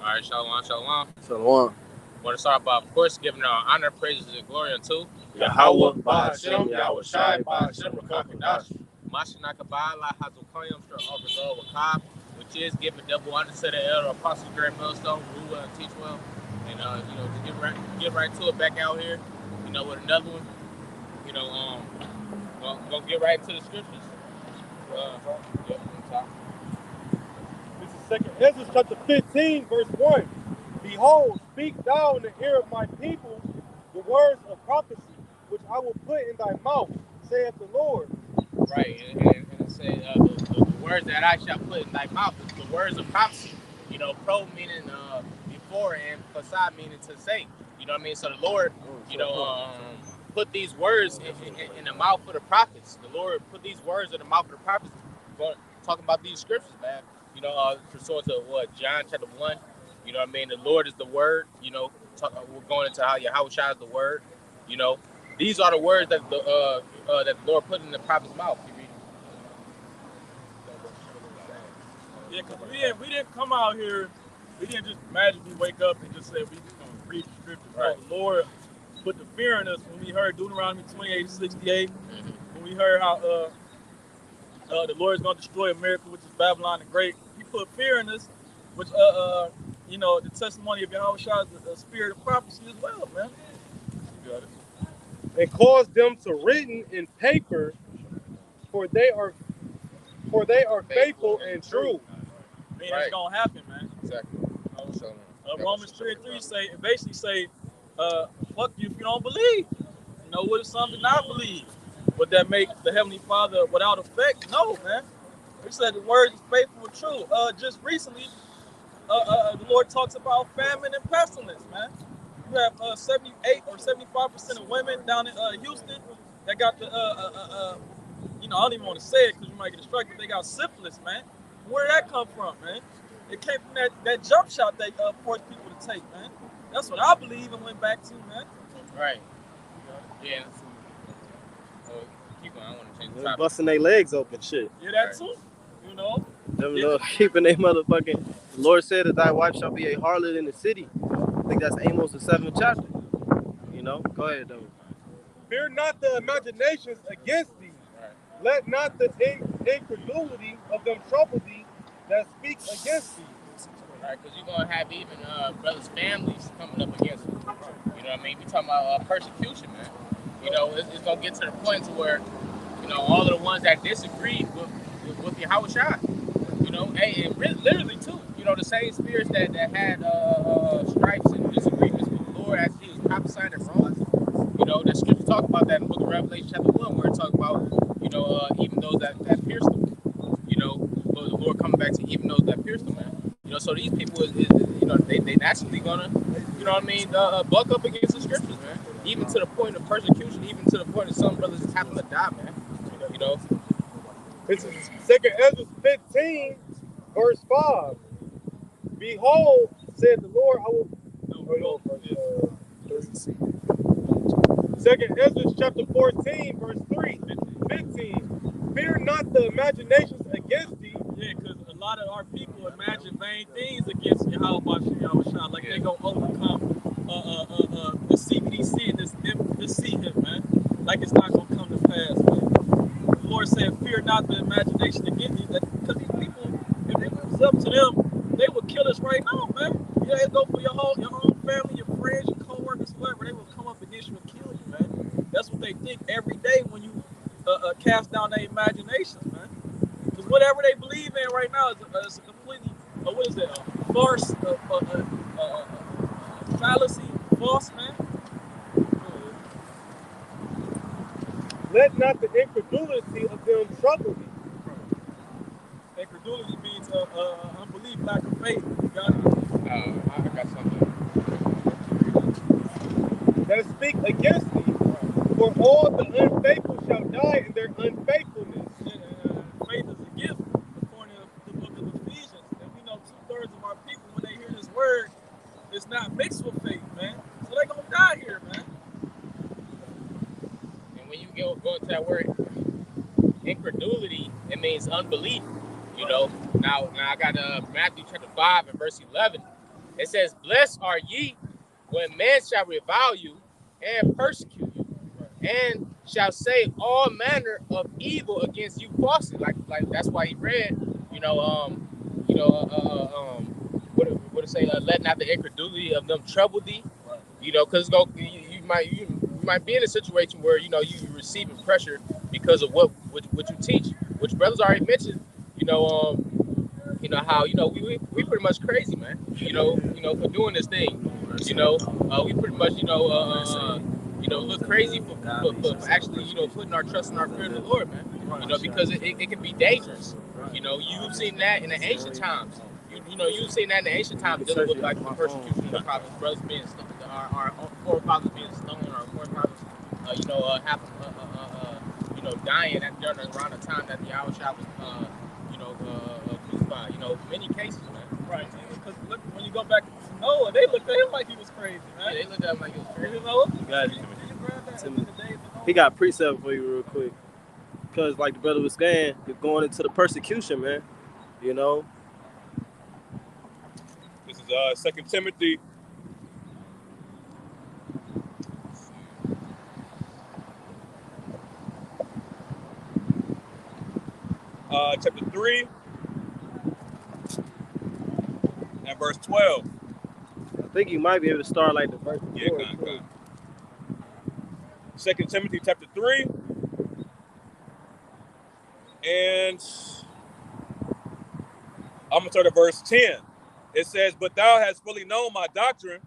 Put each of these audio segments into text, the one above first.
All right, shalom, shalom. Shalom. Want to start by, of course, giving our honor, praises, and glory unto Yahweh, Ba'ashem, Yahweh Shai, Ba'ashem, Rakakadash. Mashanakabala Hazukoyam Stra Ogazol Wakab, which is giving double honor to the elder apostle Grant Millstone, rule well and teach well. And to get right to it back out here, with another one. Gonna get right into the scriptures. This is Second Ezra chapter 15, verse 1. Behold, speak thou in the ear of my people the words of prophecy, which I will put in thy mouth, saith the Lord. Right, and it says the words that I shall put in thy mouth is the words of prophecy. Pro meaning before and facade meaning to say. You know what I mean? So the Lord, put these words in the mouth of the prophets. The Lord put these words in the mouth of the prophets. Talking about these scriptures, man. Pursuant to what John chapter 1. You know what I mean? The Lord is the word. We're going into how Yahweh Shai is the word. These are the words that the Lord put in the prophet's mouth. Yeah, because we didn't come out here, we didn't just magically wake up and just say we just going to read the scriptures. Right. The Lord put the fear in us when we heard Deuteronomy 28:68, when we heard how the Lord is going to destroy America, which is Babylon the Great. He put fear in us, which the testimony of Yahweh Shai is the spirit of prophecy as well, man. You got it. And cause them to written in paper, for they are faithful and true. I mean, it's gonna happen, man. Exactly. Romans 3:3 basically say, fuck you if you don't believe. What is something I believe? Would that make the Heavenly Father without effect? No, man. He said the word is faithful and true. Just recently, the Lord talks about famine and pestilence, man. You have 78 or 75% of women down in Houston that got the, I don't even want to say it because you might get distracted. They got syphilis, man. Where did that come from, man? It came from that jump shot they forced people to take, man. That's what I believe and went back to, man. Right. Yeah. Keep going. I want to change the topic. Busting their legs open, shit. Yeah, that too. Them keeping their motherfucking. The Lord said that thy wife shall be a harlot in the city. I think that's Amos the 7th chapter. Go ahead, though. Fear not the imaginations against thee. Right. Let not the incredulity of them trouble thee that speak against thee. Right, because you're going to have even brothers' families coming up against them. You know what I mean? We're talking about persecution, man. It's going to get to the point to where, all of the ones that disagree with Yahweh Shai, and literally, too, the same spirits that had stripes and disagreements with the Lord as he was prophesying and wrong. The scripture talk about that in the book of Revelation chapter 1, where it talks about, even those that pierced them. The Lord coming back to even those that pierced them, man. So these people they naturally gonna, buck up against the scriptures, man. Even to the point of persecution, even to the point of some brothers just having to die, man. This is 2 Ezra 15, verse 5. Behold, said the Lord, I will. 2 Ezra chapter 14, verse 15. Fear not the imaginations against thee. Yeah, because a lot of our people imagine vain things against Yahweh Shai, like they gonna overcome the CBDC and this him, man. Like it's not gonna come to pass, man. The Lord said, fear not the imagination against thee, because these people, if it was up to them, they would kill us right now, man. Yeah, go for your own family, your friends, your co-workers, whoever. They will come up against you and kill you, man. That's what they think every day when you cast down their imaginations, man. Because whatever they believe in right now is a completely, farce, fallacy, false, man. Let not the incredulity of them trouble thee. Incredulity means unbelief, lack of faith. You got it? I got something. That speak against thee, for all the unfaithful shall die in their unfaithfulness. Faith is a gift, according to the book of Ephesians. And we know 2/3 of our people, when they hear this word, it's not mixed with faith, man. So they're going to die here, man. And when you go into that word, incredulity, it means unbelief. Now I got Matthew chapter 5 and verse 11. It says, "Blessed are ye when men shall revile you and persecute you, and shall say all manner of evil against you falsely." Like that's why he read, what it say? Let not the incredulity of them trouble thee. Because you might be in a situation where you receiving pressure because of what you teach, which brothers already mentioned. How we pretty much crazy, man. For doing this thing. We pretty much look crazy for actually putting our trust in our fear of the Lord, man. Because it can be dangerous. You've seen that in the ancient times. You've seen that in the ancient times dealing with like the persecution of the prophets, brothers being stoned, our forefathers being stoned, our forefathers, dying during around the time that the Yahushua was, crucified. Many cases, man. Right. Because when you go back to Noah, they looked at him like he was crazy, man. Yeah, they looked at him like he was crazy. You got it. He got a precept for you real quick. Because like the brother was saying, you're going into the persecution, man. This is 2 Timothy. Chapter 3 and verse 12. I think you might be able to start like the verse. Yeah, kind. 2 Timothy chapter 3 and I'm going to start at verse 10. It says, "But thou hast fully known my doctrine,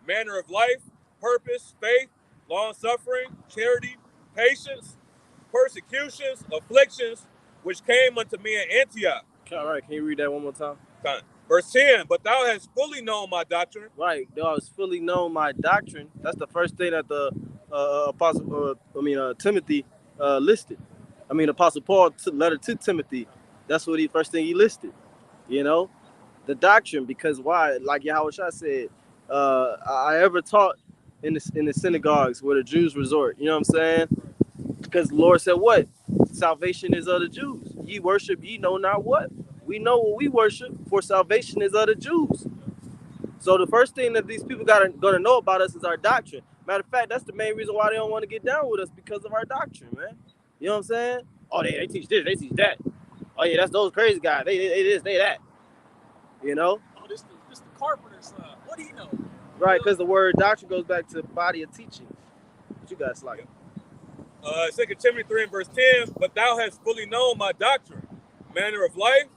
manner of life, purpose, faith, long-suffering, charity, patience, persecutions, afflictions, which came unto me in Antioch." All right, can you read that one more time? Kind. Verse 10, "But thou hast fully known my doctrine." Right, thou hast fully known my doctrine. That's the first thing that the Timothy listed. Apostle Paul letter to Timothy. That's what first thing he listed. The doctrine, because why? Like Yahushua said, I ever taught in the synagogues where the Jews resort. You know what I'm saying? Because the Lord said, what? Salvation is of the Jews. Ye worship, ye know not what. We know what we worship, for salvation is of the Jews. So the first thing that these people gonna know about us is our doctrine. Matter of fact, that's the main reason why they don't want to get down with us, because of our doctrine, man. You know what I'm saying? Oh, they teach this, they teach that. Oh yeah, that's those crazy guys. They this, they that. Oh, this the carpenter's son. What do you know? Right, because the word doctrine goes back to the body of teaching. What you guys like? 2 Timothy 3 and verse 10, "But thou hast fully known my doctrine, manner of life,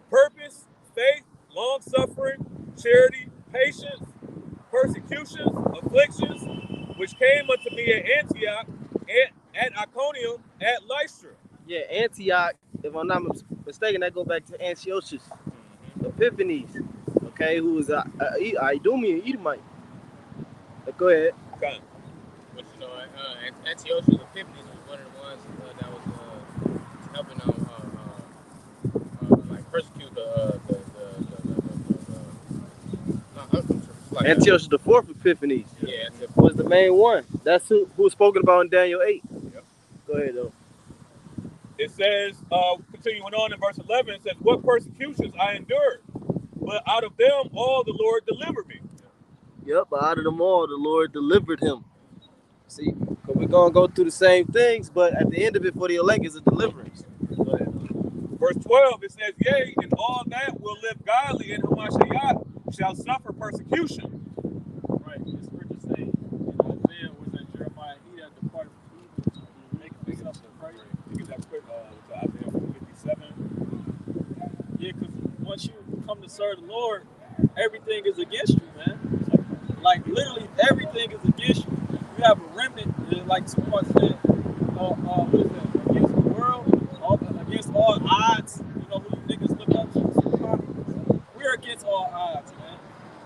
purpose, faith, long-suffering, charity, patience, persecutions, afflictions, which came unto me at Antioch, at Iconium, at Lystra." Yeah, Antioch, if I'm not mistaken, that go back to Antiochus Epiphanes, okay, who was Idumean Edomite. Go ahead. Okay. But Antiochus Epiphanes was one of the ones that was helping persecute Antiochus the fourth Epiphanes. Yeah, was the main one. That's who was spoken about in Daniel 8. Yep. Go ahead though. It says, continuing on in verse 11, it says, "What persecutions I endured, but out of them all the Lord delivered me." Yep, but out of them all the Lord delivered him. See, because we're going to go through the same things, but at the end of it for the elect is a deliverance. Go ahead. Verse 12, it says, "Yea, and all that will live godly in Hamashiach shall suffer persecution." Right, the scripture say in Isaiah, was that Jeremiah, "He that departed from evil, make himself afraid." You get that quick to Isaiah 57. Yeah, because once you come to serve the Lord, everything is against you, man. Like literally everything is against you. You have a remnant, like someone said, what is that? Against the world, against all odds. Who you niggas look up to? We're against all odds, man.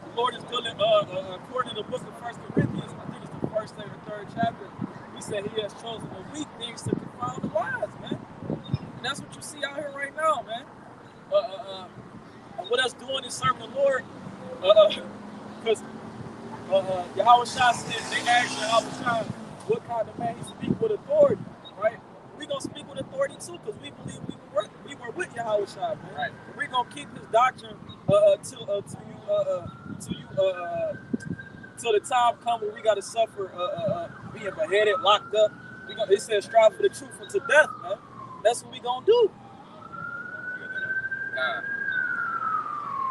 The Lord is dealing, according to the book of 1 Corinthians, I think it's the first or third chapter, he said he has chosen the weak things to confound the wise, man. And that's what you see out here right now, man. What us doing is serving the Lord, because Yahushua said, they asked Yahushua what kind of man he speak with authority, right? We're going to speak with authority too, because we believe we were with Yahushua, man. Right. We're going to keep his doctrine to you till the time comes when we got to suffer being beheaded, locked up. It says strive for the truth unto death, man. That's what we gonna do.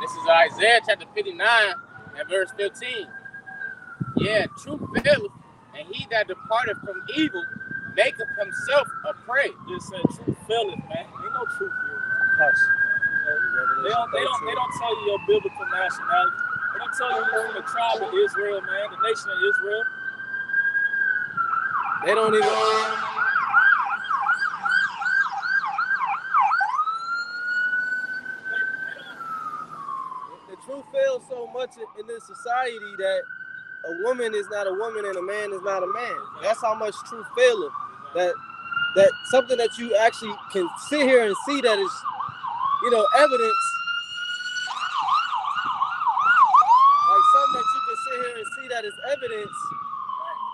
This is Isaiah chapter 59 and verse 15. Yeah, truth faileth, and he that departed from evil maketh himself a prey. It said truth faileth, man. Ain't no truth here. Hush. They don't tell you your biblical nationality. They don't tell you you're from the tribe of Israel, man, the nation of Israel. They don't even. The truth fails so much in this society that a woman is not a woman and a man is not a man. That's how much truth faileth. That something that you actually can sit here and see that is, evidence. Like something that you can sit here and see that is evidence,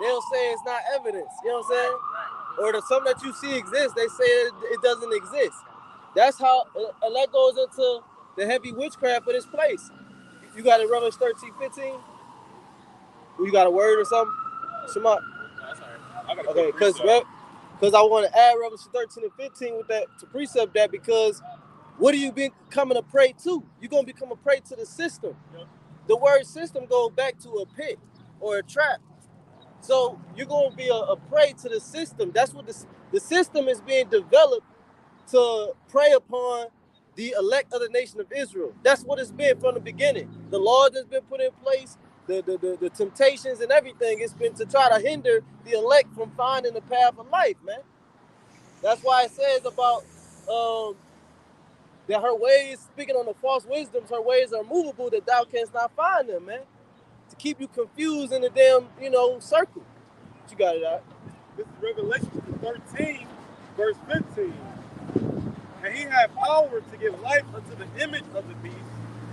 they'll say it's not evidence. You know what I'm saying? Or the something that you see exists, they say it doesn't exist. That's how, and that goes into the heavy witchcraft of this place. You got it, Romans 13:15? You got a word or something? Shema? Okay, because I want to add Romans 13 and 15 with that to precept that, because what are you becoming a prey to? You're going to become a prey to the system. Yep. The word system goes back to a pit or a trap. So you're going to be a prey to the system. That's what the system is being developed to prey upon the elect of the nation of Israel. That's what it's been from the beginning. The law that's been put in place, the temptations and everything, it's been to try to hinder the elect from finding the path of life, man. That's why it says about that her ways, speaking on the false wisdoms, her ways are movable, that thou canst not find them, man. To keep you confused in the damn, circle. But you got it out. This is Revelation 13, verse 15. And he had power to give life unto the image of the beast.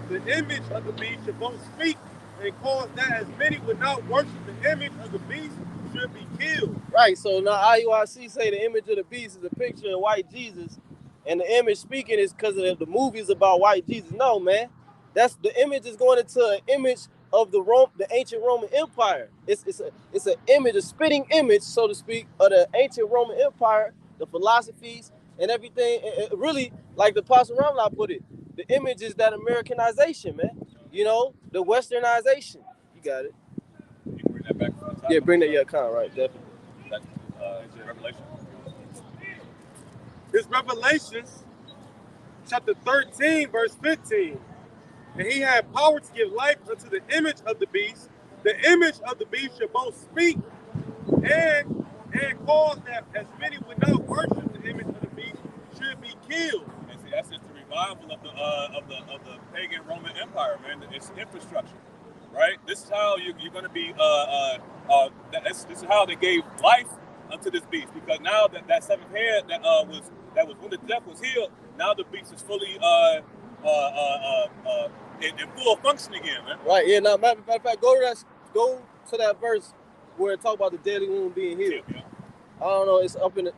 The image of the beast should both speak and cause that as many would not worship the image of the beast should be killed. Right, so now IUIC say the image of the beast is a picture of white Jesus, and the image speaking is because of the movies about white Jesus. No, man. That's the image is going into an image of the ancient Roman Empire. It's an image, a spitting image, so to speak, of the ancient Roman Empire, the philosophies and everything. It really, like the Apostle Ramla put it, the image is that Americanization, man. The westernization. You got it. You can bring that back to the top. Yeah, bring that right, definitely. That's Revelation. It's Revelations chapter 13, verse 15. And he had power to give life unto the image of the beast. The image of the beast shall both speak and cause that as many would not worship the image of the beast should be killed. And see, that's just the revival of the pagan Roman Empire, man. It's infrastructure, right? This is how you're going to be. This is how they gave life unto this beast, because now that seventh head that was when the death was healed, now the beast is fully in full function again, man. Right. Yeah. Now, matter of fact, go to that verse where it talk about the deadly wound being healed. Yeah. I don't know. It's up in the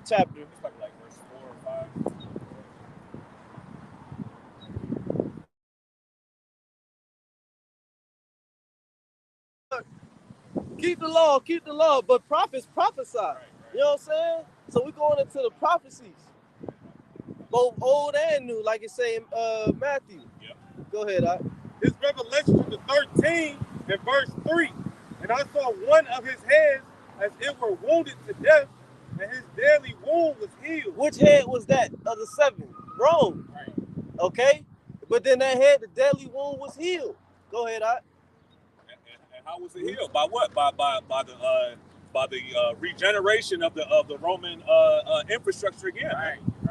chapter. It's probably like verse 4 or 5. Keep the law, but prophets prophesy. Right. You know what I'm saying? So we're going into the prophecies, both old and new, like it say in Matthew. Yep. Go ahead, It's Revelation chapter 13 and verse 3. And I saw one of his heads as it were wounded to death, and his deadly wound was healed. Which head was that of the seven? Rome. Right. Okay? But then that head, the deadly wound was healed. Go ahead, And how was it healed? By what? By the regeneration of the Roman infrastructure again.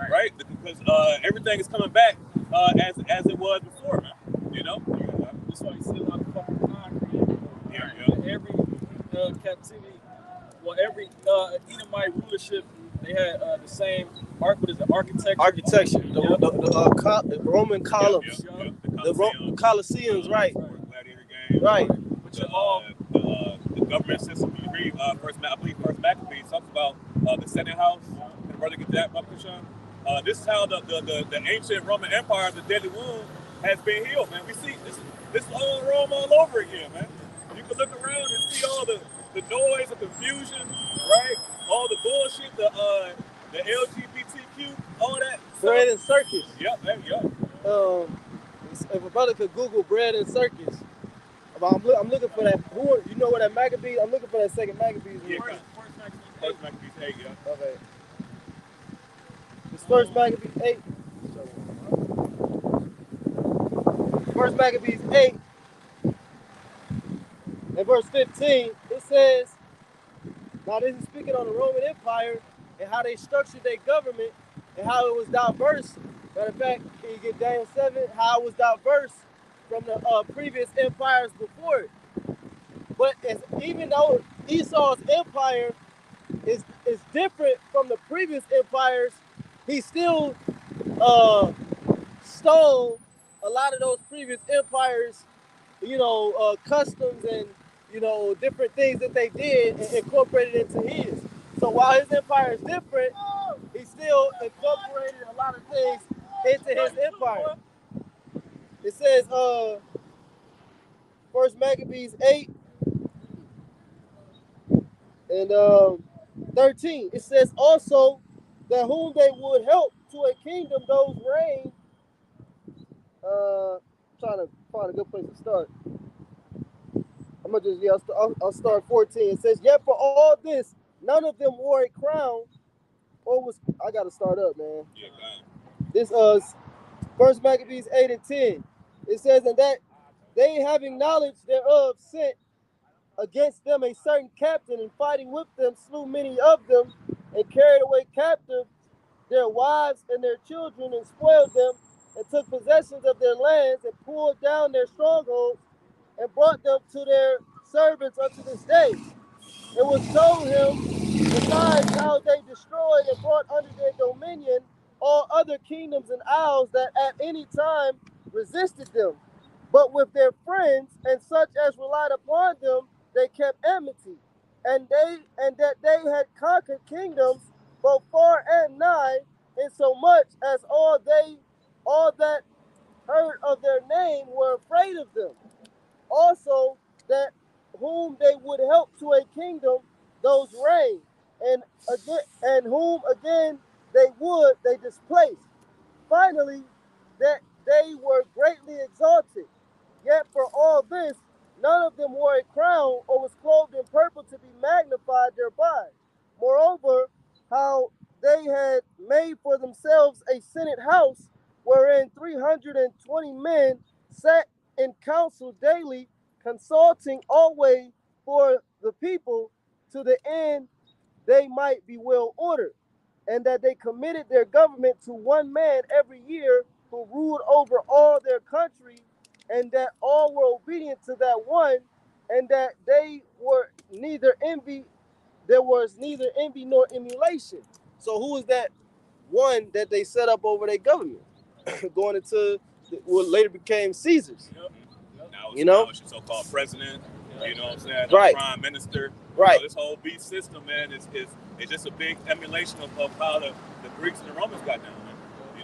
Right? Because everything is coming back as it was before, man. That's why you see a lot of fucking concrete. Yeah. Every captivity, every Edomite rulership, they had the same architecture. The Roman columns. The Colosseums, right. Gladiator games. Right. Which the government system, you read First Maccabees talks about the Senate House. Can brother get that, Brother Sean? This is how the ancient Roman Empire, the deadly wound, has been healed, man. We see this Rome all over again, man. You can look around and see all the noise, the confusion, right? All the bullshit, the LGBTQ, all that. Bread and circus. Yep, there you go. If a brother could Google bread and circus, I'm looking for that. You know what that Maccabees? I'm looking for that second Maccabees. Yeah, first Maccabees 8, yeah. Okay. This first Maccabees 8. First Maccabees 8 and verse 15. It says, now this is speaking on the Roman Empire and how they structured their government and how it was diverse. Matter of fact, can you get Daniel 7? How it was diverse from the previous empires before it. But even though Esau's empire is different from the previous empires, he still stole a lot of those previous empires, customs and, different things that they did and incorporated into his. So while his empire is different, he still incorporated a lot of things into his empire. It says, First Maccabees 8 and 13. It says also that whom they would help to a kingdom, those reign. Trying to find a good place to start. I'm gonna just I'll start 14. It says, yet for all this, none of them wore a crown, or was I gotta start up, man. Yeah, this First Maccabees 8 and 10. It says, and that they having knowledge thereof sent against them a certain captain, and fighting with them slew many of them, and carried away captive their wives and their children, and spoiled them, and took possessions of their lands, and pulled down their strongholds, and brought them to their servants unto this day. It was told him, besides how they destroyed and brought under their dominion all other kingdoms and isles that at any time resisted them. But with their friends and such as relied upon them, they kept enmity. And that they had conquered kingdoms both far and nigh, insomuch as all that heard of their name were afraid of them. Also that whom they would help to a kingdom, those reign, and whom again they displaced. Finally, that they were greatly exalted. Yet for all this, none of them wore a crown or was clothed in purple to be magnified thereby. Moreover, how they had made for themselves a senate house, wherein 320 men sat in council daily, consulting always for the people, to the end they might be well ordered, and that they committed their government to one man every year, who ruled over all their country, and that all were obedient to that one, and that they were there was neither envy nor emulation. So who is that one that they set up over their government? Going into what later became Caesar's. Yep. Now it's your so-called president, you know what I'm saying? Right. Prime minister. Right. This whole beast system, man, is just a big emulation of how the Greeks and the Romans got down, man.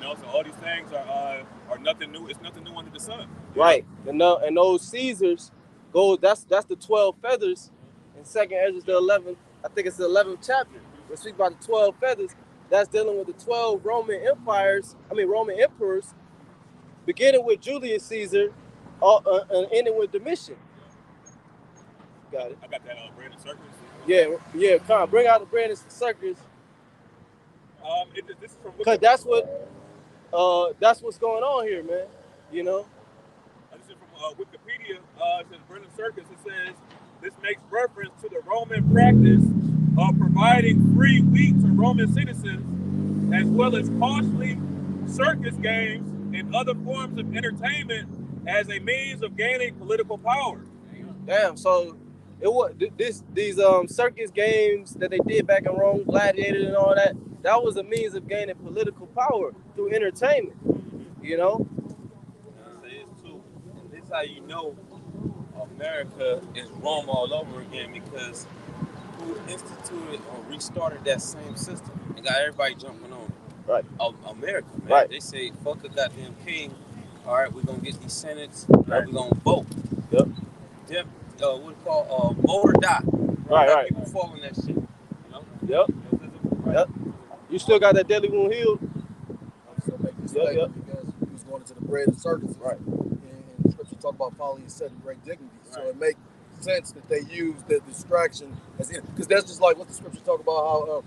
So all these things are nothing new. It's nothing new under the sun. Right. And those Caesars go. That's the 12 feathers in 2nd Ezra, the 11th. I think it's the 11th chapter. We speak about the 12 feathers. That's dealing with the 12 Roman emperors, beginning with Julius Caesar, and ending with Domitian. Got it. I got that bread and circus. Yeah. Come on, bring out the bread and circus. This is from because that's what's going on here, man. This is from Wikipedia. It says bread and circus. It says this makes reference to the Roman practice of providing free wheat to Roman citizens, as well as costly circus games and other forms of entertainment as a means of gaining political power. Damn. So it was these circus games that they did back in Rome, gladiators and all that. That was a means of gaining political power through entertainment. It's too. And this is how you know America is Rome all over again, because who instituted or restarted that same system and got everybody jumping on? Right. America, man. Right. They say fuck a goddamn king. All right, we're gonna get these senates. Right. We're gonna vote. Yep. Yep. What we call vote or die. Right. People following that shit. You know. Yep. Right. Yep. You still got that deadly wound healed. I'm still making this statement because he was going into the bread and circuses. Right. And the scripture talk about following is setting great dignity. Right. So it makes sense that they use the distraction as in, because that's just like what the scripture talk about how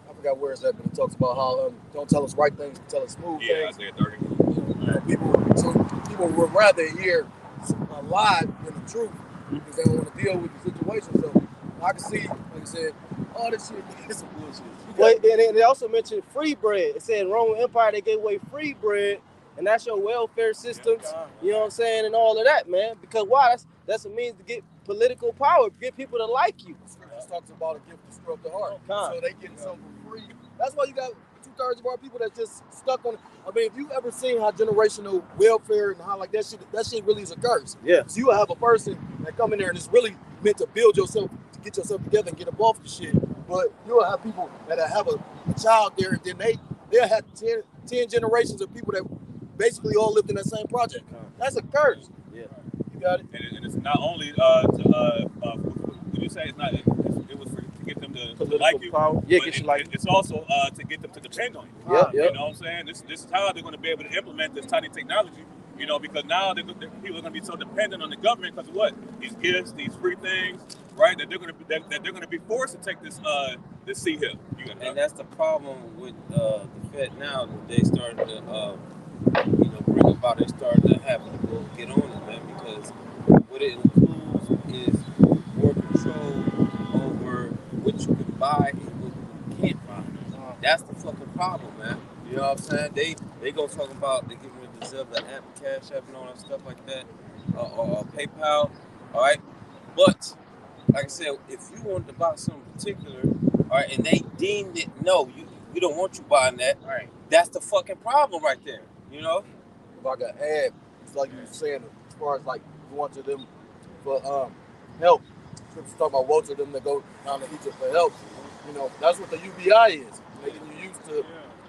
I forgot where it's at, but it talks about how don't tell us right things, tell us smooth things. Yeah, I 30. People would rather hear a lie than the truth because they don't want to deal with the situation. So I can see, like I said, all this shit is some bullshit. Well, and they also mentioned free bread. It said in Roman Empire they gave away free bread, and that's your welfare systems. You know what I'm saying, and all of that, man. Because why? That's a means to get political power, get people to like you. The scripture talks about a gift to stir up the heart, so they getting something for free. That's why you got 2/3 of our people that just stuck on it. I mean, if you ever seen how generational welfare and how like that shit really is a curse. Yeah. So you will have a person that come in there and it's really meant to build yourself, to get yourself together and get up off the shit. But you'll have people that have a child there, and then they'll have 10 generations of people that basically all lived in that same project. That's a curse. Yeah. You got it. And it's not only would you say it's not? It was to get them to like you. Power. Yeah, but get you like. It's also to get them to depend on you. Yeah. You know what I'm saying? This is how they're going to be able to implement this tiny technology. You know, because now people are going to be so dependent on the government because of what? These gifts, these free things, right? That they're going to be forced to take this seat here. And that's the problem with the Fed now. That they started to bring about. They started to have people get on it, man, because what it includes is more control over what you can buy and what you can't buy. That's the fucking problem, man. You know what I'm saying? They gonna talk about they giving rid of the Zelle, the app, Cash App, and all that stuff like that, or PayPal. All right, but like I said, if you wanted to buy something particular, all right, and they deemed it no, we don't want you buying that. All right, that's the fucking problem right there. You know. If I could add, it's like you were saying, as far as like going to them for help. Scripture talk about woe to them that go down to Egypt for help. You know, that's what the UBI is. Making you used to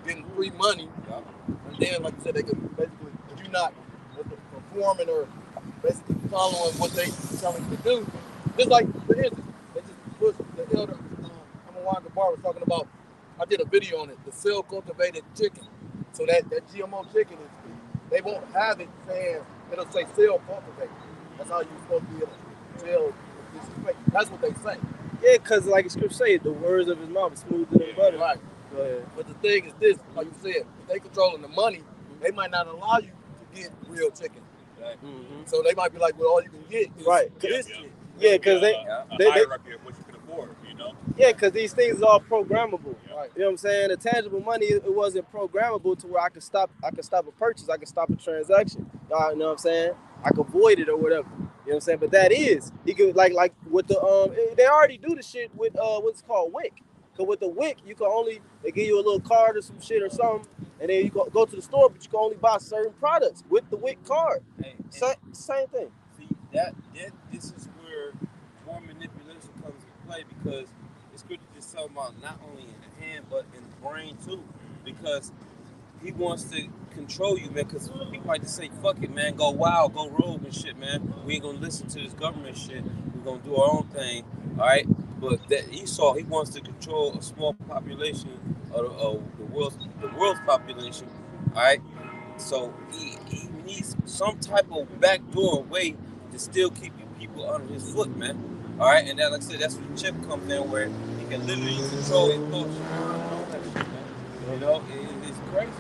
getting free money, and then, like you said, they can basically, if you're not performing or basically following what they telling you to do, just like, for instance, they just pushed the elder, Amawanga Bar was talking about, I did a video on it, the cell cultivated chicken. So that GMO chicken is, they won't have it saying, it'll say cell cultivated. That's how you're supposed to be able to tell this is fake. That's what they say. Yeah, because like the scripture say, the words of his mouth is smoother than butter. Right. Go ahead. But the thing is this, like you said, if they controlling the money, they might not allow you to get real chicken. Right. Mm-hmm. So they might be like, well, all you can get is this shit. Yeah, because they hierarchy of what you can afford, you know? Yeah, because these things are all programmable. Right. You know what I'm saying? The tangible money, it wasn't programmable to where I could stop a purchase, I could stop a transaction. You know what I'm saying? I could void it or whatever. You know what I'm saying? But that is, you could like with the they already do the shit with what's called WIC. Cause with the WIC, you can only, they give you a little card or some shit or something, and then you go to the store, but you can only buy certain products with the WIC card. Same thing. See, this is where more manipulation comes into play, because it's good to just talk about not only in the hand but in the brain too, because he wants to control you, man. Because people like to say, "Fuck it, man, go wild, go rogue and shit, man. We ain't gonna listen to this government shit. We're gonna do our own thing, all right." But that Esau, he wants to control a small population of the world's population, all right. So he needs some type of backdoor way to still keep you people under his foot, man. All right, and then, like I said, that's where the chip comes in, where he can literally control his thoughts. You know, it's crazy.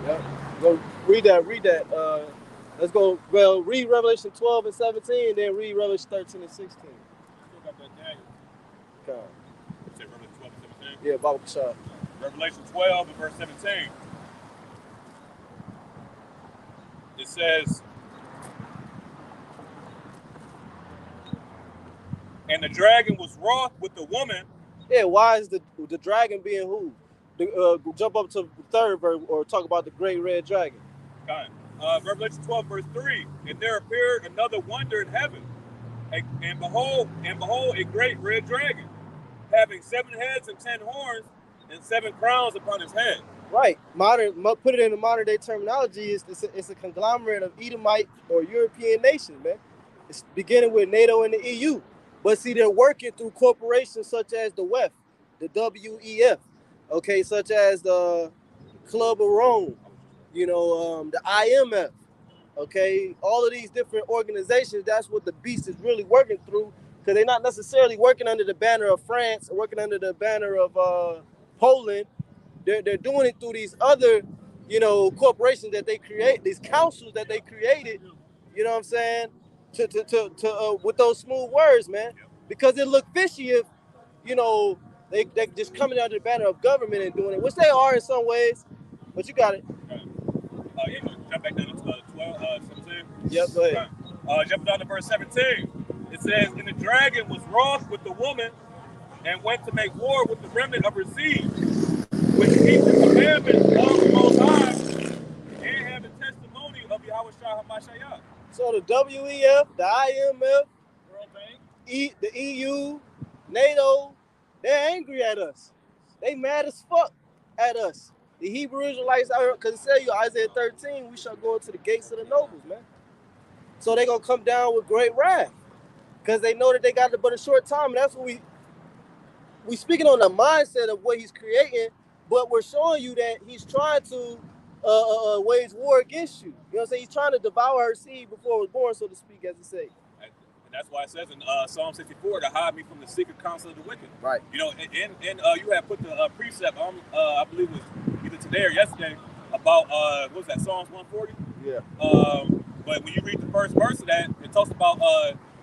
Yeah. Go read that. Let's go. Well, read Revelation 12 and 17, then read Revelation 13 and 16. Still got that Daniel. Okay. You say Revelation 12 and 17? Yeah, Bible Kashab. Revelation 12 and verse 17. It says, and the dragon was wroth with the woman. Yeah, why is the dragon being who? Jump up to the third verse, or talk about the great red dragon. Okay. Revelation 12 verse 3. And there appeared another wonder in heaven, and behold, a great red dragon, having 7 heads and 10 horns, and 7 crowns upon his head. Right. Put it in the modern day terminology, it's a conglomerate of Edomite or European nations, man. It's beginning with NATO and the EU. But see, they're working through corporations such as the WEF, the WEF, okay, such as the Club of Rome, the IMF, okay, all of these different organizations. That's what the beast is really working through, because they're not necessarily working under the banner of France or working under the banner of Poland. They're doing it through these other, corporations that they create, these councils that they created. You know what I'm saying? To with those smooth words, man, because it look fishy if, they just coming under the banner of government and doing it, which they are in some ways. But you got it. You know, jump back down to 17. Yep, go ahead. Jump down to verse 17. It says, "And the dragon was wroth with the woman, and went to make war with the remnant of her seed, which keep the commandments of the Most High, and have the testimony of Yahweh Shah HaMashiach." So the WEF, the IMF, World Bank, the EU, NATO, they're angry at us. They mad as fuck at us. The Hebrew Israelites, because it tell you, Isaiah 13, we shall go into the gates of the nobles, man. So they going to come down with great wrath, because they know that they got it but a short time. And that's what we speaking on the mindset of what he's creating, but we're showing you that he's trying to wage war against you. You know what I'm saying? He's trying to devour her seed before it was born, so to speak, as it say. and that's why it says in Psalm 64 to hide me from the secret counsel of the wicked. Right. You know, and you have put the precept on, I believe it was either today or yesterday, about what was that, Psalms 140? Yeah. But when you read the first verse of that, it talks about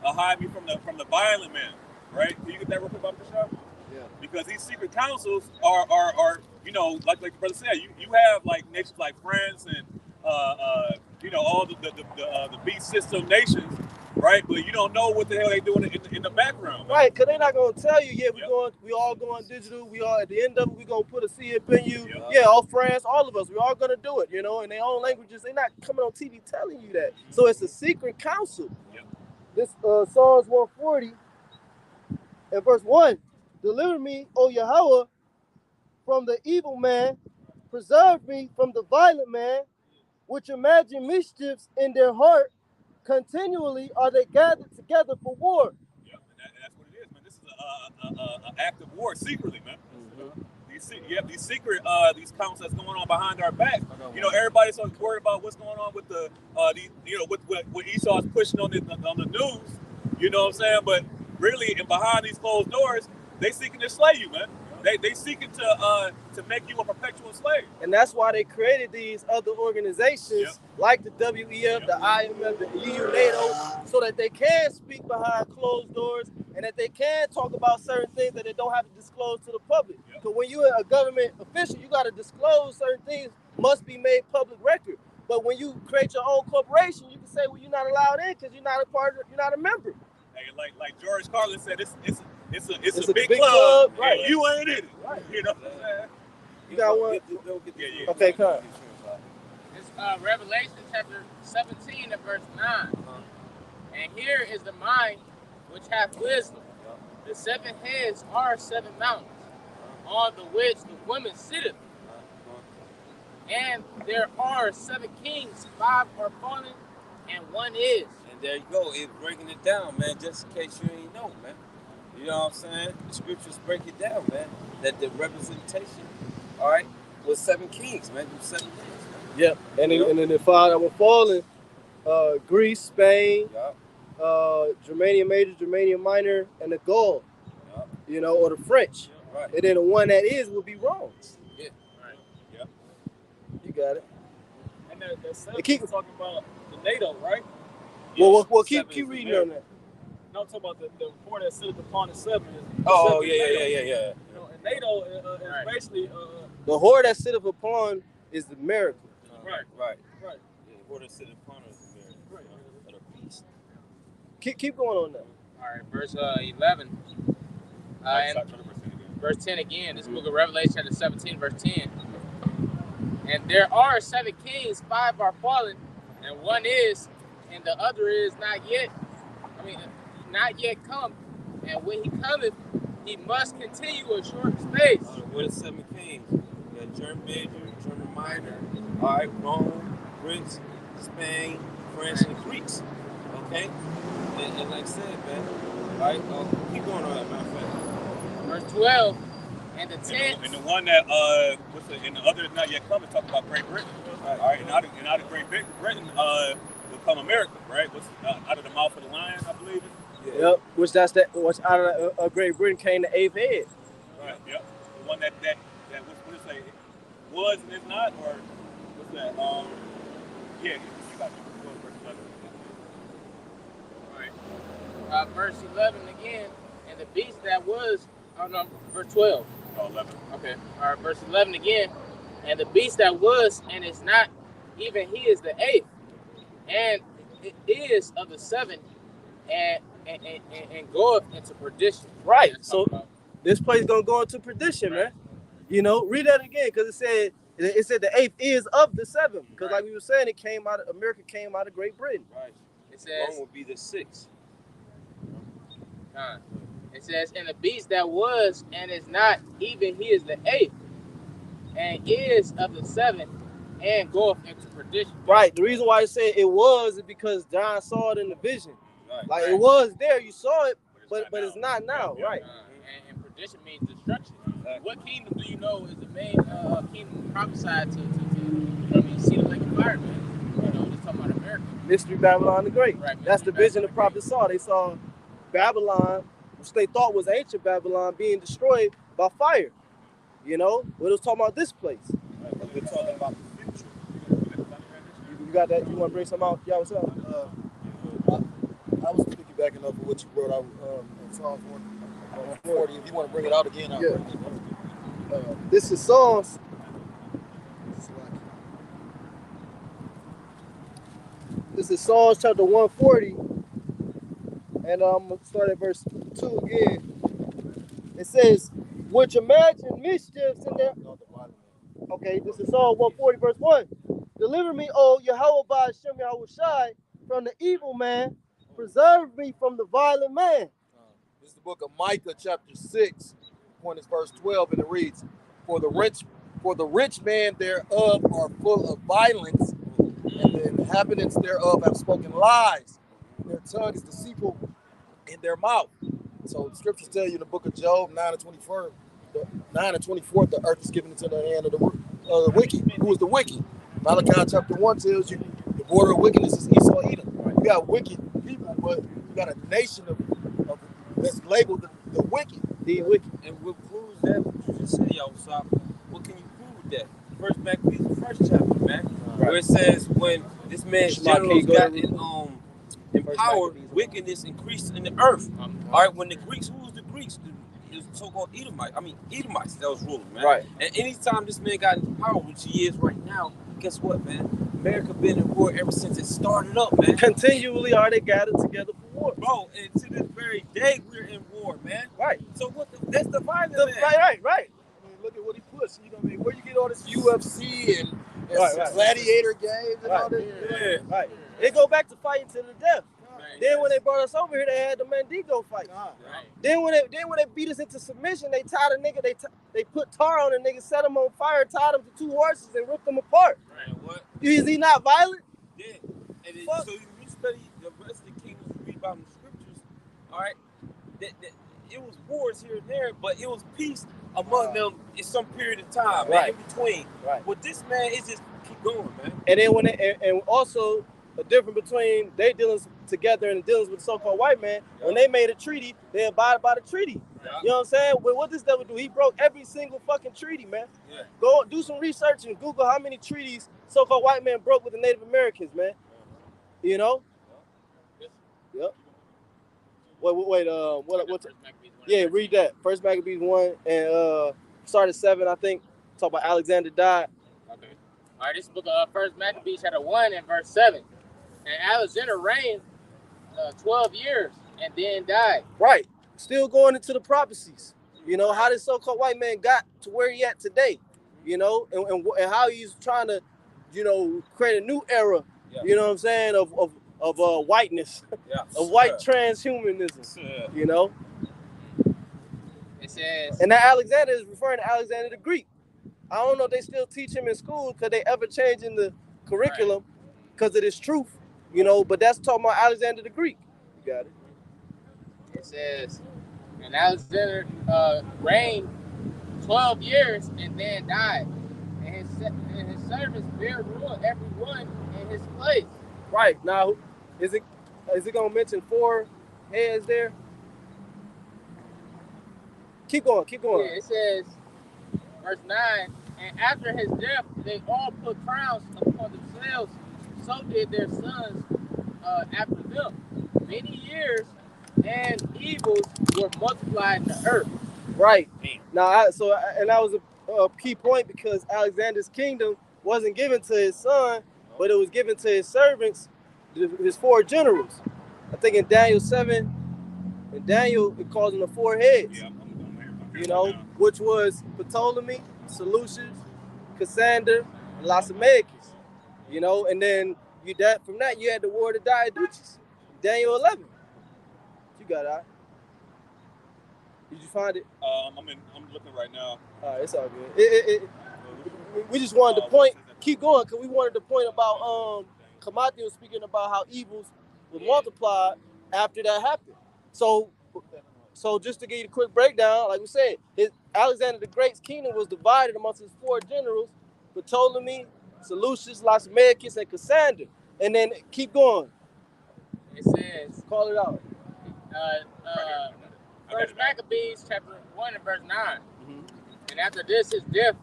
hide me from the violent man, right? Can you get that real quick, Dr. Shaw? Yeah. Because these secret councils are like the brother said, you have like nations like France and all the beast system nations, right? But you don't know what the hell they doing in the background. Right, because they're not gonna tell you, we all going digital, we all at the end of it, we gonna put a CF in you. Yep. Yeah, all France, all of us, we're all gonna do it, in their own languages. They're not coming on TV telling you that. So it's a secret council. Yep. This Psalms 140 and verse 1. Deliver me, O Yahweh, from the evil man, preserve me from the violent man, which imagine mischiefs in their heart, continually are they gathered together for war. Yeah, and that's what it is, man. This is an act of war secretly, man. Mm-hmm. These secret these counts that's going on behind our back. Everybody's so worried about what's going on with the what Esau's pushing on the news. You know what I'm saying? But really, and behind these closed doors, they seeking to slay you, man. They seeking to make you a perpetual slave. And that's why they created these other organizations like the WEF, the IMF, the EU, NATO, so that they can speak behind closed doors and that they can talk about certain things that they don't have to disclose to the public. Because when you're a government official, you got to disclose certain things, must be made public record. But when you create your own corporation, you can say, well, you're not allowed in because you're not a part of, you're not a member. Hey, like George Carlin said, it's a big club, right? You ain't in it, right? You know what I'm saying? You got one? Yeah. Okay, come. It's Revelation chapter 17 and verse 9. And here is the mind which hath wisdom. The 7 heads are 7 mountains, on the which the woman sitteth. And there are 7 kings, 5 are fallen, and 1 is. And there you go. It's breaking it down, man, just in case you ain't know, man. You know what I'm saying? The scriptures break it down, man. That the representation, all right, was 7 kings, man. 7 kings, man. Yep. And then the 5 that were fallen, Greece, Spain, Germania Major, Germania Minor, and the Gaul, or the French. Right. And then the one that is will be Rome. Yeah. Right. Yeah. You got it. And the 7 keep talking about the NATO, right? Well, keep reading on that. No, I'm talking about the report that sitteth upon the 7. Oh, yeah. And NATO is basically the whore that sitteth upon is the miracle. Right. Yeah, the whore that sitteth upon is the miracle. Right. Of the beast. Keep going on that. All right, verse 11. And verse 10 again. This book of Revelation, chapter 17, verse 10. And there are 7 kings, 5 are fallen, and 1 is, and the other is not yet come. And when he cometh, he must continue a short space. With the 7 kings, got German major, German minor, all right, Rome, Greeks, Spain, France, and the Greeks. Okay? And like I said, man, all right, keep going on that, matter of fact. Verse 12. And the 10th. And the one that and the other not yet coming, talking about Great Britain. All right, and out of Great Britain will come America, right? What's out of the mouth of the lion, I believe. Yeah. Yep. Which out of Great Britain came the eighth head. Right. Yep. The one that what it say? Was and is not, or what's that? Yeah. You got verse 11. All right. Verse 11 again. And the beast that was. Oh no. Verse 12. 11. Okay. All right. Verse 11 again. And the beast that was and is not, even he is the eighth, and it is of the seventh, and goeth into perdition. Right. So this place gonna go into perdition, right, man. You know, read that again, because it said the eighth is of the seventh. Because like we were saying, America came out of Great Britain. Right. It says Rome will be the sixth. It says, and the beast that was and is not, even he is the eighth, and is of the seventh, and goeth into perdition. Right. The reason why I said it was is because John saw it in the vision. Like it was there, you saw it, but it's not now. Right. And perdition means destruction. What kingdom do you know is the main kingdom prophesied to see the lake of fire, man? You know, just talking about America. Mystery Babylon the Great. Right, that's the vision the prophets saw. They saw Babylon, which they thought was ancient Babylon, being destroyed by fire. You know, we was talking about this place. Right, we're talking about the future. You got that? You want to bring some out? Yeah, what's up? I was piggybacking up with what you brought out in Psalms 140. If you want to bring it out again, I'll bring it out. This is Psalms. This is Psalms chapter 140. And I'm going to start at verse 2 again. It says, which imagine mischiefs in their... Okay, this is Psalm 140, verse 1. Deliver me, O Yahweh Hashem Yahushai, from the evil man. Preserve me from the violent man. This is the book of Micah, chapter 6. Point is verse 12, and it reads, For the rich man thereof are full of violence, and the inhabitants thereof have spoken lies. Their tongue is deceitful in their mouth. So the scriptures tell you in the book of Job 9 and 24, the earth is given into the hand of the wicked. Who is the wicked? Malachi chapter 1 tells you the border of wickedness is Esau Edom. You got wicked people, but you got a nation of that's labeled the wicked. The wicked. And what proves that, what you just said, y'all, stop. What can you prove with that? First back to the first chapter, man. Where it says when this man's generals got empowered, wickedness increased in the earth. All right, when the Greeks, who was the Greeks? It was so-called Edomites that was ruling, man. Right. And anytime this man got into power, which he is right now, guess what, man? America been in war ever since it started up, man. Continually are they gathered together for war. Bro, and to this very day, we're in war, man. Right. So that's the violence, man. Right. I mean, look at what he puts. You know what I mean? Where you get all this UFC and gladiator games and all this? Right. They go back to fighting to the death. Then when they brought us over here, they had the Mandingo fight. Right. Then when they beat us into submission, they tied a nigga. They put tar on a nigga, set him on fire, tied him to two horses, and ripped them apart. Right. What? Is he not violent? Yeah. And so you study the rest of the kingdoms, you read about in the scriptures. All right. It was wars here and there, but it was peace among them in some period of time, man, in between. Right. But this man is just keep going, man. And then and also. The difference between they dealing together and dealing with the so-called white man, when they made a treaty, they abided by the treaty. Yeah. You know what I'm saying? But what this devil do? He broke every single fucking treaty, man. Yeah. Go do some research and Google how many treaties so-called white man broke with the Native Americans, man. You know? Yep. Wait. What's yeah, read that. First Maccabees 1 and start at 7, I think. Talk about Alexander died. Okay. All right, this book of First Maccabees chapter 1 and verse 7. And Alexander reigned 12 years and then died. Right. Still going into the prophecies. You know, how this so-called white man got to where he at today. You know, and how he's trying to, you know, create a new era. Yeah. You know what I'm saying? Of whiteness. Yeah. Of white transhumanism. You know? It says... And that Alexander is referring to Alexander the Greek. I don't know if they still teach him in school because they ever changing the curriculum because of this truth, you know. But that's talking about Alexander the Greek. You got it. It says, and Alexander reigned 12 years and then died. And his servants bare rule everyone in his place. Right. Now, is it gonna mention 4 heads there? Keep going. Yeah, it says, verse 9, and after his death, they all put crowns upon themselves. So did their sons after them. Many years and evils were multiplied in the earth. Right. Now, and that was a key point because Alexander's kingdom wasn't given to his son, but it was given to his servants, his 4 generals. I think in Daniel 7, in Daniel, it calls them the 4 heads. Yeah, you know, which was Ptolemy, Seleucus, Cassander, and Lysimachus. You know, and then from that you had the war of the Diaduchus, Daniel 11. You got it. Did you find it? I'm looking right now. All right, it's all good. We just wanted to point. Keep going, because we wanted to point about Kamati was speaking about how evils were multiplied after that happened. So just to give you a quick breakdown, like we said, Alexander the Great's kingdom was divided amongst his 4 generals: Ptolemy, Seleucus, Lysimachus, and Cassander. And then keep going. It says, call it out. First Maccabees chapter 1 and verse 9. Mm-hmm. And after this, his death,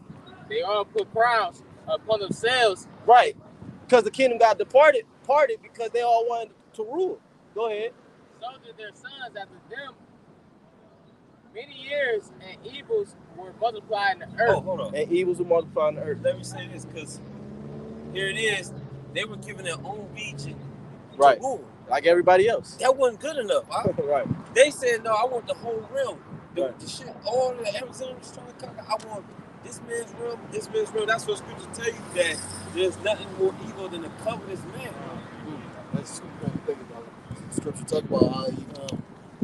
they all put crowns upon themselves. Right. Because the kingdom got parted because they all wanted to rule. Go ahead. So did their sons after them. Many years and evils were multiplied in the earth. Oh, hold on. And evils were multiplied in the earth. Let me say this, because here it is. They were given their own region right. to rule. Like everybody else. That wasn't good enough. Right. They said, no, I want the whole realm. Right. The shit, all the Arizona was trying to conquer. I want this man's realm, this man's realm. That's what scripture tell you, that there's nothing more evil than a covetous man. That's super thing about it. Scripture talk about how he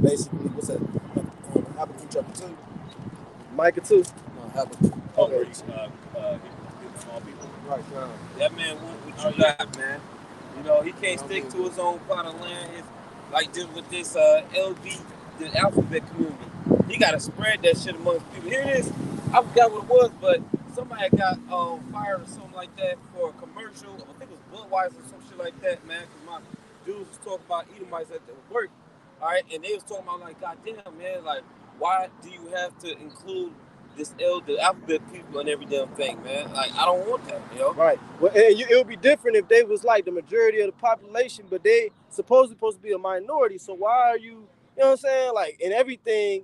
basically, what's that? Habakkuk chapter 2. Micah 2. No, Habakkuk. Oh, where he's small people. Right. That man want what you got, man. You know, he can't stick to his own plot of land. It's like this with this LB, the alphabet community. He got to spread that shit amongst people. Here it is. I forgot what it was, but somebody got fired or something like that for a commercial. I think it was Budweiser or some shit like that, man. Because my dudes was talking about Edomites at the work. All right, and they was talking about, like, goddamn, man, like, why do you have to include the alphabet people and every damn thing, man? Like, I don't want that, you know? Right. Well, it would be different if they was like the majority of the population, but they supposed to be a minority. So why are you know what I'm saying? Like, in everything,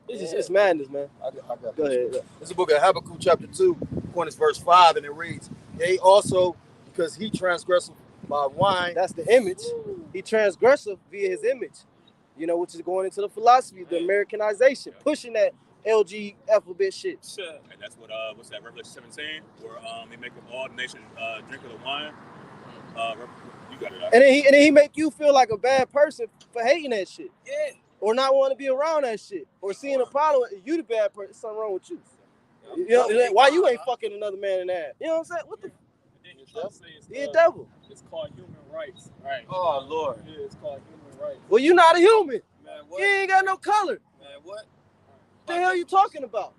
it's madness, man. I got Go ahead. It's the book of Habakkuk chapter 2, according to verse 5, and it reads, "Yea, also, because he transgressed by wine." That's the image. He transgresseth via his image, you know, which is going into the philosophy, the Americanization, pushing that LG alphabet shit. Sure. And that's what what's that, Revelation 17, where they make all the nations drink of the wine. You got it. And then he make you feel like a bad person for hating that shit. Yeah. Or not want to be around that shit. Or seeing a problem with you, the bad person, something wrong with you. You know, why you ain't fucking another man in that? You know what I'm saying? What the? He a devil. It's called human rights. Right. Oh, Lord. Yeah, it's called human rights. Well, you not a human. Man, what? You ain't got no color. Man, what? What the hell you talking about?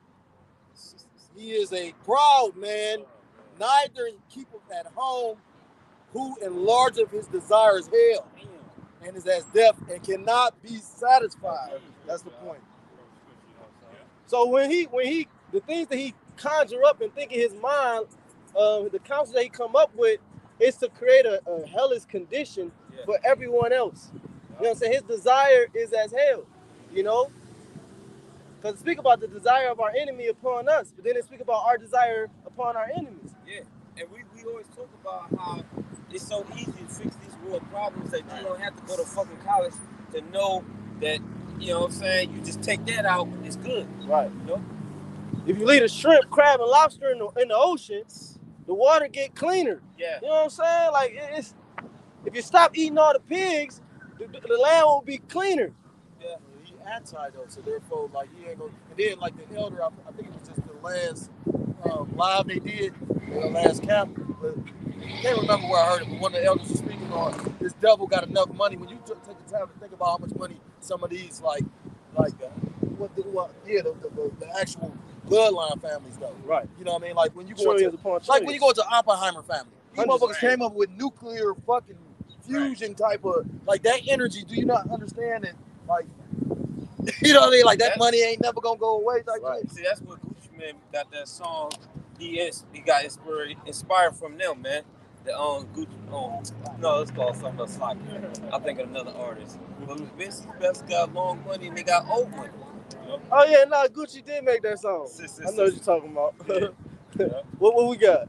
He is a proud man, neither keepeth at home, who enlargeth his desires hell, and is as deaf and cannot be satisfied. That's the point. So when he the things that he conjure up and think in his mind, the counsel that he come up with is to create a hellish condition for everyone else. You know what I'm saying? His desire is as hell, you know? Because speak about the desire of our enemy upon us, but then it speak about our desire upon our enemies. Yeah, and we always talk about how it's so easy to fix these world problems that you don't have to go to fucking college to know that, you know what I'm saying, you just take that out, it's good. Right. You know? If you leave a shrimp, crab, and lobster in the ocean, the water get cleaner. Yeah. You know what I'm saying? Like, it's if you stop eating all the pigs, the land will be cleaner. Yeah, he anti though, so therefore, like, he ain't gonna. And then, like, the elder, I think it was just the last live they did in the last camp. But I can't remember where I heard it, but one of the elders was speaking on this devil got enough money. When you take the time to think about how much money some of these the actual bloodline families though. Right. You know what I mean? Like when you go Trillions to upon like when trillions. you go to Oppenheimer family. These Hundreds. motherfuckers came up with nuclear fucking fusion type of like that energy. Do you not understand it? Like you know what I mean? Like that money ain't never gonna go away. Like right. See, that's what Gucci Man got that song. He got inspired from them, man. The Gucci. No, it's called something else. Like I think of another artist. But Vince's best got long money and they got old money. You know? Oh yeah, no, Gucci did make that song. I know what you're talking about. Yeah. What we got?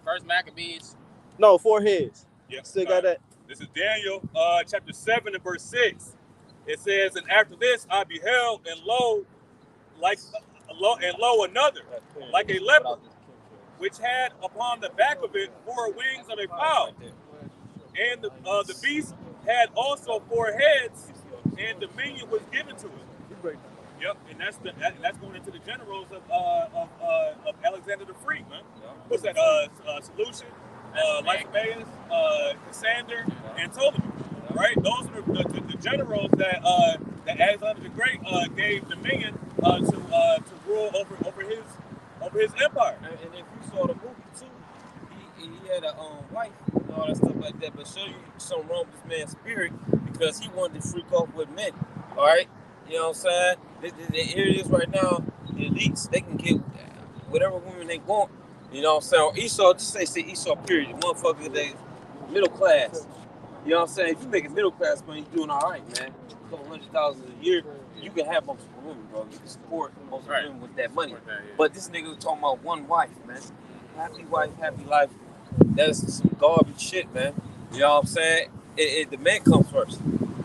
First Maccabees. No, 4 heads. Yeah. Still got that. This is Daniel, chapter 7 and verse 6. It says, and after this I beheld, and lo, another, like a leopard, which had upon the back of it 4 wings of a fowl. And the beast had also 4 heads, and dominion was given to it. Yep, and that's going into the generals of Alexander the Free, man. What's that? Solution, Lysimaeus, Cassander, and Ptolemy. Right? Those are the generals that Alexander the Great gave dominion to rule over his empire. And if you saw the movie too, he had a wife and all that stuff like that. But show you something wrong with this man's spirit because he wanted to freak off with men. All right, you know what I'm saying? Here it is right now. The elites, they can get whatever women they want. You know what I'm saying? Esau, just say Esau. Period. The motherfucker they middle class. You know what I'm saying? If you make it middle class money, you're doing all right, man. A couple $100,000 a year, you can have multiple women, bro. You can support most women with that money. But this nigga was talking about one wife, man. Happy wife, happy life. That's some garbage shit, man. You know what I'm saying? The man comes first,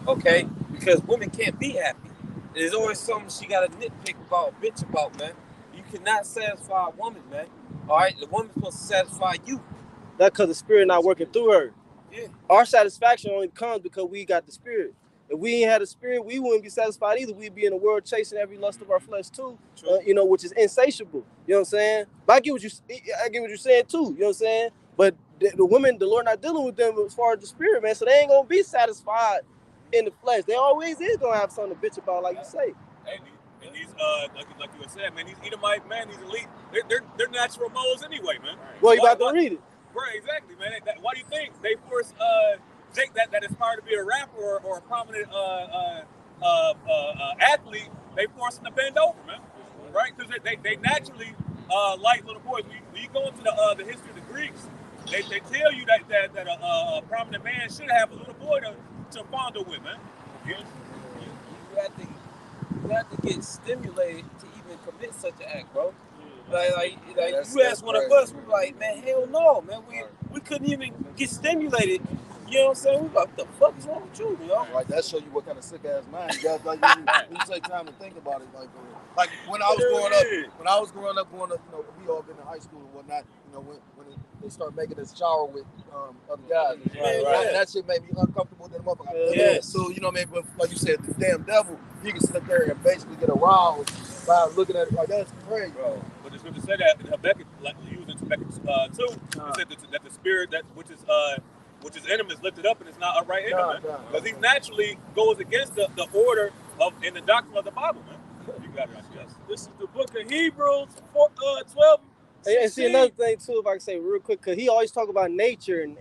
okay? Because women can't be happy. There's always something she got to nitpick about, bitch about, man. You cannot satisfy a woman, man. All right? The woman's supposed to satisfy you. That's because the spirit not working through her. Yeah. Our satisfaction only comes because we got the spirit. If we ain't had a spirit, we wouldn't be satisfied either. We'd be in the world chasing every lust of our flesh too, which is insatiable. You know what I'm saying? But I get what you're saying too. You know what I'm saying? But the women, the Lord not dealing with them as far as the spirit, man. So they ain't gonna be satisfied in the flesh. They always is gonna have something to bitch about, like you say. Hey, and these, like you were saying, man, these Edomite, man, these elite, they're natural moles anyway, man. Well, you about to read it. Right, exactly, man. Why do you think they force Jake that aspired to be a rapper or a prominent athlete? They force him to bend over, man. Right? Because they naturally like little boys. When you go into the history of the Greeks, they tell you that a prominent man should have a little boy to fondle with, man. You have to get stimulated to even commit such an act, bro. Like you asked one of us, we were like, man, hell no, man. We couldn't even get stimulated. You know what I'm saying? We like, what the fuck is wrong with you, yo? Like that show you what kind of sick ass mind you got. Like when you take time to think about it, like when I was growing up, we all been in high school and whatnot. You know, when they start making us shower with other guys, right. That shit made me uncomfortable. Then motherfucker. Yes. So you know what I mean? But like you said, the damn devil, he can sit there and basically get aroused by looking at it like that's crazy, bro. But the scripture said that in Habakkuk, like used in Habakkuk 2, it said that the spirit which is in him is lifted up and it's not upright in him, man. Because he naturally goes against the order and the doctrine of the Bible, man. You got it, yes. This is the book of Hebrews 12. And see another thing too, if I can say real quick, because he always talk about nature and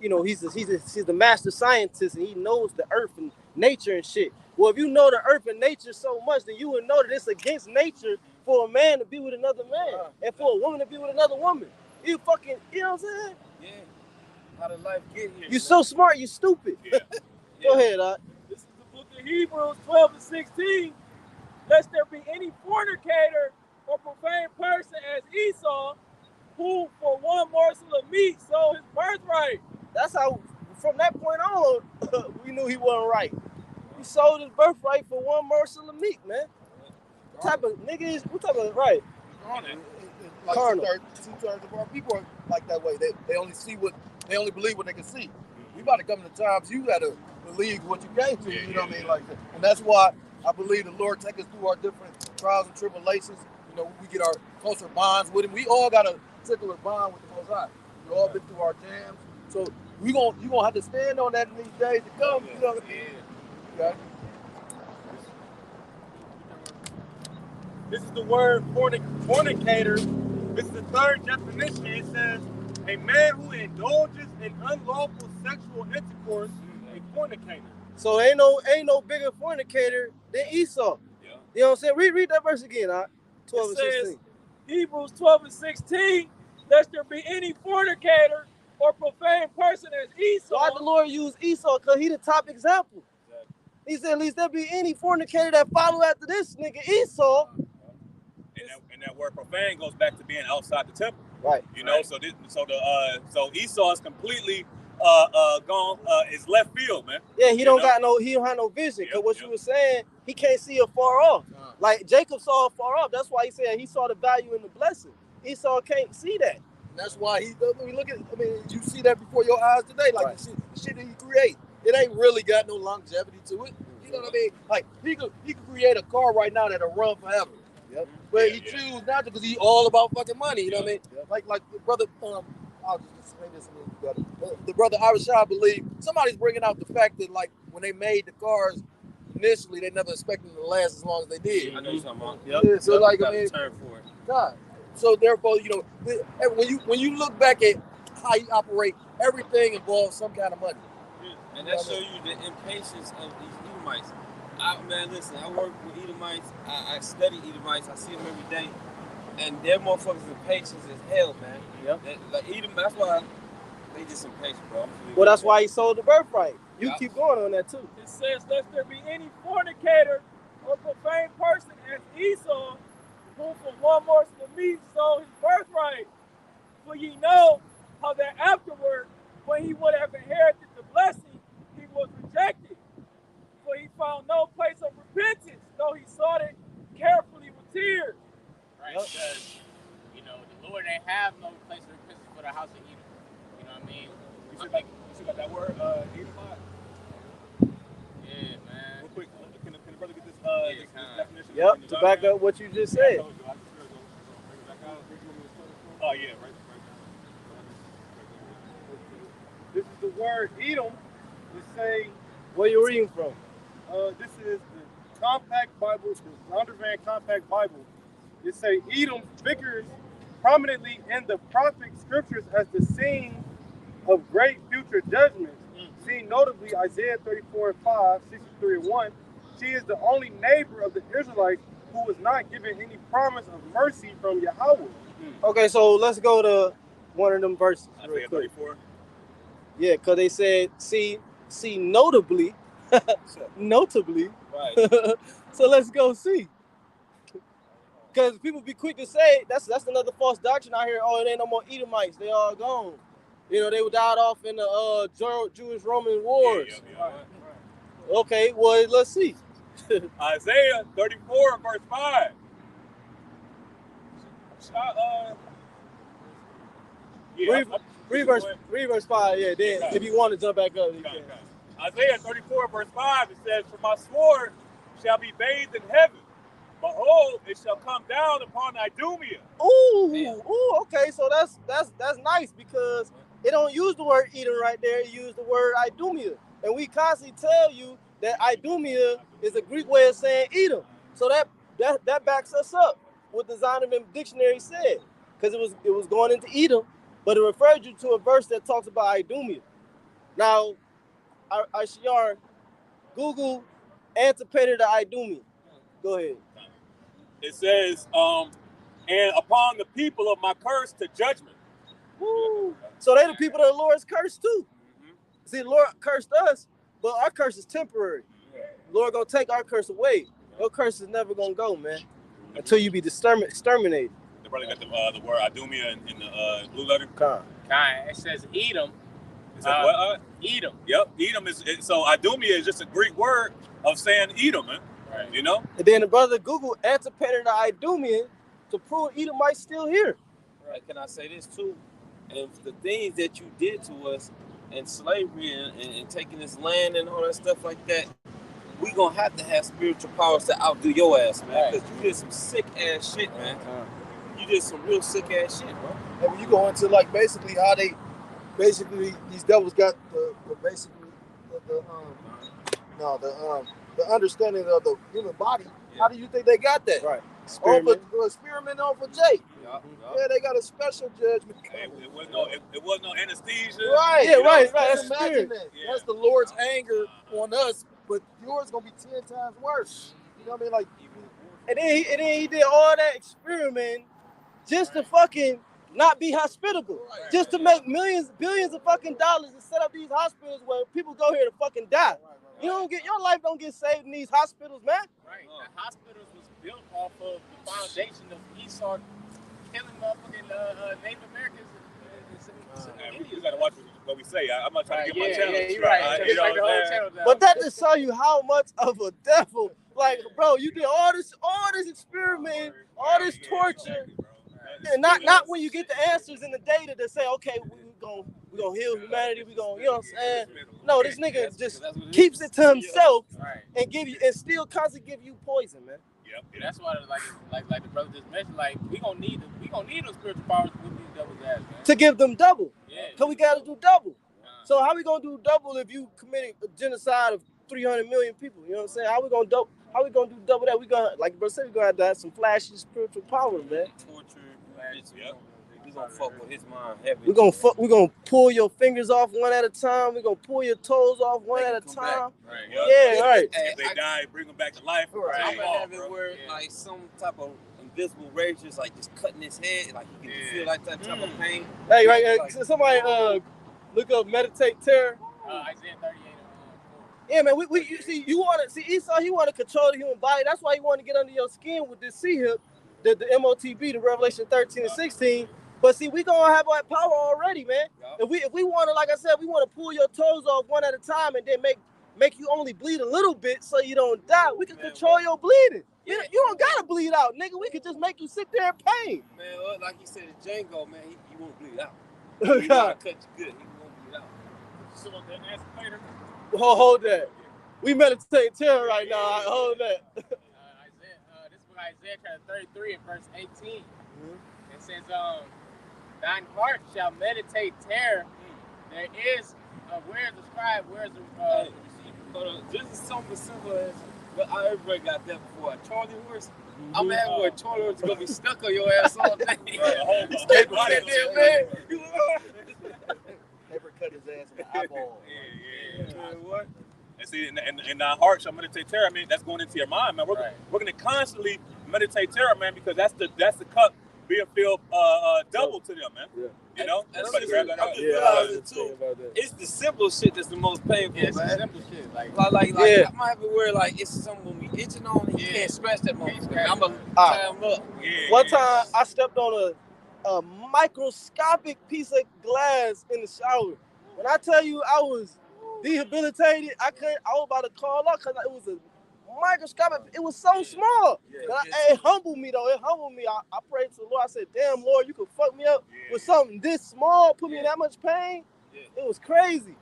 he's the master scientist and he knows the earth and nature and shit. Well, if you know the earth and nature so much, then you would know that it's against nature for a man to be with another man and for a woman to be with another woman. You fucking, you know what I'm saying? Yeah. How did life get here? You so smart, you stupid. Yeah. Go ahead, Doc. This is the book of Hebrews 12 and 16. Lest there be any fornicator or profane person as Esau, who for one morsel of meat sold his birthright. That's how, from that point on, we knew he wasn't right. He sold his birthright for one morsel of meat, man. What type of nigga is, what type of, right? Like Carnal. two-thirds of our people are like that way. They only believe what they can see. We about to come to times you gotta believe what you came to, you know what I mean? Like that. And that's why I believe the Lord take us through our different trials and tribulations. You know, we get our closer bonds with him. We all got a particular bond with the Most High. We all been through our jams. So you gonna have to stand on that in these days to come. You know what I mean? Okay. This is the word fornicator. This is the third definition. It says a man who indulges in unlawful sexual intercourse, a fornicator. So ain't no bigger fornicator than Esau. Yeah. You know what I'm saying? Read that verse again, 12 and It 16. says, Hebrews 12 and 16, lest there be any fornicator or profane person as Esau. Why the Lord use Esau? Because he the top example. Exactly. He said, at least there be any fornicator that follow after this nigga Esau. And that word profane goes back to being outside the temple. Right. You know, so Esau is completely gone, is left field, man. Yeah, he don't have no vision. Cause what you were saying, he can't see it far off. Like Jacob saw it far off. That's why he said he saw the value in the blessing. Esau can't see that. And that's why you see that before your eyes today. Like the shit that he create. It ain't really got no longevity to it. You know what I mean? Like he could create a car right now that'll run forever. Yep. But he choose not to because he all about fucking money. You know what I mean? Yep. Like the brother, I'll just say this a little better. The brother Irishai, I believe somebody's bringing out the fact that like when they made the cars initially, they never expected them to last as long as they did. I know you're talking about. Yep. Yeah, so like I mean, term for it. God. So therefore, you know, when you look back at how you operate, everything involves some kind of money. And that shows you the impatience of these Edomites. Man, listen, I work with Edomites. I study Edomites. I see them every day. And their motherfuckers impatient as hell, man. Yep. That's why they just impatient, bro. Well, that's why he sold the birthright. You keep going on that too. It says, lest there be any fornicator or profane person as Esau, who for one morsel of meat sold his birthright. For ye know how that afterward, when he would have inherited the blessing, he was rejected. For he found no place of repentance, though he sought it carefully with tears. Right, because, you know, the Lord ain't have no place of repentance for the house of Edom. You know what I mean? You see about that word, Edomite? Yeah, man. Real quick, can the brother get this definition? Yep, to back up what you just said. Oh, yeah, right. This is the word Edom. It say, Where you reading from? this is the Compact Bible, the Zondervan Compact Bible. It say Edom figures prominently in the prophetic scriptures as the scene of great future judgments. Seen notably Isaiah 34:5, 63:1. She is the only neighbor of the Israelites who was not given any promise of mercy from Yahweh. Okay, so let's go to one of them verses. Isaiah 34. Yeah, because they said, see notably. Notably. Right. So let's go see. Because people be quick to say, that's another false doctrine out here. Oh, it ain't no more Edomites. They all gone. You know, they died off in the Jewish-Roman wars. Yeah. Right. Okay, well, let's see. Isaiah 34, verse 5. Read verse 5, yeah. Then if you want to jump back up, you can. Isaiah 34, verse 5, it says, for my sword shall be bathed in heaven. Behold, it shall come down upon Idumea. Ooh, okay. So that's nice because it don't use the word Edom right there. It use the word Idumea. And we constantly tell you that Idumea is a Greek way of saying Edom. So that backs us up what the Zondervan dictionary said. Because it was going into Edom, but it referred you to a verse that talks about Idumea. Now, Shiar, Google anticipated the Idumea. Go ahead. It says, and upon the people of my curse to judgment. Woo. So they the people that the Lord's cursed too. Mm-hmm. See, the Lord cursed us, but our curse is temporary. The Lord gonna take our curse away. Your curse is never gonna go, man, until you be exterminated. They probably got the word Idumea in the blue letter. It says Edom. It says what? Edom. Yep, Edom is so Idumea is just a Greek word of saying Edom, man. Right. You know? And then the brother Google anticipated the Idumean to prove Edomites still here. Right. Can I say this too? And the things that you did to us in slavery and taking this land and all that stuff like that, we gonna have to have spiritual powers to outdo your ass, man. Because you did some sick ass shit, man. you did some real sick ass shit, bro. And when you go into like basically how they these devils got the understanding of the human body. How do you think they got that? Right. Experiment on for Jake. Yeah, they got a special judgment. It was no anesthesia. Right. Yeah, right. That's That's imagine spirit. that. Yeah. That's the Lord's anger on us, but yours gonna be 10 times worse. You know what I mean? Like, And then he did all that experiment just to fucking not be hospitable. Just to make billions of fucking dollars and set up these hospitals where people go here to fucking die. Your life don't get saved in these hospitals, man. Right. The hospitals was built off of the foundation of Esau killing motherfucking Native Americans. You gotta watch what we say. I'm not trying to get my channel. Yeah, you're right. You know Like the what whole I'm saying? channel down. But that just show you how much of a devil. Like, bro, you did all this experiment, all this torture, and not when you get the answers in the data to say, okay, we gonna heal humanity. We gonna, you know what I'm saying? No, this nigga just keeps it to himself and still constantly give you poison, man. Yep. That's why, like the brother just mentioned, like we gonna need those spiritual powers with these devils ass, man. To give them double. Yeah. Cause we gotta do double. So how we gonna do double if you committed a genocide of 300 million people? You know what I'm saying? How we gonna do double that? We gonna, like bro said, we gonna have to have some flashy spiritual powers, man. Torture, we gonna fuck with his mind heavy. We gonna pull your fingers off one at a time. We gonna pull your toes off one at a time. Right. Yeah, right. If they die, bring them back to life. I'm gonna have it where like some type of invisible ray just like just cutting his head, like he can feel like that type of pain. Hey, right. Somebody look up meditate terror. Isaiah 38. Yeah, man. You want to see Esau? He want to control the human body. That's why he want to get under your skin with this C-hip, the MOTB, the Revelation 13 and 16. But see, we gonna have that power already, man. If we want to, like I said, we want to pull your toes off one at a time and then make you only bleed a little bit so you don't die. We can control your bleeding. You don't gotta bleed out, nigga. We could just make you sit there in pain. Man, like you said, Django, man, he won't bleed out. He cut you good. He won't bleed out. So then ask later. Hold that. We meditate terror right now. Hold that. This book Isaiah chapter 33 and verse 18. It says, thine heart shall meditate terror. There is where is the scribe, where is the receiver? Just as something simple as what everybody got that before. A Charlie horse. I'm at where a Charlie horse is gonna be stuck on your ass all day. Never cut his ass in the eyeball. What? And see, in our heart shall meditate terror. I mean, that's going into your mind, man. We're going to constantly meditate terror, man, because that's the cup being filled double to them, man. Yeah. You know, everybody grab that out. It's the simple shit that's the most painful. Yeah, it's man. the simple shit. Like I might have to wear like it's something when we itching on it. You can't scratch that motherfucker. I'm gonna tie him up. One time I stepped on a microscopic piece of glass in the shower. When I tell you I was rehabilitated, I was about to call up because it was a microscopic. It was so small. It humbled me though. It humbled me. I prayed to the Lord. I said, "Damn, Lord, you could fuck me up with something this small, put me in that much pain." It was crazy.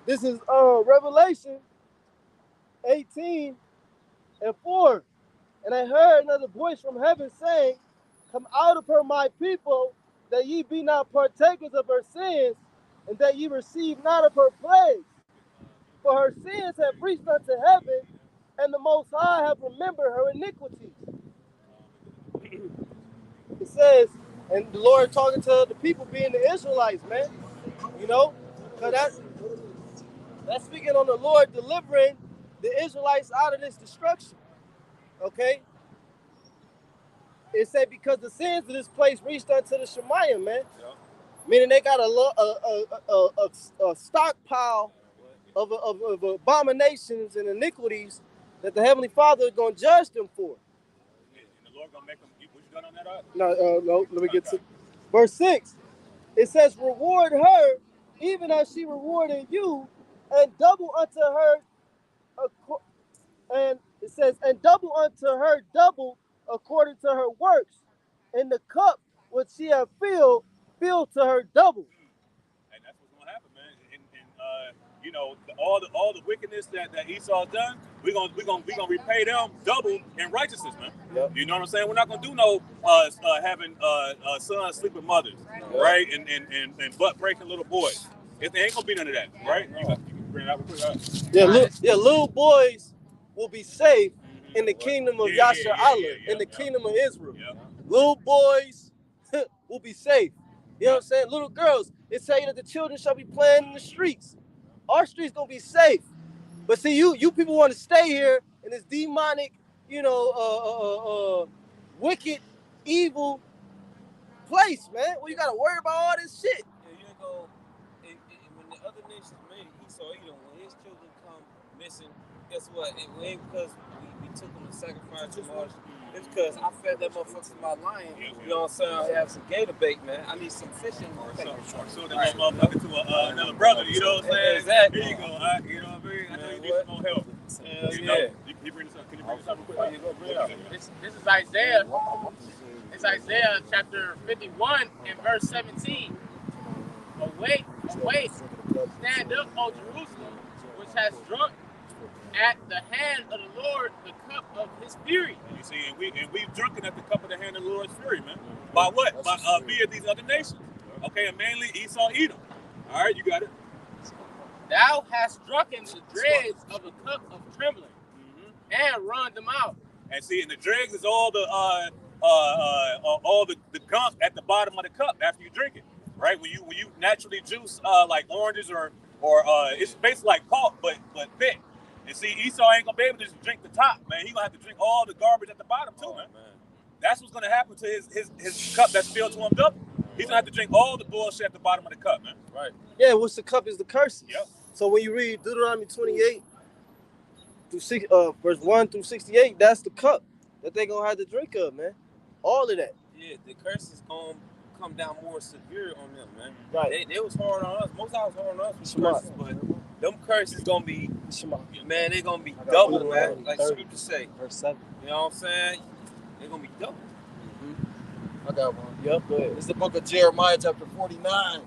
This is Revelation 18 and 4. And I heard another voice from heaven saying, "Come out of her, my people, that ye be not partakers of her sins, and that ye receive not of her plagues. For her sins have reached unto heaven, and the Most High have remembered her iniquities." It says, and the Lord talking to the people being the Israelites, man. You know, because that's speaking on the Lord delivering the Israelites out of this destruction. Okay? It said because the sins of this place reached unto the Shemayim, man. Meaning they got a stockpile of abominations and iniquities that the Heavenly Father is going to judge them for. And the Lord going to make them, what you got on that? No, let me get to verse 6. It says, reward her, even as she rewarded you, and double unto her, and it says, and double unto her double according to her works, and the cup which she hath filled to her double. And that's what's going to happen, man. And you know, all the wickedness that Esau's done, we're gonna repay them double in righteousness, man. Yep. You know what I'm saying? We're not gonna do no having sons sleep with mothers, right? And butt breaking little boys. It ain't gonna be none of that, right? You can bring it out real quick. Little boys will be safe in the kingdom of Yasha Allah, in the kingdom of Israel. Yeah. Little boys will be safe. You know what I'm saying? Little girls, it say that the children shall be playing in the streets. Our streets gonna be safe. But see, you people want to stay here in this demonic, wicked, evil place, man. Well, you gotta worry about all this shit. Yeah, you go. When the other nations made Esau, when his children come missing, guess what? It ain't because we took them to sacrifice too much. It's because I fed that motherfucker to my lion. You know what I'm saying? I have some gator bait, man. I need some fishing. Or so that motherfucker to another brother. You know what I'm saying? Exactly. Here you go. You know what I mean? I know you need some more help. You know? Can you bring this up? Can you bring this up real quick? This is Isaiah. It's Isaiah chapter 51 and verse 17. Awake, stand up, O Jerusalem, which has drunk at the hand of the Lord the cup of his fury. You see, and we've drunken at the cup of the hand of the Lord's fury, man. By what? By via these other nations. Okay, and mainly Esau, Edom. All right, you got it. Thou hast drunken the dregs of a cup of trembling, and run them out. And see, and the dregs is all the gunk at the bottom of the cup after you drink it, right? When you naturally juice like oranges or it's basically like pulp but thick. And see, Esau ain't gonna be able to just drink the top, man. He gonna have to drink all the garbage at the bottom too, man. That's what's gonna happen to his cup that's filled to him double. He's gonna have to drink all the bullshit at the bottom of the cup, man. Right. Yeah, what's the cup is the curses. Yep. So when you read Deuteronomy 28 verse 1 through 68, that's the cup that they're gonna have to drink of, man. All of that. Yeah, the curse is gonna come down more severe on them, man. Right. They was hard on us. Most of us hard on us with curses, but them curses gonna be, man, they gonna be double, man. Like scripture say. Verse 7. You know what I'm saying? They're gonna be double. I got one. Yep, go ahead. It's the book of Jeremiah, chapter 49,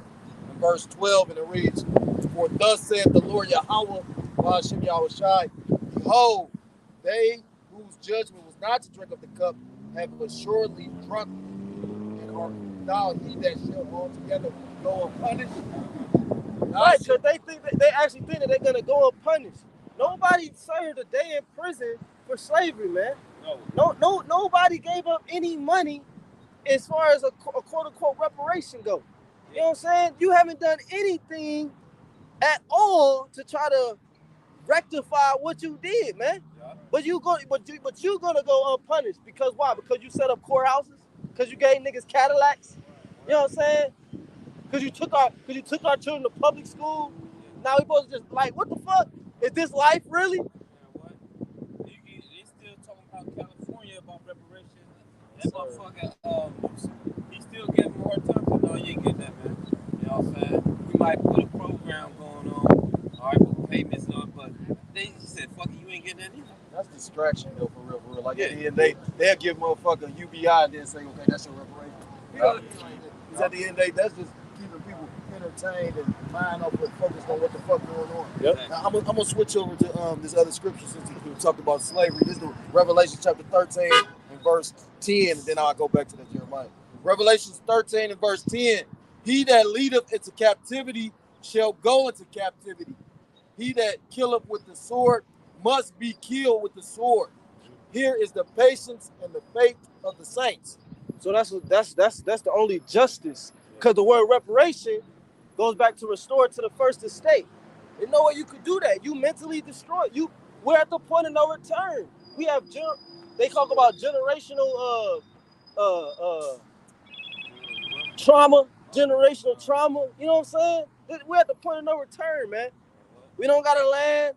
and verse 12, and it reads, For thus saith the Lord Yahweh, Hashem Yahushai, Behold, they whose judgment was not to drink of the cup have assuredly drunk, and are thou he that shall altogether go unpunished. Right, because they actually think that they're gonna go unpunished. Nobody served a day in prison for slavery, man. No, nobody gave up any money as far as a quote unquote reparation go. You know what I'm saying? You haven't done anything at all to try to rectify what you did, man. But you're gonna go unpunished because why? Because you set up courthouses? Because you gave niggas Cadillacs? You know what I'm saying? Because you took our children to public school. Now we supposed to just like, what the fuck? Is this life really? They still talking about California about reparation. That motherfucker, he still getting more time. No, you ain't getting that, man. You know what I'm saying? We might put a program going on. All right, with payments on, but they said, fuck it, you ain't getting that either. That's distraction, though, for real. Like, at the end, they'll give motherfucker UBI and then say, okay, that's your reparation. You know, because at the end of the day, that's just keeping people entertained and mind up and focused on what the fuck going on. Yep. Now, I'm gonna switch over to this other scripture since we talked about slavery. This is Revelation chapter 13 and verse 10, and then I'll go back to the Jeremiah. Revelation 13 and verse 10. He that leadeth into captivity shall go into captivity. He that killeth with the sword must be killed with the sword. Here is the patience and the faith of the saints. So that's the only justice. Because the word reparation goes back to restore to the first estate. There's no way you could do that. You mentally destroy. We're at the point of no return. We have they talk about generational trauma, generational trauma. You know what I'm saying? We're at the point of no return, man. We don't got a land.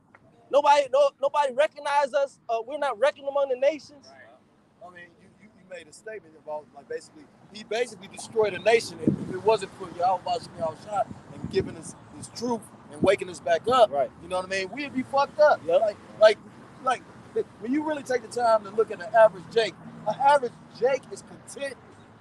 Nobody recognize us. We're not reckoned among the nations. I mean, you made a statement about he basically destroyed a nation. If it wasn't for Yahweh and giving us his truth and waking us back up, right? You know what I mean? We'd be fucked up. Yep. Like when you really take the time to look at an average Jake is content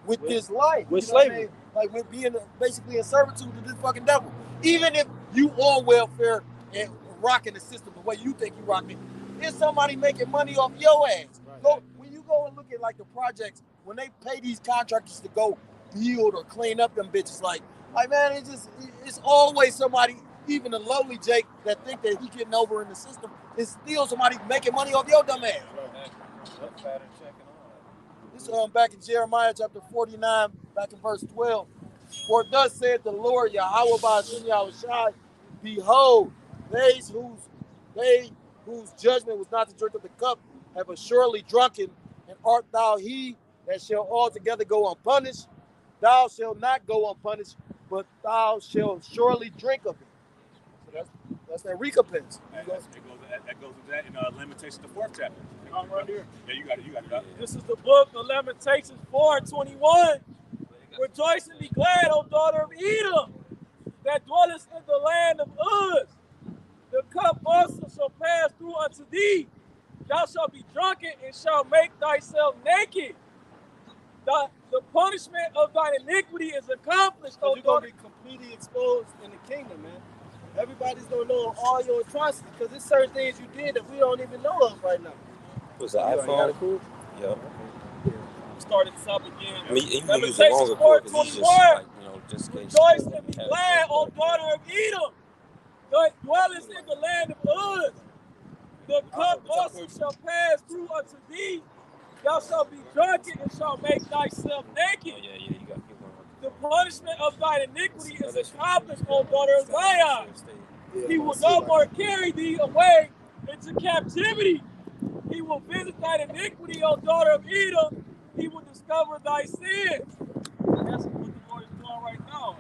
with this life, with I slavery, mean? Like with being basically in servitude to this fucking devil. Even if you on welfare and rocking the system the way you think you rocking, It's somebody making money off your ass. Go when you go and look at like the projects, when they pay these contractors to go build or clean up them bitches, like man, it's always somebody, even the lowly Jake, that think that he getting over in the system. It's still somebody making money off your dumb ass. This back in Jeremiah chapter 49, back in verse 12. For thus said the Lord Yahweh Ba'ashem Yahushai, behold, they whose judgment was not to drink of the cup have assuredly drunken, and art thou he that shall altogether go unpunished? Thou shalt not go unpunished, but thou shalt surely drink of it. So that's that recompense. That goes with that in Lamentations, the 4th chapter. Right here. Yeah, you got it. This is the book of Lamentations 4:21. Rejoice and be glad, O daughter of Edom, that dwellest in the land of Uz. The cup also shall pass through unto thee. Thou shalt be drunken and shalt make thyself naked. The punishment of thine iniquity is accomplished, O You're daughter. going to be completely exposed in the kingdom, man. Everybody's going to know all your atrocities because there's certain things you did that we don't even know of right now. Was the iPhone? Cool? Yeah. Started this up again. I mean, you can use Lamentations the longer cord because he's just 4:21. like, just in case. Rejoice and be glad, O daughter of Edom, that dwellest in the land of Uz. The cup also shall pass through unto thee. Thou shalt be drunken and shalt make thyself naked. Yeah, you got to keep going. The punishment of thine iniquity is accomplished, O daughter of Zion. He will no more carry thee away into captivity. He will visit thine iniquity, O daughter of Edom. He will discover thy sins. That's what the Lord is doing right now.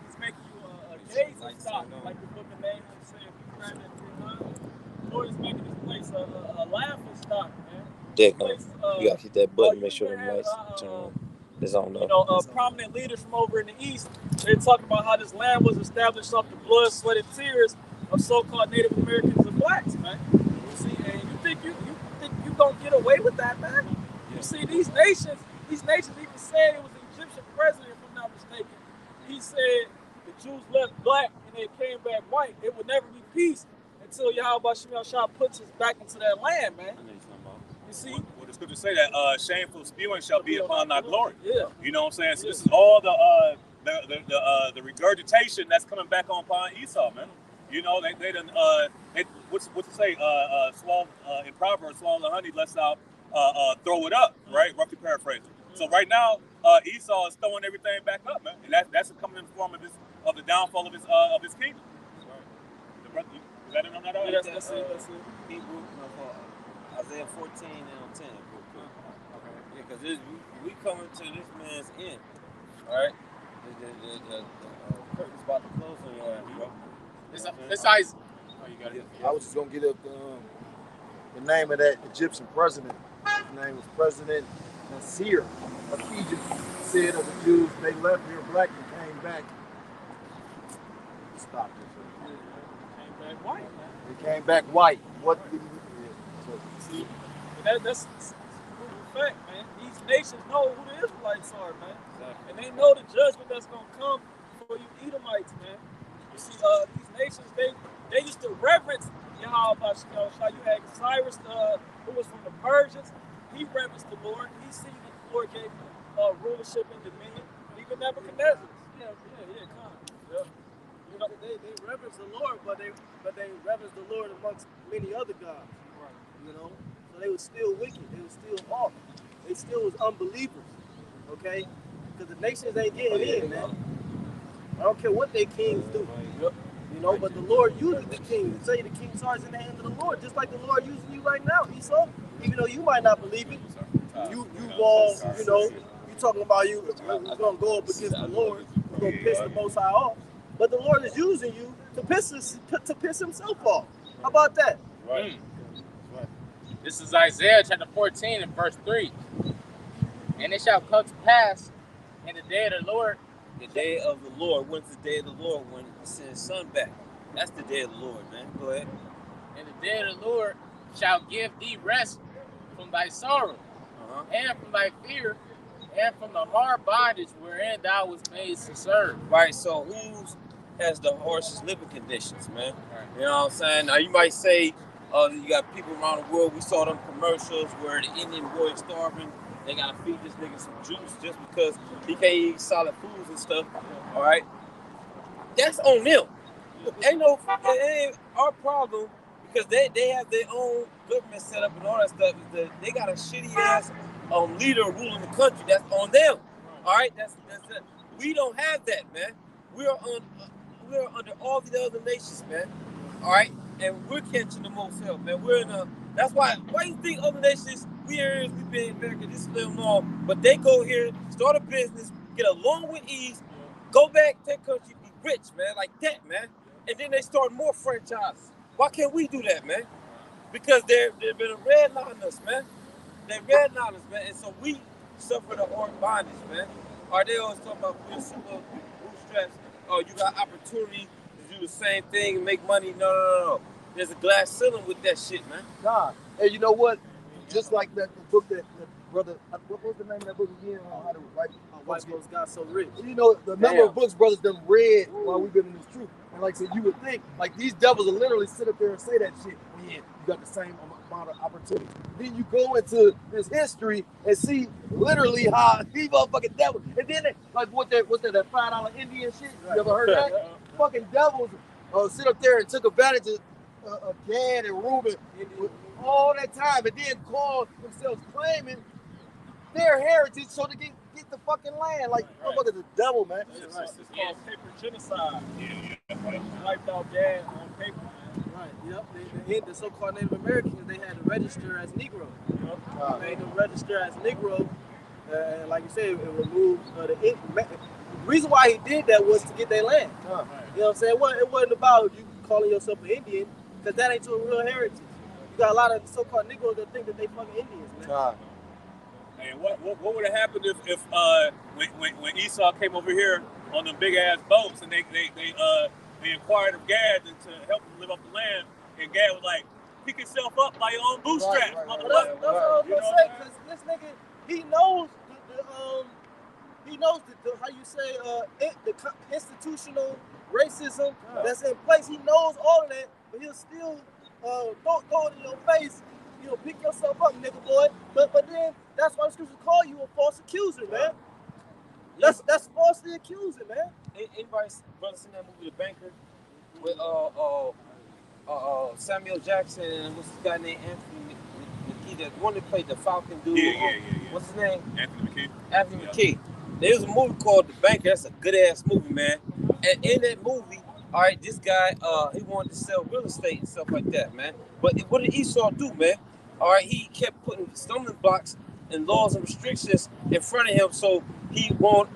He's making you a gazing stock, like the book of Nahum said. The Lord is making this place a laughing stock, man. Dick, you got to hit that button, make sure the lights turn on. It's on though. Prominent leaders from over in the East, they're talking about how this land was established off the blood, sweat, and tears of so-called Native Americans and blacks, man. You see, and you think you gonna get away with that, man? Yeah. You see, these nations even said it was the Egyptian president, if I'm not mistaken. He said the Jews left black and they came back white. It would never be peace until Yahweh Shah puts us back into that land, man. You see? Well, the scriptures say that shameful spewing shall be upon thy glory. Yeah. You know what I'm saying? So this is all the regurgitation that's coming back on upon Esau, man. You know, they done what's to say? Swallow in Proverbs, swallow the honey, lest thou throw it up, right? Roughly paraphrasing. So right now, Esau is throwing everything back up, man, and that's coming in the form of the downfall of his kingdom. Right. You got it on that? Yes, that's it. Hebrew, Isaiah 14 and 10. Yeah, because we coming to this man's end. All right? The curtain's about to close on your ass, bro. It's ice. Oh, you got it. I was just going to get up the name of that Egyptian president. His name was President Nasir of Egypt. Said of the Jews, they left here black and came back. Stop this. Came back white, man. They came back white. What did he see? That's a fact, man. These nations know who the Israelites are, man. Exactly. And they know the judgment that's going to come for you Edomites, man. You see, these nations, they used to reverence Yahweh. You had Cyrus, who was from the Persians. He reverenced the Lord. He seen that the Lord gave him rulership and dominion. Even Nebuchadnezzar. Yeah. You know, they reverence the Lord, but they reverence the Lord amongst many other gods. Right. You know, so they were still wicked. They were still off. They still was unbelievers. Okay, because the nations ain't getting in, man. I don't care what their kings do. You know, but the Lord uses the king. Say the king's heart is in the hand of the Lord, just like the Lord uses you right now, Esau. Even though you might not believe it, you all, you know, you talking about you're gonna go up against the Lord, you're gonna piss the Most High off. But the Lord is using you to piss himself off. How about that? Right. This is Isaiah chapter 14 and verse 3. And it shall come to pass in the day of the Lord. The day of the Lord. When's the day of the Lord? When he sends sun back. That's the day of the Lord, man. Go ahead. And the day of the Lord shall give thee rest from thy sorrow, and from thy fear, and from the hard bondage wherein thou was made to serve. Right, so who has the harshest living conditions, man? Right. You know what I'm saying? Now you might say, You got people around the world. We saw them commercials where the Indian boy is starving. They gotta feed this nigga some juice just because he can't eat solid foods and stuff. All right, that's on them. It ain't our problem because they have their own government set up and all that stuff. Is that they got a shitty ass leader ruling the country. That's on them. All right, that's it. We don't have that, man. We're under all the other nations, man. All right, and we're catching the most help, man. We're in a. That's why you think other nations we been in America this little long, but they go here, start a business, get along with ease, go back to their country, be rich, man, like that, man. And then they start more franchises. Why can't we do that, man? Because they've been redlining us, man. They redline us, man. And so we suffer the hard bondage, man. Or they always talk about we're super bootstraps. Oh, you got opportunity to do the same thing and make money. No. There's a glass ceiling with that shit, man. Nah. Hey, you know what? Just like that book that brother, what was the name of that book again? How to write White folks got so rich. You know, the number of books brothers done read while we've been in this truth. And like I said, you would think, like these devils will literally sit up there and say that shit. Well, yeah, you got the same amount of opportunity. Then you go into this history and see literally how these motherfucking devils, and then they, like what's that $5 Indian shit? You ever heard that? Fucking devils sit up there and took advantage of Gad and Reuben all that time, and then call themselves claiming their heritage so they can get the fucking land. Like, motherfucker, the devil, man. It's called paper genocide. Wiped out Gad on paper, man. Right, yep. The so-called Native Americans, they had to register as Negro. They made them register as Negro. And like you said, it removed the reason why he did that was to get their land. You know what I'm saying? It wasn't about you calling yourself an Indian, because that ain't your real heritage. You got a lot of so-called Negroes that think that they fucking Indians, man. And what would have happened if when Esau came over here on them big ass boats and they inquired of Gad to help him live off the land, and Gad was like, pick yourself up by your own bootstraps. That's what I was gonna say, because this nigga, he knows the how you say the institutional racism that's in place. He knows all of that, but he'll still throw it in your face. You know, pick yourself up, nigga boy. But then that's why the scriptures call you a false accuser, man. That's falsely accusing, man. Anybody brother seen that movie The Banker with Samuel Jackson and what's this guy named Anthony McKee, the one that played the Falcon dude? Yeah. What's his name? Anthony McKee. There was a movie called The Banker. That's a good ass movie, man. And in that movie, all right, this guy he wanted to sell real estate and stuff like that, man. But what did Esau do, man? All right, he kept putting stumbling blocks and laws and restrictions in front of him, so he won't,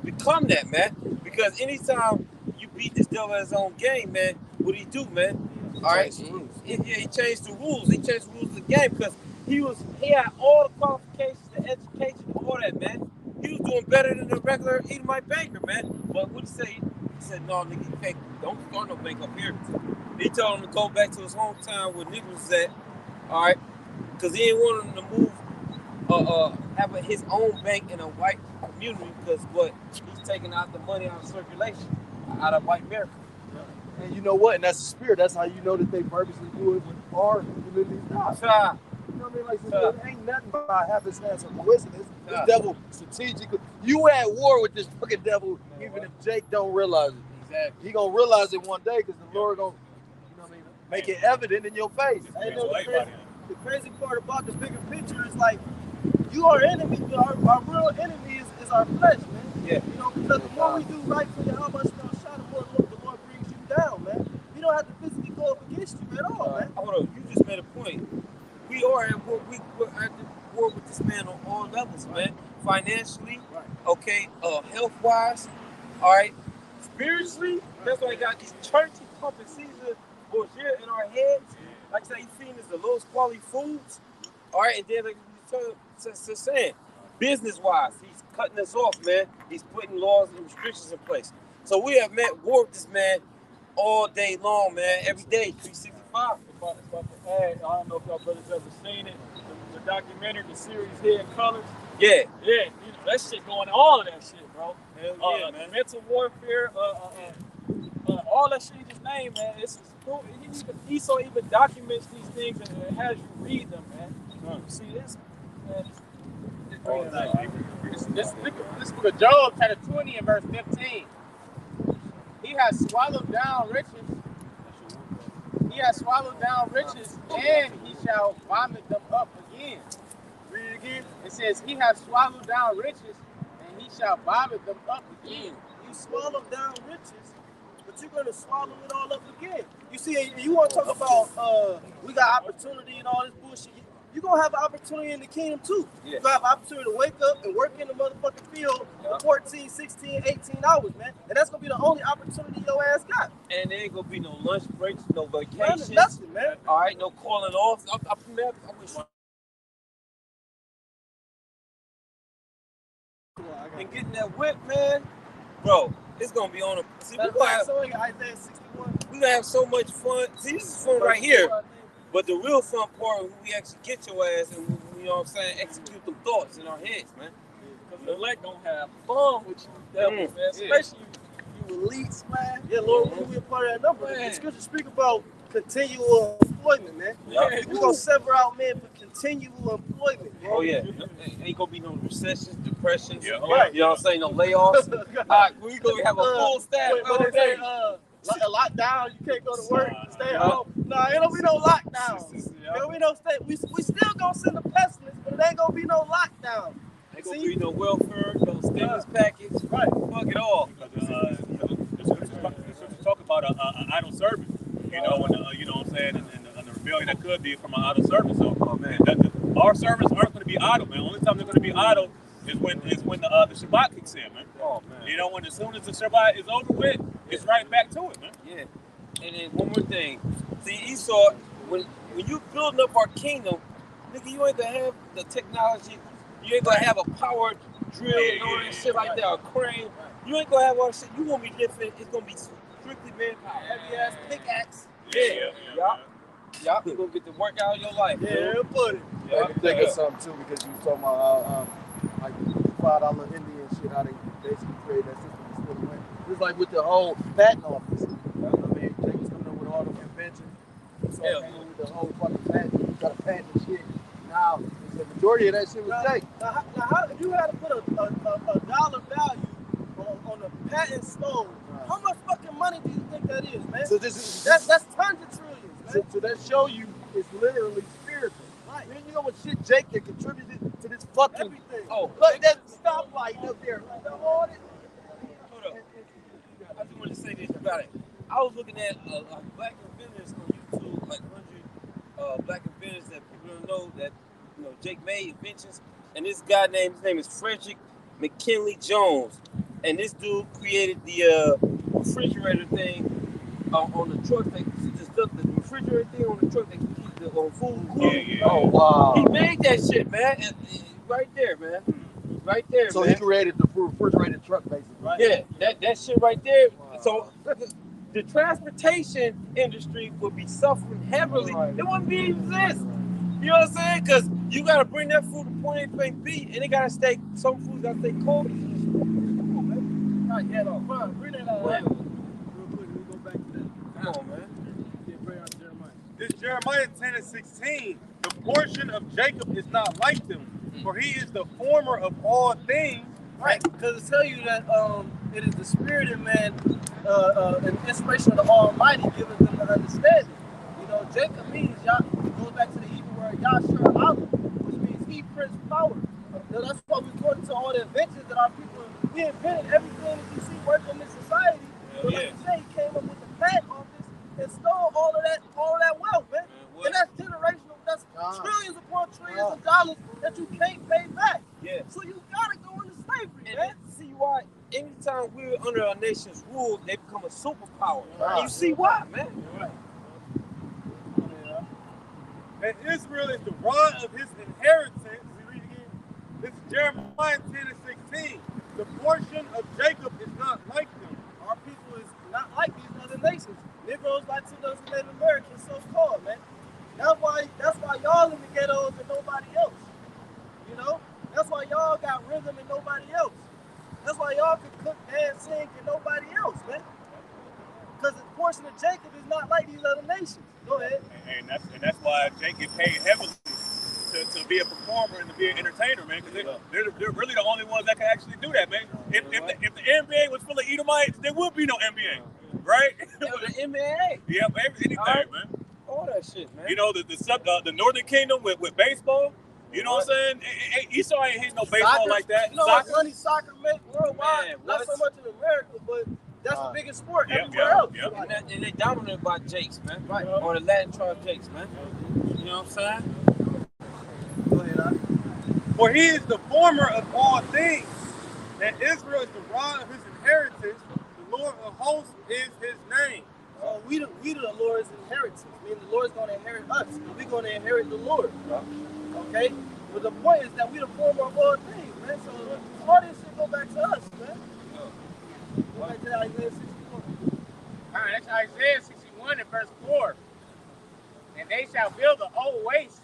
become that, man. Because anytime you beat this devil at his own game, man, what he do, man? All right, he changed the rules. He changed the rules of the game because he had all the qualifications, the education, all that, man. He was doing better than the regular Edomite banker, man. But what did he say? He said, "No, nigga, you can't. Don't start no bank up here." He told him to go back to his hometown where niggas was at. All right, because he didn't want him to move, have his own bank in a white community because he's taking out the money out of circulation out of white America. And you know what? And that's the spirit. That's how you know that they purposely do it with our communities. You know what I mean? Like, it ain't nothing by happenstance or coincidence. This devil strategically. You at war with this fucking devil, even if Jake don't realize it. Exactly. He gonna realize it one day because the Lord gonna, make it evident in your face. Hey, the crazy part about the bigger picture is like, you are enemy. Our real enemy is our flesh, man. Yeah. Because the more we do right for you, how much shot the more brings you down, man. We don't have to physically go up against you at all, man. Hold on, you just made a point. We're at war with this man on all levels, man. Financially, okay, health-wise, all right, spiritually. That's why I got these churches pumping Caesar bullshit in our heads. Like I said, he's feeding us the lowest quality foods, all right, and then like you saying, business-wise, he's cutting us off, man. He's putting laws and restrictions in place. So we have war with this man all day long, man, every day, 365. I don't know if y'all brothers ever seen it. The documentary, the series Hidden Colors. Yeah. Yeah, that shit going on, all of that shit, bro. Hell yeah, man. Mental warfare, all that shit you just name, man. Esau even documents these things and has you read them, man. You see this? Man, This book of Job, chapter 20 and verse 15. He has swallowed down riches. He has swallowed down riches, and he shall vomit them up again. Read it again. It says, he has swallowed down riches, and he shall vomit them up again. You swallow down riches, but you're going to swallow it all up again. You see, you want to talk about we got opportunity and all this bullshit. You're going to have an opportunity in the kingdom too. Yeah. You're going to have an opportunity to wake up and work in the motherfucking field for 14, 16, 18 hours, man. And that's going to be the only opportunity your ass got. And there ain't going to be no lunch breaks, no vacations. Nothing, man. All right, no calling off. I wish. And getting that whip, man, bro, it's going to be on a... See, we're going to have so much fun. See, this is fun right here. But the real fun part is when we actually get your ass and, you know what I'm saying, execute the thoughts in our heads, man. Because the elect don't have fun with you, devils, man. Especially you elites, man. Yeah, Lord, we will be a part of that number. Man. The scripture speak about continual employment, man. Yeah. We're going to sever out men for continual employment, man. Oh, yeah. Ain't going to be no recessions, depressions. Yeah. Right. You know what I'm saying? No layoffs. All right, we're going to have a full staff. Lockdown, you can't go to work, stay at home. Nah, it don't be no lockdown. There be no stay. We still gonna send a pestilence, but it ain't gonna be no lockdown. Ain't gonna be no welfare, no stimulus package. Right. Fuck it all. Because the scriptures talk about an idle servant. You know, and you know what I'm saying, and the rebellion that could be from an idle servant. So, man, our servants aren't going to be idle, man. Only time they're going to be idle is when the Shabbat kicks in, man. Oh, man. You know, when as soon as the Shabbat is over with, it's right back to it, man. Yeah. And then one more thing. See, Esau, when you building up our kingdom, nigga, you ain't gonna have the technology. You ain't gonna have a power drill and all that shit like that, a crane. You ain't gonna have all that shit. You gonna be different. It's gonna be strictly manpower. Heavy ass pickaxe. Yeah. You gonna get the work out of your life. Yeah, put it. I can think of something too because you was talking about like $5 Indian shit, how they basically created that system to steal away. It's like with the whole patent office. You know what I mean? Jake's coming up with all the inventions. So with the whole fucking patent, you got to patent the shit. Now, the majority of that shit was Jake. Now, how, if you had to put a dollar value on a patent stone, how much fucking money do you think that is, man? So that's tons of trillions, man. So that show you is literally spiritual. Right. Man, you know what shit Jake can contribute to this fucking everything. Oh, look that stoplight up there. Hold up. I just want to say this about it. I was looking at black inventors on YouTube, like 100 black inventors that people don't know that Jake made inventions, and this guy his name is Frederick McKinley Jones, and this dude created the refrigerator thing on the truck. The refrigerator thing on the truck that can keep the food cool. Yeah. Oh wow! He made that shit, man. And right there, man. Right there, so man. He created the refrigerated truck, basically. Right? Yeah, that shit right there. Wow. So the transportation industry would be suffering heavily. Right. It wouldn't be exist. You know what I'm saying? Because you got to bring that food to point A to point B, and it got to stay. Some foods got to stay cold. Come on, man. Not yet, though. Come on, bring that out. Real quick, we go back to that. Come on, man. This Jeremiah 10:16, the portion of Jacob is not like them, for he is the former of all things. Right, because it tells you that it is the spirit in man, an inspiration of the Almighty, giving them the understanding. You know, Jacob means goes back to the Hebrew word Yashar Allah, which means he prince power. So that's why we according to all the inventions that our people we invented everything that you see working in this society. But like you say, he came up with the patent office and stole all of that wealth, man. And that's generational. That's trillions upon trillions of dollars that you can't pay back. Yeah. So you gotta go into slavery, man. See why? Anytime we're under our nation's rule, they become a superpower. Right. You see why, man? Right. And Israel is the rod of his inheritance. We read again. This is Jeremiah 10:16. The portion of Jacob is not like them. Our people is not like these other nations. Negroes, Latinos, and Native Americans, so-called, man. That's why y'all in the ghettos and nobody else. You know? That's why y'all got rhythm and nobody else. That's why y'all can cook, dance, sing, and nobody else, man. Because the portion of Jacob nations. Go ahead. And that's why Jake get paid heavily to be a performer and to be an entertainer, man. Because they're really the only ones that can actually do that, man. If the NBA was full of Edomites, there would be no NBA, right? The NBA. Yeah, anything, man. All that shit, man. You know, the Northern Kingdom with baseball. You know what I'm saying? Esau ain't hitting no baseball Soccer, like that. You know what money soccer make worldwide? Man, not so much in America, but that's the biggest sport everywhere else. And they dominated by Jakes, man. Right. Or the Latin tribe Jakes, man. You know what I'm saying? Go ahead, For he is the former of all things, and Israel is the rod of his inheritance. The Lord of hosts is his name. So we the Lord's inheritance. I mean, the Lord's going to inherit us. We're going to inherit the Lord. Okay? But the point is that we the former of all things, man. So all this shit go back to us, man. Go back to Isaiah 61. All right, that's Isaiah 61 and verse 4. And they shall build the old waste.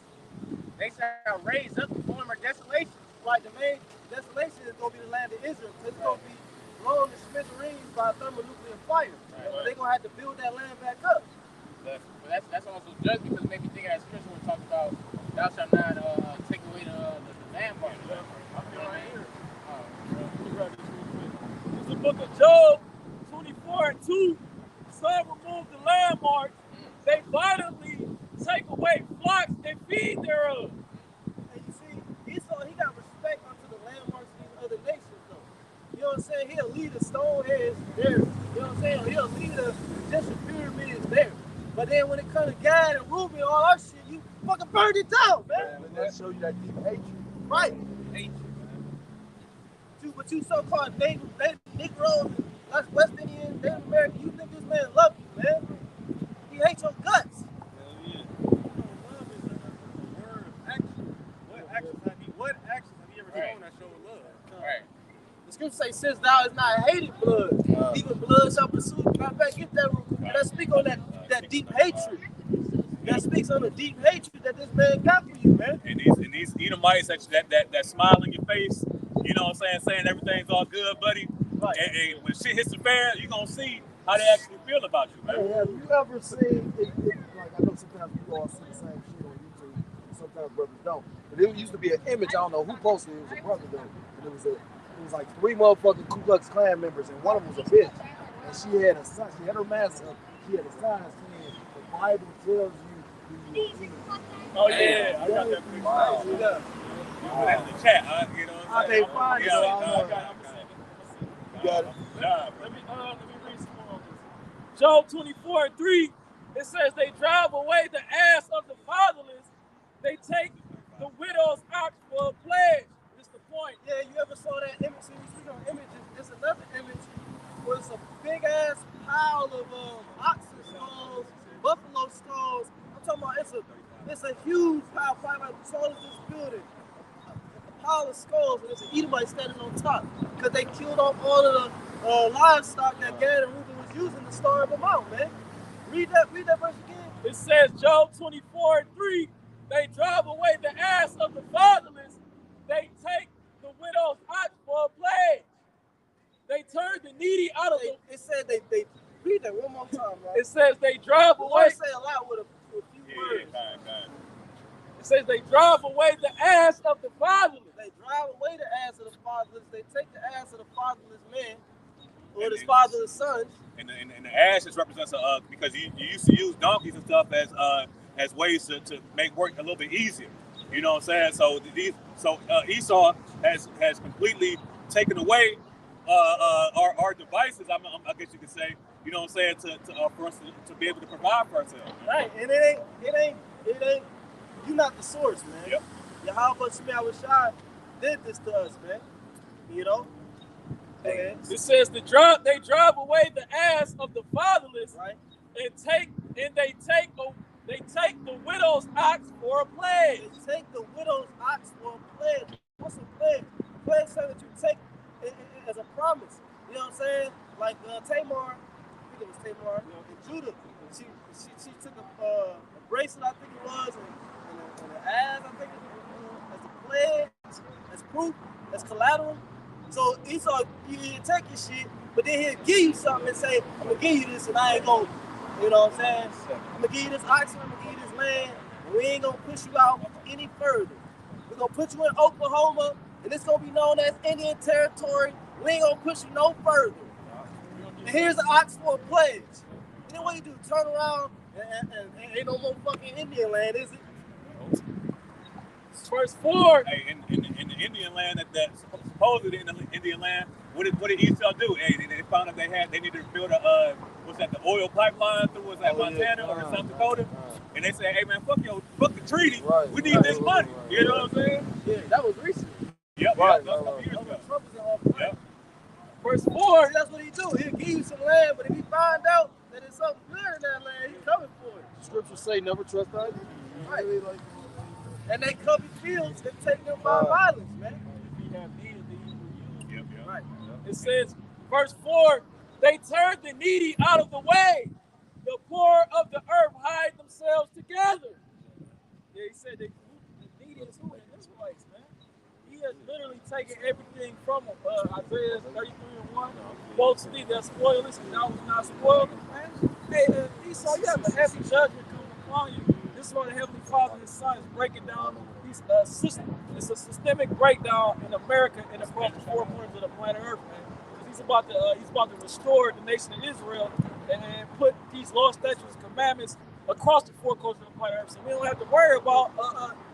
They shall raise up the former desolation. Right, the main desolation is going to be the land of Israel. It's going to be blown to smithereens by thermonuclear fire. So they're going to have to build that land back up. But that's also just because it made me think of that scripture when we talked about thou shalt not take away the landmark. It's the book of Job 24:2. Some remove the landmarks. They violently take away flocks and feed thereof. And you see, Esau, he got respect unto the landmarks of these other nations, though. You know what I'm saying? He'll lead the Stonehenge there. You know what I'm saying? He'll lead the Egyptian pyramids there. But then when it comes to Gad and Reuben, all our shit, you fucking burned it down, man. And that show you that deep hatred. Right. But you so-called Negroes, that's West Indian, Native American, you think this man love you, man? He hates your guts. What actions have you ever shown that show of love? Right. The scripture says, since thou is not hated blood, even blood shall pursue. Matter of fact, get that real quick. Let's speak on that deep hatred. That speaks on the deep hatred that this man got for you, man. And these Edomites that smile in your face, you know what I'm saying everything's all good, buddy. Right. And when shit hits the fan, you're gonna see how they actually feel about you, man. Hey, have you ever seen like I know sometimes people all see the same shit on YouTube, and sometimes brothers don't. But it used to be an image, I don't know who posted it, it was a brother though. And it was like 3 motherfucking Ku Klux Klan members, and one of them was a bitch. And she had a sign, she had her mask up, she had a sign saying, the Bible tells you who you see. Oh yeah, I got that picture. Wow. That's the chat, you know what I'm saying? I can't find it. You got it. Let me read some more of this. Job 24:3. It says they drive away the ass of the fatherless. They take the widow's ox for a pledge. That's the point. Yeah, you ever saw that image? See, we speak on images. There's another image where it's a big ass pile of oxen skulls, buffalo skulls. I'm talking about it's a huge pile, probably like as tall as this building. A pile of skulls, and there's an Edomite standing on top because they killed off all of the livestock that Gad and Reuben was using to starve them out, man. Read that verse again. It says Job 24:3. They drive away the ass of the fatherless. They take the widow's ox for a pledge. They turn the needy out of the. It said they read that one more time, right? It says they drive The away. Lord say a lot with a few words. It says they drive away the ass of the fatherless. They drive away the ass of the fatherless. They take the ass of the fatherless man or his fatherless sons. And the ass just represents because you used to use donkeys and stuff as ways to make work a little bit easier. You know what I'm saying? So Esau has completely taken away our devices. I guess you could say. You know what I'm saying? For us to be able to provide for ourselves. Right, and it ain't. You not the source, man. Yep. Yahweh Shai did this to us, man. You know. And It says they drive away the ass of the fatherless, right. and they take the widow's ox for a pledge. They take the widow's ox for a pledge. What's a pledge? A pledge is something that you take as a promise. You know what I'm saying? Like Tamar, I think it was Tamar, in Judah. She took a bracelet, I think it was, and an ass, I think it was, as a pledge, as proof, as collateral. So Esau, you didn't take your shit, but then he'll give you something and say, I'm gonna give you this and I ain't gonna You know what I'm saying? I'm gonna give you this oxen, I'm gonna give you this land, and we ain't gonna push you out any further. We're gonna put you in Oklahoma, and it's gonna be known as Indian Territory. We ain't gonna push you no further. And here's the ox for a pledge. And then what you do? Turn around and ain't no more fucking Indian land, is it? Verse 4. Hey, in the Indian land, that supposedly in the Indian land, what did Esau do? Hey, they found out they needed to build a the oil pipeline through Montana or South Dakota, and they said, hey man, fuck the treaty, we need this money. You know what I'm saying? Yeah, that was recent. Yep, that was a couple years ago. Trump was in office. Yep. Verse 4, see, that's what he do. He'll give you some land, but if he find out that there's something good in that land, he's coming for it. Scriptures say never trust others. Right. And they cover fields and take them by violence, man. If he have needed the evil. Yep. Right. It says, verse 4, they turned the needy out of the way. The poor of the earth hide themselves together. Yeah, he said the needy is who? The Israelites, man. He has literally taken everything from them. Isaiah 33:1. Folks think they're spoilers, and I was not spoiled, man. Hey, Esau, you have a heavy judgment coming upon you. This is what the Heavenly Father and His Son is breaking down these systems. It's a systemic breakdown in America and across the four corners of the planet Earth, man. He's about to restore the nation of Israel and put these laws, statutes, and commandments across the four corners of the planet Earth. So we don't have to worry about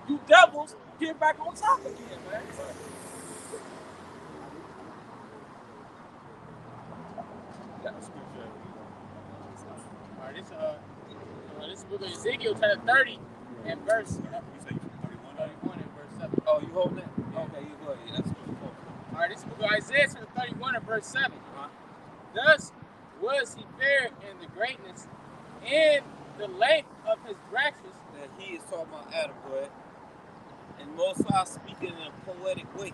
you devils getting back on top again, man. Alright, this book of Ezekiel chapter 30 and verse 31 and verse 7. Oh, you holding that? Okay, you go ahead. That's cool. Alright, this book of Isaiah chapter 31 and verse 7. Thus was he fair in the greatness and the length of his branches. That he is talking about Adam, go ahead. And Most High speaking in a poetic way.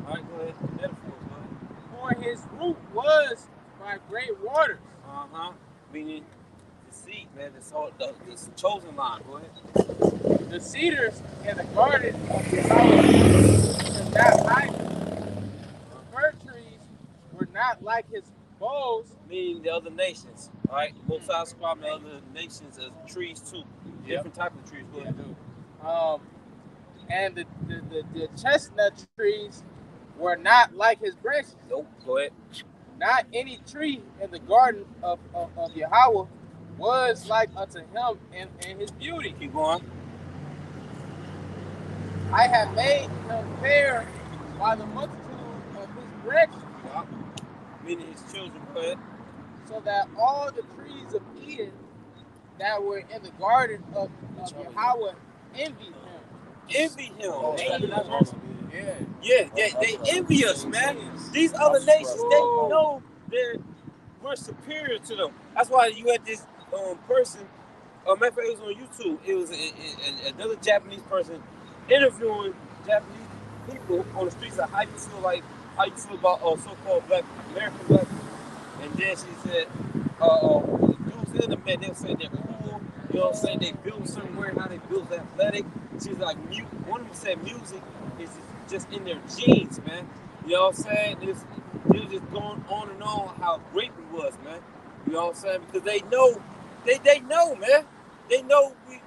All right, go ahead. Metaphors, go ahead. For his root was by great waters. Meaning the seed, man. This chosen line, go ahead. The cedars in the garden of his house were not like him. The fir trees were not like his boughs. Meaning the other nations. All right, Most High describing the other nations as trees too. Different type of trees, go ahead. And the chestnut trees were not like his branches. Nope, go ahead. Not any tree in the garden of Yahweh was like unto him in his beauty. Keep going. I have made him fair by the multitude of his branches. Meaning his children, go ahead. So that all the trees of Eden that were in the garden of Yahweh envied him. Envy him. Yeah. They envy us, man. These other nations, they know we're superior to them. That's why you had this person, matter of fact, it was on YouTube. It was another Japanese person interviewing Japanese people on the streets of how you feel about so-called American black people. And then she said, dudes in the men, they'll say they're cool, you know what I'm saying? They build somewhere, how they build athletic. She's like, one of them said music is just in their genes, man. You know what I'm saying? They was just going on and on how great we was, man. You know what I'm saying? Because they know, man. They know we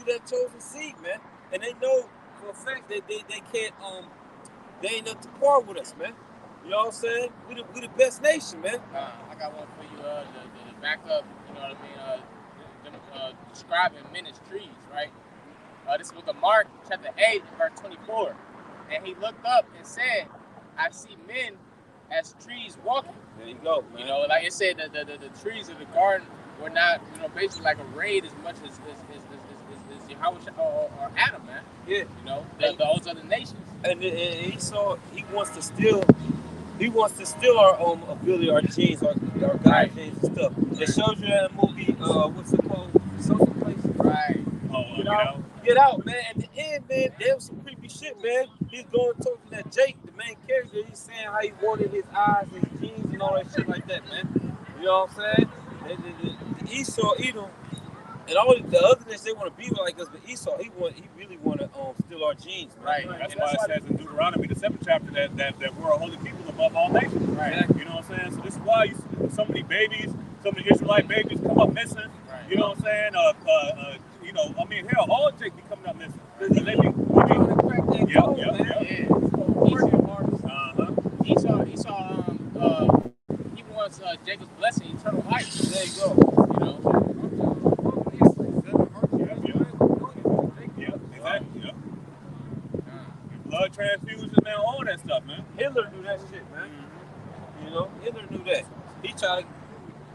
that chosen seed, man. And they know for a fact that they can't, they ain't up to par with us, man. You know what I'm saying? We the best nation, man. I got one for you, the back up, you know what I mean, describing men as trees, right? This book of Mark, chapter 8, verse 24. And he looked up and said, I see men as trees walking. There you go, man. You know, like it said, the trees of the garden were not, you know, basically like arrayed as much as Yahweh or Adam, man. Yeah. You know, those other nations. And Esau, he wants to steal our ability, our genes, our God genes and stuff. It shows you in the movie, what's it called? Social Place. Right. Get out, man. At the end, man, there was some creepy shit, man. He's going talking to that Jake, the main character. He's saying how he wanted his eyes, his genes, and all that shit like that, man. You know what I'm saying? The Esau, Edom, and all the others, they want to be like us, but Esau, he really want to steal our genes, man. Right. That's why it says in Deuteronomy, the 7th chapter, that we're a holy people above all nations. Right. You know what I'm saying? So this is why so many babies, so many Israelite babies come up missing. Right. You know what I'm saying? You know, I mean, hell, all Jake be coming up missing. Cause he trying to crack that code, man. He wants Jacob's blessing, eternal life. There you go. Exactly. Blood transfusions, man, all that stuff, man. Hitler knew that shit, man. You know, Hitler knew that. He tried to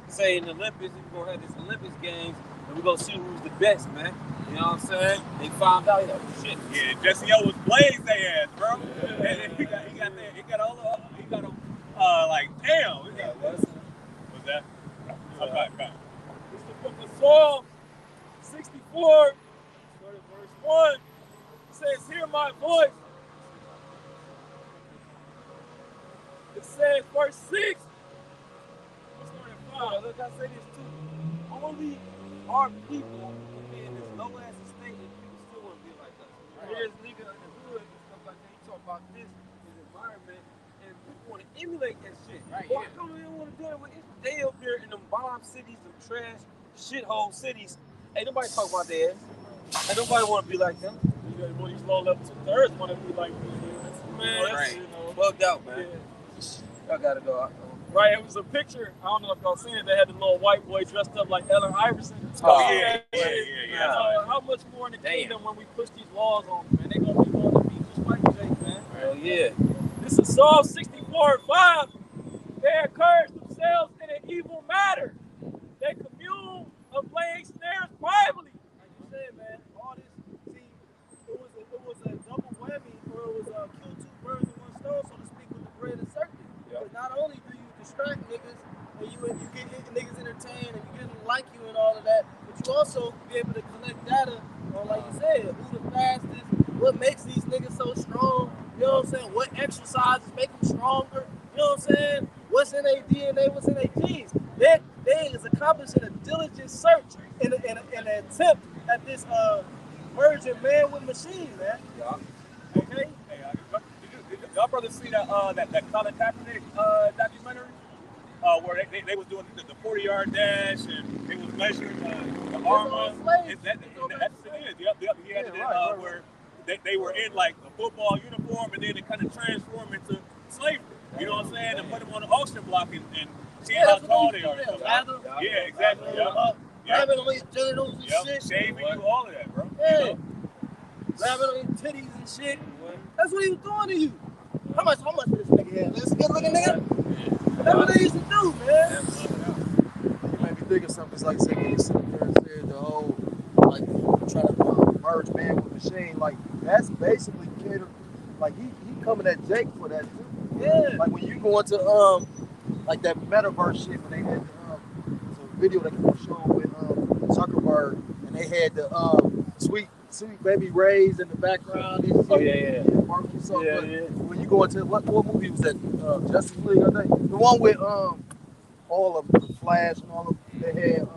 say in the Olympics, we're gonna have this Olympics games, and we're gonna see who's the best, man. You know what I'm saying? They found out, like, shit. Yeah, Jesse O was blazed their ass, bro. And he got all the, he got them, like, damn. What's that? Back. It's the book of Psalm 64, verse 1. It says, hear my voice. It says, verse 6. Look, I say this too. Only our people can be in this low ass estate and people still want to be like us. Here's nigga in the hood and stuff like that. You talk about this environment and people want to emulate that shit. Right, Why come they don't want to do it? They up there in them bomb cities, them trash shithole cities. Ain't nobody talk about their ass. Ain't nobody want to be like them. You got one of these low level two-thirds want to be like these. Man, Right. you know, bugged out, man. Y'all gotta go out. Right, it was a picture. I don't know if y'all seen it. They had the little white boy dressed up like Ellen Iverson. Yeah. How much more in the kingdom when we push these laws on them, man? They gonna be on the beat just like Jake, man. Hell yeah. This is Psalm 64:5. They encourage themselves in an evil matter. They commune of laying snares privately. Like you said, man, all this. See, it was a double whammy, or it was a kill two birds with one stone, so to speak, with the bread and serpent. Because not only do you distract niggas and you get niggas entertained and you get them to like you and all of that, but you also be able to collect data on, like you said, who the fastest, what makes these niggas so strong, you know what I'm saying, what exercises make them stronger, you know what I'm saying, what's in their DNA, what's in their genes. They is accomplishing a diligent search in an attempt at this merging man with machine, man. Yeah. Okay? Y'all brothers see that Colin Kaepernick documentary? Where they was doing the 40-yard dash and they was measuring the armor. That's it. Yep. He had it in where they were in like a football uniform and then it kind of transformed into slavery. You know what I'm saying? And put them on the auction block and see how tall they are. Yeah, exactly. Grabbing on your genitals and shit. Shaving you, all of that, bro. Yeah. You know? Grabbing on your titties and shit. That's what he was doing to you. How much for this nigga had? This good looking nigga? That's what they used to do, man. You made me think of something. It's like say when you sit there and said the whole like trying to merge man with machine. Like that's basically catered. Like he coming at Jake for that too. Yeah. Like when you go into like that metaverse shit when they had some video that came on show with Zuckerberg and they had the sweet baby Rays in the background. And shit. Oh yeah. So when you go into what movie was that? Justice League, I think. The one with all of the Flash and all of they had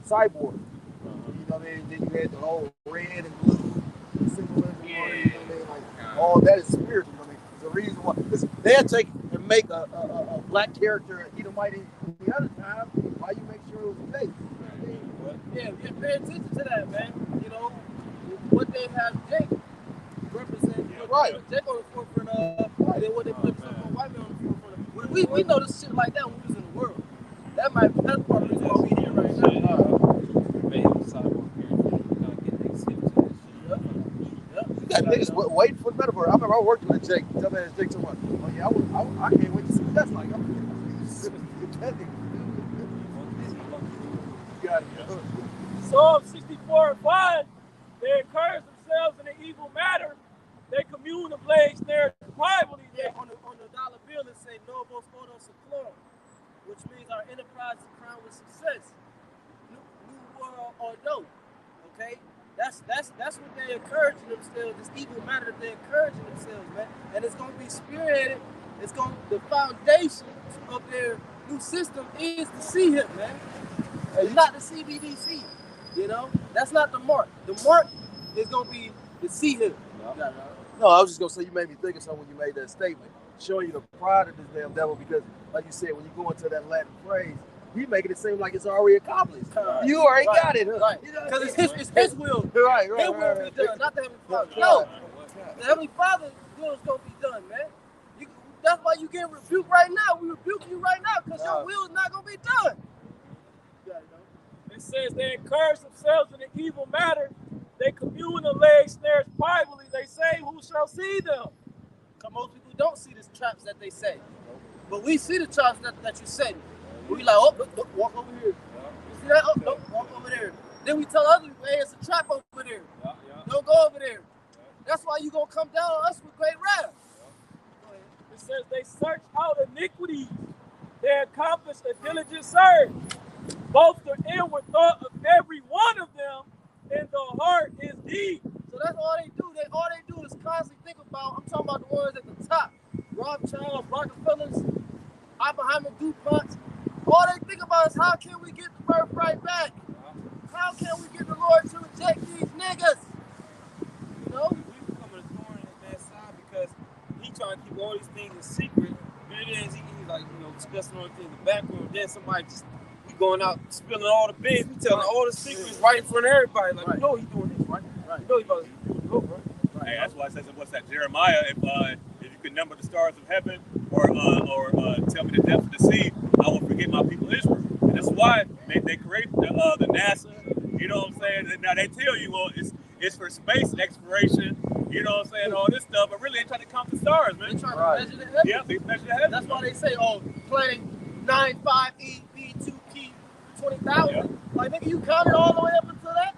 Cyborg. You know, then you had the whole red and blue symbolism. You know what I mean? Like all that is spiritual. I mean, the reason why they'll take and make a black character and Edomite the other time. Why you make sure it was fake? Yeah, pay attention to that, man. You know, what they have Jake represent. Right. Jake on the forefront of, and then what they put some white man on the forefront of. We know this shit like that when we was in the world. That's part of the reason why we here right now. You got niggas waiting for the metaphor. I remember I worked with Jake. Dumbass Jake told me, oh yeah, I can't wait to see what that's like. You got it. Psalm 64:5. They encourage themselves in an evil matter. They commune of laying snares privately. Yeah, on the dollar bill it say no vos odos seclorum, which means our enterprise is crowned with success. New world or no. Okay? That's what they're encouraging themselves, this evil matter that they're encouraging themselves, man. And it's gonna be spearheaded, the foundation of their new system is to see him, man. It's not the CBDC. You know? That's not the mark. The mark is gonna be to see him. No, I was just gonna say you made me think of something when you made that statement, showing you the pride of this damn devil. Because, like you said, when you go into that Latin phrase, we making it seem like it's already accomplished. You already got it. Right. You know, Because it's his will. Right. His will be done, not the Heavenly Father. Right. No. The Heavenly Father's will is going to be done, man. That's why you getting rebuked right now. We rebuke you right now because your will is not going to be done. It says they encourage themselves in the evil matter. They commune and lay snares privately. They say, who shall see them? Because most people don't see the traps that they say. But we see the traps that you say. We like, oh, look, walk over here. You see that? Oh, look, walk over there. Then we tell other people, hey, it's a trap over there. Don't go over there. That's why you're going to come down on us with great wrath. It says they search out iniquities. They accomplish a diligent search. Both the inward thought of every one of them and the heart is deep. So that's all they do. All they do is constantly think about, I'm talking about the ones at the top. Rothschild, Rockefellers, Oppenheimer, DuPont. All they think about is how can we get the birthright back? How can we get the Lord to reject these niggas? You know? We becoming a thorn in that side because he trying to keep all these things in secret. And then he's like, discussing all the things in the background. Then somebody just going out spilling all the beans. We telling all the secrets right in front of everybody. Like, you know he's doing this, right? You know he's about to do it, right? Hey, that's why it says, what's that, Jeremiah? If you can number the stars of heaven or tell me the depth of the sea, I will forget my people Israel. And that's why they create the NASA. You know what I'm saying? And now they tell you, well, it's for space exploration. You know what I'm saying? All this stuff, but really they trying to count the stars, man. They trying to measure the heavens. Yeah, they measure the heavens. That's why they say, planet 95E B2 key 20,000. Yeah. Like, nigga, you counted all the way up until that?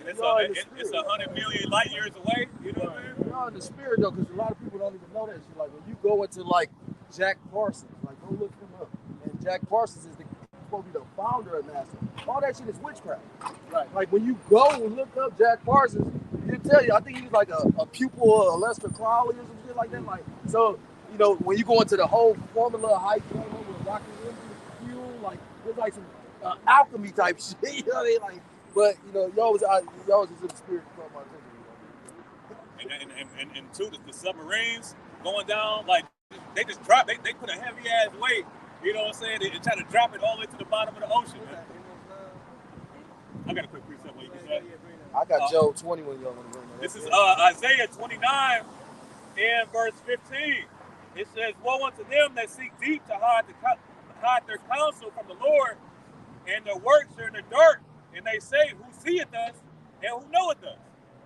It's 100 million light years away. You know what I mean? You're in the spirit though, because a lot of people don't even know that shit. Like when you go into like Jack Parsons, like go look him up. And Jack Parsons is supposed to be the founder of NASA. All that shit is witchcraft. Right. Like when you go and look up Jack Parsons, he'll tell you, I think he was like a pupil of Lester Crowley or some shit like that. Like, so, when you go into the whole formula of hydrogen with rocket fuel, like there's like some alchemy type shit. You know what I mean? Like, but y'all was in the spirit of my attention. And two, the submarines going down, like they just drop. They put a heavy ass weight. You know what I'm saying? They try to drop it all the way to the bottom of the ocean, man. I got a quick precept where you can say. I got Job 20 when y'all want to bring that. This is Isaiah 29 and verse 15. It says, "Woe unto them that seek deep to hide their counsel from the Lord, and their works are in the dark. And they say, who seeth us and who knoweth us?"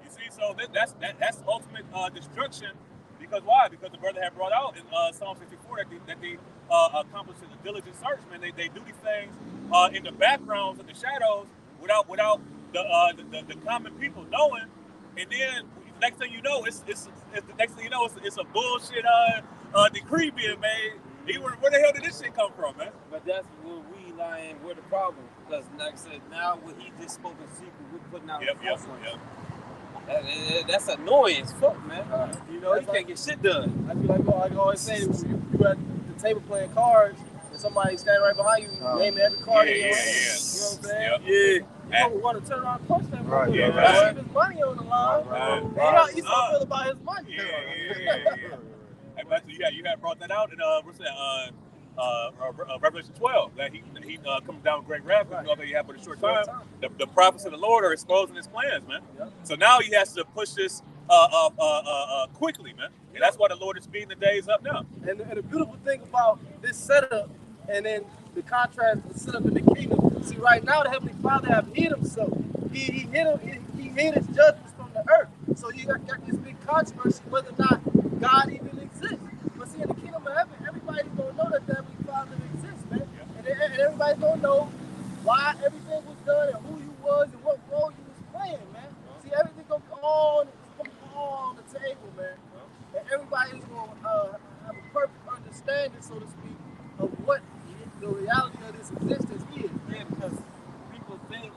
You see, so that's ultimate destruction. Because why? Because the brother had brought out in Psalm 64 that they accomplish a diligent search, man. They do these things in the backgrounds and the shadows without the common people knowing. And then next thing you know, it's a bullshit decree being made. Where the hell did this shit come from, man? But that's where we lying. We're the problem. Because like I said, now what he just spoke in secret, we're putting out that's annoying as fuck, man. You can't get shit done. I feel like I always say, you at the table playing cards, and somebody standing right behind you, naming every card. You know what I'm saying? Yeah. You don't want to turn around and punch that motherfucker. Right, yeah, Especially if his money on the line. He's so feel about his money. Hey, Pastor, you had brought that out in what's that? Revelation 12, that he comes down with great wrath, because that he had but a short time. The prophets of the Lord are exposing his plans, man. Yep. So now he has to push this quickly, man. And that's why the Lord is speeding the days up now. And the beautiful thing about this setup, and then the contrast with the setup in the kingdom. See, right now the Heavenly Father have hid himself. He hid his judgments from the earth. So you got this big controversy whether or not God even exists. But see, in the kingdom of heaven, everybody's gonna know that the Heavenly Father exists, man. Yeah. And everybody's gonna know why everything was done and who you was and what role you was playing, man. See, everything gonna be all on the table, man. And everybody's gonna have a perfect understanding, so to speak, of what the reality of this existence is. Yeah, because people think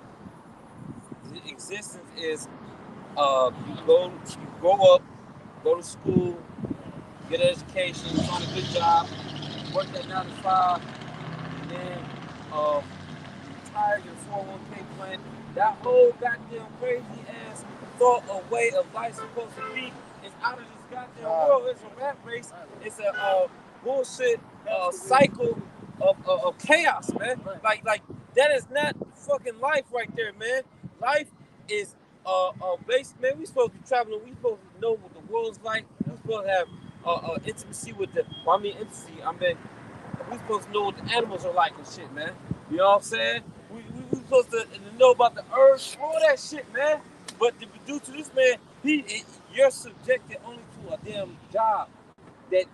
the existence is you grow up, go to school, get an education, find a good job, work that 9 to 5, and then retire your 401k plan. That whole goddamn crazy ass thought or way of life supposed to be is out of this goddamn world. It's a rat race. It's a bullshit cycle of chaos, man. Like that is not fucking life right there, man. Life is base, man. We supposed to be traveling. We supposed to know what the world's like. We supposed to have intimacy with the. Well, I mean intimacy. I mean, we supposed to know what the animals are like and shit, man. You know what I'm saying? We supposed to know about the earth, all that shit, man. But due to this man, you're subjected only to a damn job that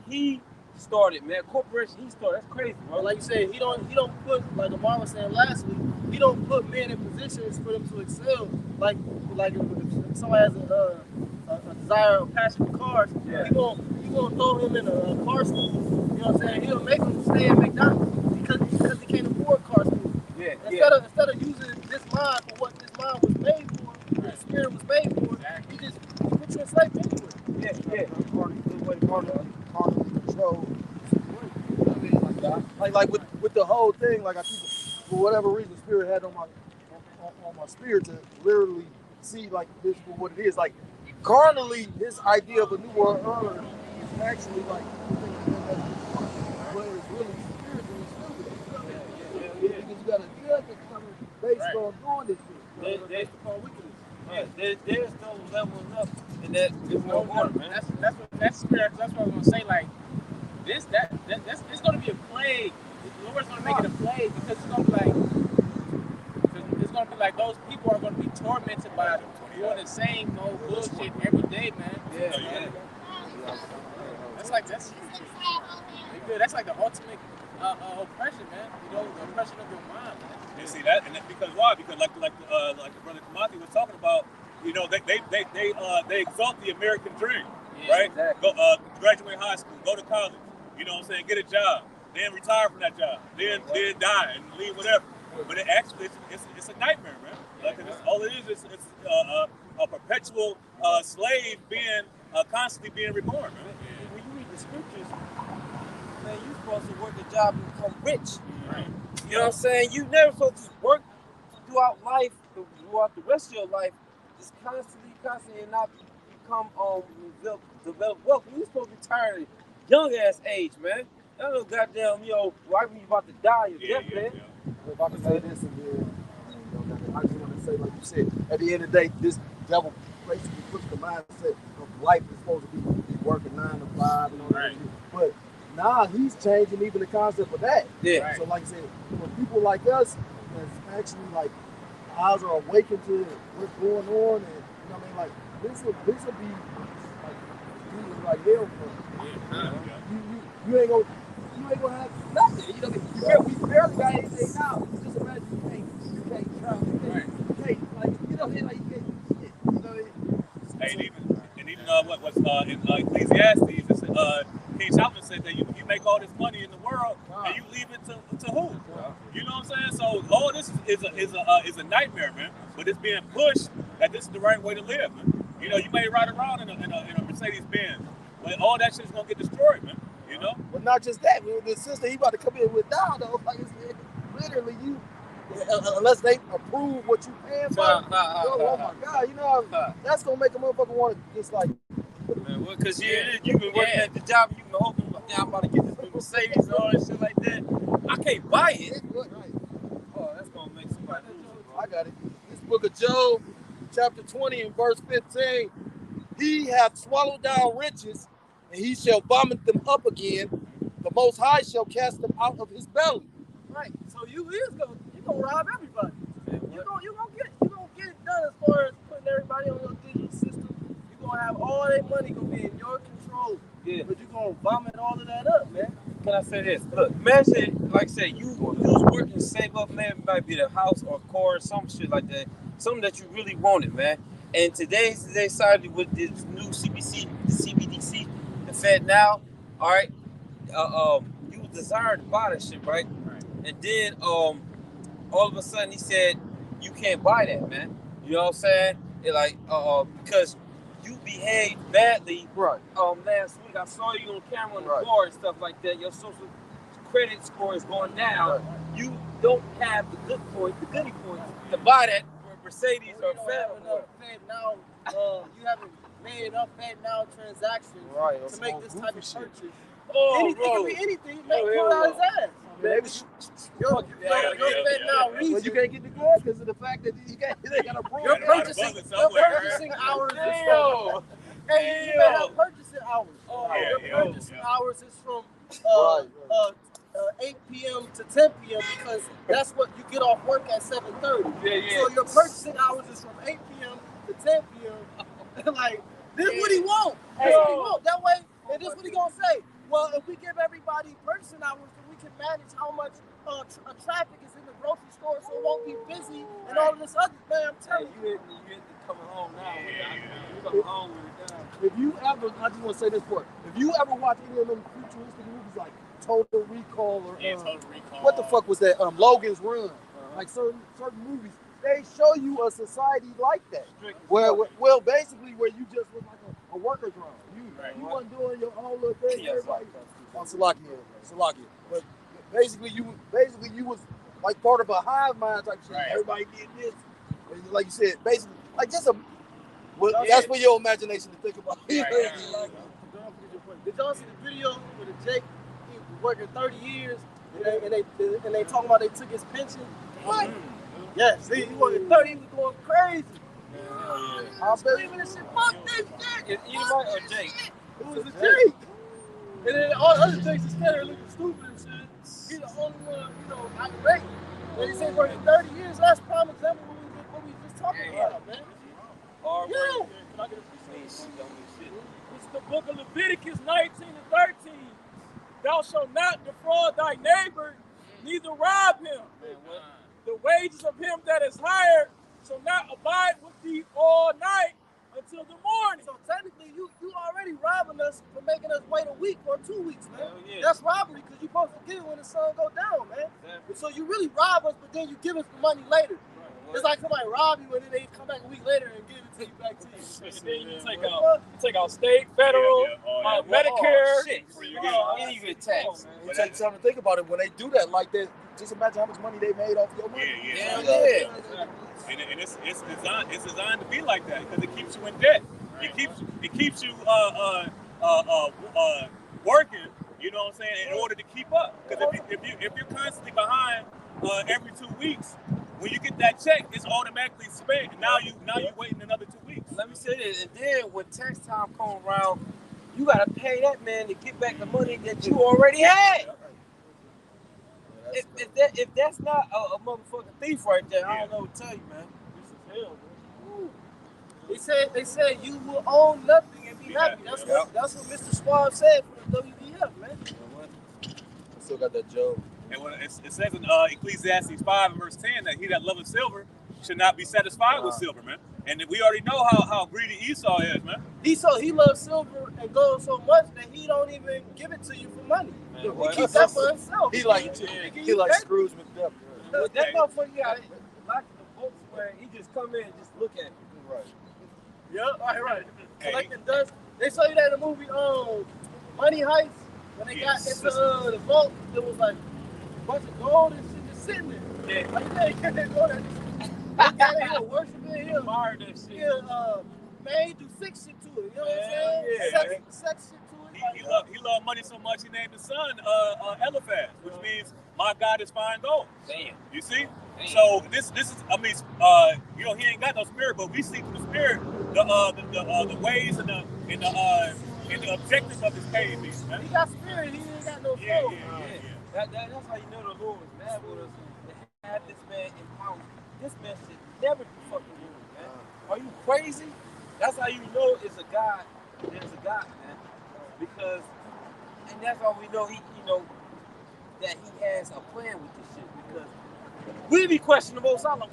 he started, man. Corporation he started. That's crazy, bro. Like you said, he don't put, like Amar was saying last week, he don't put men in positions for them to excel. Like if somebody has a desire or passion for cars, he gonna throw him in a car school. You know what I'm saying? He'll make him stay at McDonald's because he can't afford car school. Yeah. Instead of using this mind for what this mind was made for, the spirit was made for, he put you in slavery anyway. Yeah. Carnal control. I mean, like with the whole thing, like I think for whatever reason, Spirit had on my spirit to literally see like this for what it is. Like carnally, his idea of a new world order is actually like, but it's really spiritually stupid. Because you got a judgment coming based on doing this shit. Based upon wickedness. There's no leveling up in that. There's no water, man. That's spirit. That's what I was gonna say. Like this, that's it's gonna be a plague. The Lord's gonna make it a plague because it's gonna be like those people are gonna be tormented by doing the same old bullshit every day, man. Yeah. That's like the ultimate oppression, man. You know, the oppression of your mind, man. You see that, and that's because why? Because like the brother Kamati was talking about, you know, they exalt the American dream, right? Exactly. Go graduate high school, go to college, you know what I'm saying, get a job, then retire from that job, then die and leave whatever. But it actually it's a nightmare, man. Like all it is a perpetual slave being constantly being reborn, man. When you read the scriptures, man, you're supposed to work a job and become rich. Right. You know what I'm saying? You never supposed to work throughout life, throughout the rest of your life, just constantly, and not become develop wealth. You're supposed to retire at a young ass age, man. That little goddamn, right when you about to die, your deathbed. If I can say this again, I just want to say, like you said, at the end of the day, this devil basically puts the mindset of life is supposed to be working 9 to 5 and all that shit. But now he's changing even the concept of that. Yeah. Right. So like I said, for people like us, that's actually like eyes are awakened to what's going on, and you know what I mean, like this will be like Jesus like hell for you ain't gonna have nothing. You know what I mean? We barely got anything now. Just imagine you can't travel. You can't like you know like you can't shit. You know what I mean? And even what's in Ecclesiastes, it's, King Solomon said that you make all this money in the world and you leave it to who? You know what I'm saying? So all this is a nightmare, man. But it's being pushed that this is the right way to live, man. You know, you may ride around in a Mercedes Benz, but all that shit is gonna get destroyed, man. You know? But not just that, the sister he about to come in with down though. Like it's literally you, unless they approve what you paying for. Oh my God, you know that's gonna make a motherfucker want to just like. Man, well, cause you've been working at the job, you've been hoping, I'm about to get this big Mercedes and all that shit like that. I can't buy it. Oh, that's gonna make somebody lose it, bro. I got it. This book of Job, chapter 20 and verse 15. He hath swallowed down riches, and he shall vomit them up again. The Most High shall cast them out of his belly. Right. So you gonna rob everybody. You gonna get it done as far as putting everybody on your digital system. You gonna have all that money gonna be in your control. Yeah. But you gonna vomit all of that up, man. Can I say this? Look, imagine, like I said, you was working to save up, man. It might be the house or a car or some shit like that. Something that you really wanted, man. And today started with this new CBDC, the Fed now, all right. You was desiring to buy that shit, right? And then all of a sudden he said you can't buy that, man. You know what I'm saying? It like because you behaved badly. Right. Last week I saw you on camera on the floor and stuff like that. Your social credit score is going down. Right. You don't have the goody points to buy that Mercedes or Fed. You haven't made enough Fed now transactions to make this type of purchase Oh, It could be anything. Make Oh, pull out his ass. They was, Your fentanyl well, reason. you can't get the gun because of the fact that you can't. They got a prove Your it. purchasing hours is from. Hey, you may have purchasing hours. Your purchasing hours is from 8 p.m. to 10 p.m. because that's what you get off work at 7:30. So your purchasing hours is from 8 p.m. to 10 p.m. Like, this is what he want. That's what he want. That way, and this is what he gonna say. Well, if we give everybody purchasing hours, then we can manage how much traffic is in the grocery store, so it won't be busy and all of this other. Man, I'm telling you. You coming home now. You coming home with it now. If you ever, I just want to say this part. If you ever watch any of them futuristic movies like Total Recall or Total Recall. what the fuck was that? Logan's Run. Like certain movies, they show you a society like that. Well, basically where you just look like a worker drone. You weren't doing your own little thing. Everybody, Salakia. But basically you was like part of a hive mind type shit. Right. Everybody did this. And like you said, basically, like just a. Well, that's for your imagination to think about. Did y'all see the video with the Jake? He was working 30 years, and they talking about they took his pension. What? Yeah, see, he working 30, he was going crazy. I'm screaming this shit. Fuck this shit. Eli or Jake? It was a Jake. And then all the other Jakes is standing there looking stupid and shit. He's the only one, irate. And he said working 30 years. That's prime example of what we just talking about, man. Yeah. It's the book of Leviticus 19 and 13. Thou shalt not defraud thy neighbor, neither rob him. The wages of him that is hired shall not abide with thee all night until the morning. So technically, you already robbing us for making us wait a week or 2 weeks, man. Yeah. That's robbery because you're supposed to get it when the sun go down, man. Exactly. So you really rob us, but then you give us the money later. It's like somebody rob you and then they come back a week later and give it to you back to you. And then you take out state, federal, Medicare, Even tax. You take something to think about it when they do that like that. Just imagine how much money they made off your money. And it's designed to be like that because it keeps you in debt. It keeps you working. You know what I'm saying? In order to keep up, because if you're constantly behind every 2 weeks, when you get that check, it's automatically spent. Now you waiting another 2 weeks. Let me say this, and then when tax time comes around, you gotta pay that man to get back the money that you already had. If that's not a motherfucking thief right there, I don't know what to tell you, man. This is hell, man. They said you will own nothing and be happy. That's what Mr. Suave said for the WBF, man. I still got that joke. And when it says in Ecclesiastes 5 and verse 10 that he that loveth silver should not be satisfied with silver, man. And we already know how greedy Esau is, man. He loves silver and gold so much that he don't even give it to you for money. He keeps that for himself. He like Scrooge McDuck. But that motherfucker got like the books where he just come in and just look at it. Right. Yep, right. Collecting dust. They saw you that in the movie Money Heist when they got into the vault. It was like a bunch of gold and shit just sitting there. Yeah. Like they go there. They got in here worshiping him. Admire that shit. Man, do sex shit to it. You know what I'm saying? Sex shit to it. He loved money so much he named his son Eliphaz, which means my God is fine gold. Damn. You see? Damn. So this is he ain't got no spirit, but we see through the spirit the ways and the objectives of his pain beast, man. He got spirit, he ain't got no soul. Yeah. That's how you know the Lord was mad with us to have this man in power. This man should never be fucking moved, man. Are you crazy? That's how you know it's a God. There's a God, man. Because, and that's how we know that he has a plan with this shit. Because we be questioning the Most High, like, what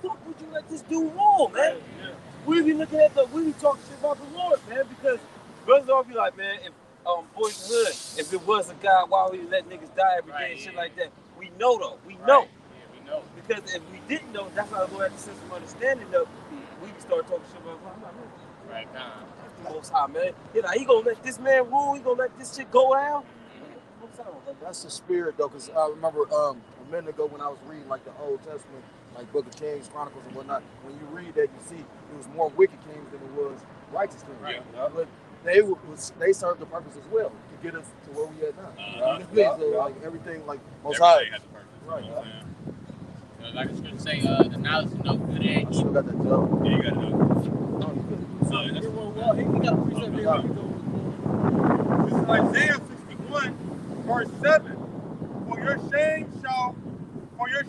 the fuck would you let this dude wrong, man? Yeah. We be looking at we be talking shit about the Lord, man. Because brothers all be like, man, if Boys in the Hood, if it was a God, why would he let niggas die every day and shit like that? We know though. We know. Yeah, we know. Because if we didn't know, that's how we'll have to sense some understanding of. We can start talking shit about Right now. the Most High, man. He gonna let this man rule. He gonna let this shit go down. That's the spirit though, because I remember a minute ago when I was reading like the Old Testament, like Book of Kings, Chronicles, and whatnot. When you read that, you see it was more wicked kings than it was righteous kings. Right. But they serve the purpose as well to get us to where we at now. So like everything, like most high. Has a purpose. Right. You know what I'm saying? Like I was going to say, the knowledge of no good and I still got that job. Yeah, you got to know. No, you good. He got a precept there. This is Isaiah 61, verse 7. For your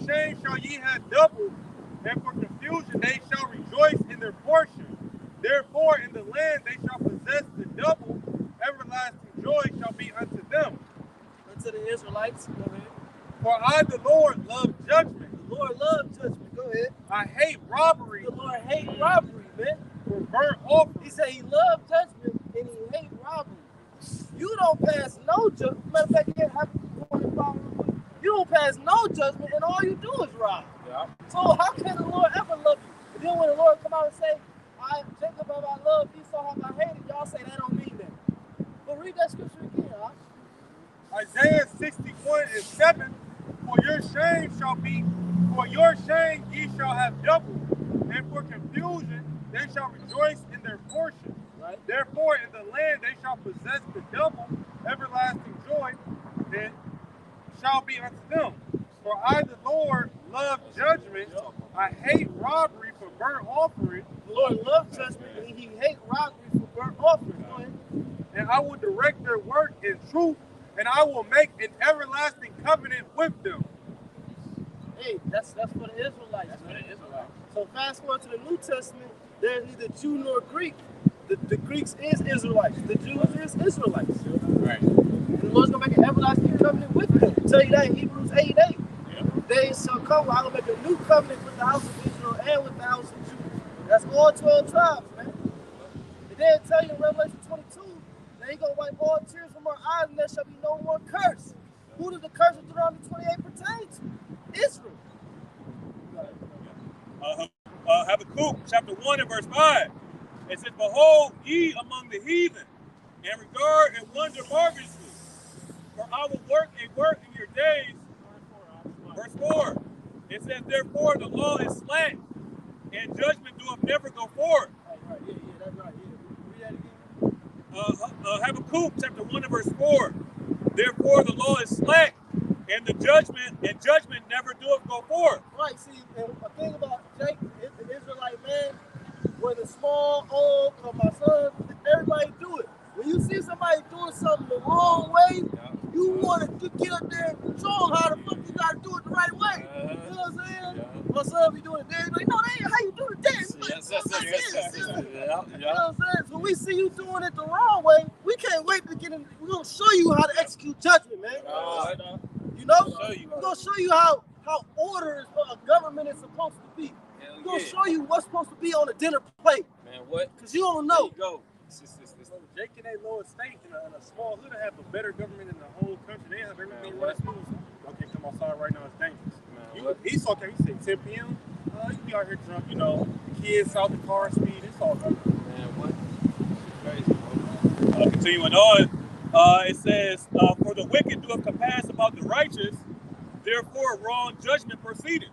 shame shall ye have double, and for confusion they shall rejoice in their portion. Therefore in the land they shall possess the double, everlasting joy shall be unto them. Unto the Israelites. Go ahead. For I, the Lord, love judgment. The Lord loves judgment. Go ahead. I hate robbery. The Lord hate robbery, man. For burnt offering. He said he loved judgment and he hate robbery. You don't pass no judgment. Matter of fact, you don't pass no judgment and all you do is rob. Yeah. So how can the Lord ever love you? And then when the Lord come out and say, Jacob have I loved, Esau have I hated, y'all say that don't mean that. But read that scripture again, huh? Isaiah 61 and 7. For your shame ye shall have double, and for confusion they shall rejoice in their portion. Right. Therefore in the land they shall possess the double, everlasting joy, and shall be unto them. For I, the Lord, love judgment. I hate robbery for burnt offering. The Lord loves judgment and he hate robbery for burnt offering. Go ahead. And I will direct their work in truth, and I will make an everlasting covenant with them. Hey, that's for the Israelites. That's for the Israelites. So fast forward to the New Testament, there's neither Jew nor Greek. The Greeks is Israelites. The Jews is Israelites. Right. And the Lord's going to make an everlasting covenant with them. Tell you that in Hebrews 8:8. Yeah. They shall come. I will make a new covenant with the house of Israel and with the house of Judah. That's all 12 tribes, man. And then tell you in Revelation 22 that he's going to wipe all tears from our eyes and there shall be no more curse. Who does the curse of Deuteronomy 28 pertain to? Israel. Habakkuk chapter 1 and verse 5. It says, behold, ye among the heathen, and regard and wonder marvelously. For I will work a work in your days. Verse 4. It says, therefore the law is slack, and judgment doeth never go forth. Right. Yeah, that's right. Yeah. Read that again. Habakkuk chapter 1 and verse 4. Therefore the law is slack, and the judgment never doeth go forth. Right, see, and a thing about Jacob, the Israelite man, whether small, old, or my son, everybody do it. When you see somebody doing something the wrong way, you want to get up there and show them how the fuck you got to do it the right way. You know what I'm saying? Yeah. My son be doing it there, he's like, no, that ain't how you do the dance. You know what I'm saying? So when we see you doing it the wrong way, we can't wait to get in. We're going to show you how to execute judgment, man. You know? We're going to show you how order is for a government is supposed to be. We're going to show you what's supposed to be on the dinner plate. Man, what? Because you don't know. There you go. Jake in that lower state in a small hood have a better government in the whole country. They have everything running smooth. Y'all can't come outside right now. It's dangerous. Esau came. He said 10 p.m. You be out here drunk. You know, the kids out the car speed. It's all good. Man, what? Crazy, bro. Continuing on, it says, "For the wicked doeth compass about the righteous, therefore wrong judgment proceeded."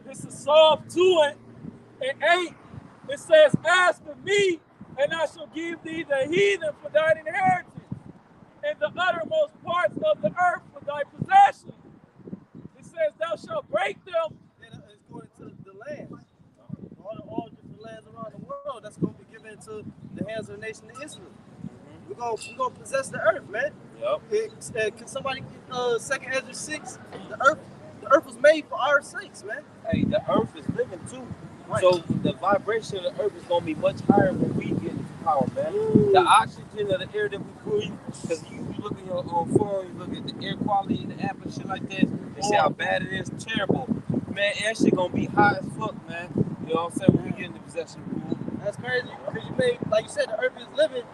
This is Psalm 2 and 8. It says, ask of me, and I shall give thee the heathen for thine inheritance, and the uttermost parts of the earth for thy possession. It says, thou shalt break them. And it's going to the lands. All different lands around the world. That's going to be given into the hands of the nation of Israel. We're going to possess the earth, man. Yep. Can somebody get 2nd Ezra 6? The earth was made for our sakes, man. Hey, the earth is living too. Right. So the vibration of the earth is going to be much higher when we get into power, man. The oxygen of the air that we breathe, because you look at your phone, you look at the air quality, the app and shit like that, they say how bad it is, terrible. Man, that shit going to be high as fuck, man. You know what I'm saying? When we get into possession of rule. That's crazy, because you made, like you said, the earth is living,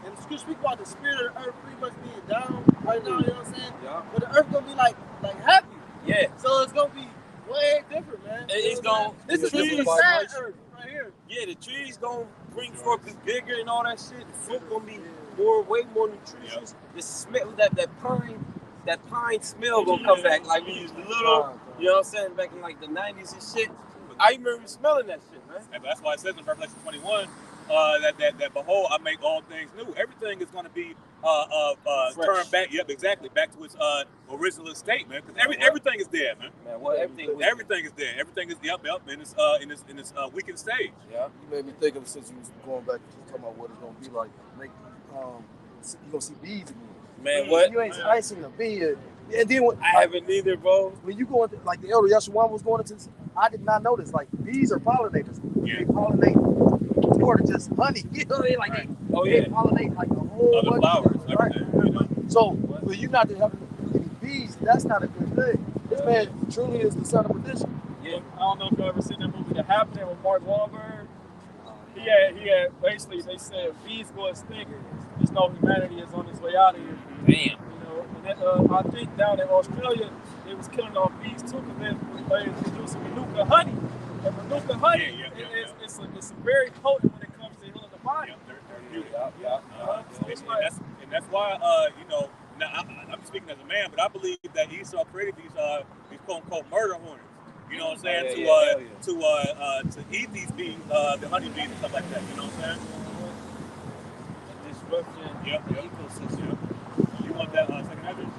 and the scripture speak about the spirit of the earth pretty much being down right now, you know what I'm saying? Yeah. But the earth going to be like happy. Yeah. So it's going to be way different, man. It's going This is the sad earth right here. Yeah, the trees gonna bring forth this bigger and all that shit. The fruit gonna be way more nutritious. The smell, that pine smell gonna come back. Like we used the little, you know what I'm saying, back in like the 90s and shit. I remember smelling that shit, man. And that's why it says in Revelation 21 that behold, I make all things new. Everything is going to be turned back. Yep, exactly, back to its original state, man. Because everything is there, man. Man, what everything is there. Everything is in its weakened stage. Yeah, you made me think of, since you was going back to talking about what it's gonna be like. Make you gonna see bees again. Man, what? I ain't seen a bee yet. And then I haven't either, bro. When you go into, like the elder Yeshua was going into this, I did not notice, like, bees are pollinators. Yeah. They pollinate more than just honey. You know what I mean? Like, they pollinate like a whole other bunch flowers, of right? you know? So, for you not to have any bees, that's not a good thing. This man truly is the son of perdition. Yeah. I don't know if you ever seen that movie The Happening with Mark Wahlberg. He had basically, they said bees go extinct. Just know humanity is on its way out of here. Damn. And then, I think down in Australia, they was killing off bees too because they producing Manuka honey. And Manuka honey it's very potent when it comes to healing the body. And that's why now I'm speaking as a man, but I believe that Esau created these quote unquote murder hornets. You know what I'm saying? To eat these bees, the honey bees and stuff like that. You know what I'm saying? Disruption of the ecosystem. You want that second address?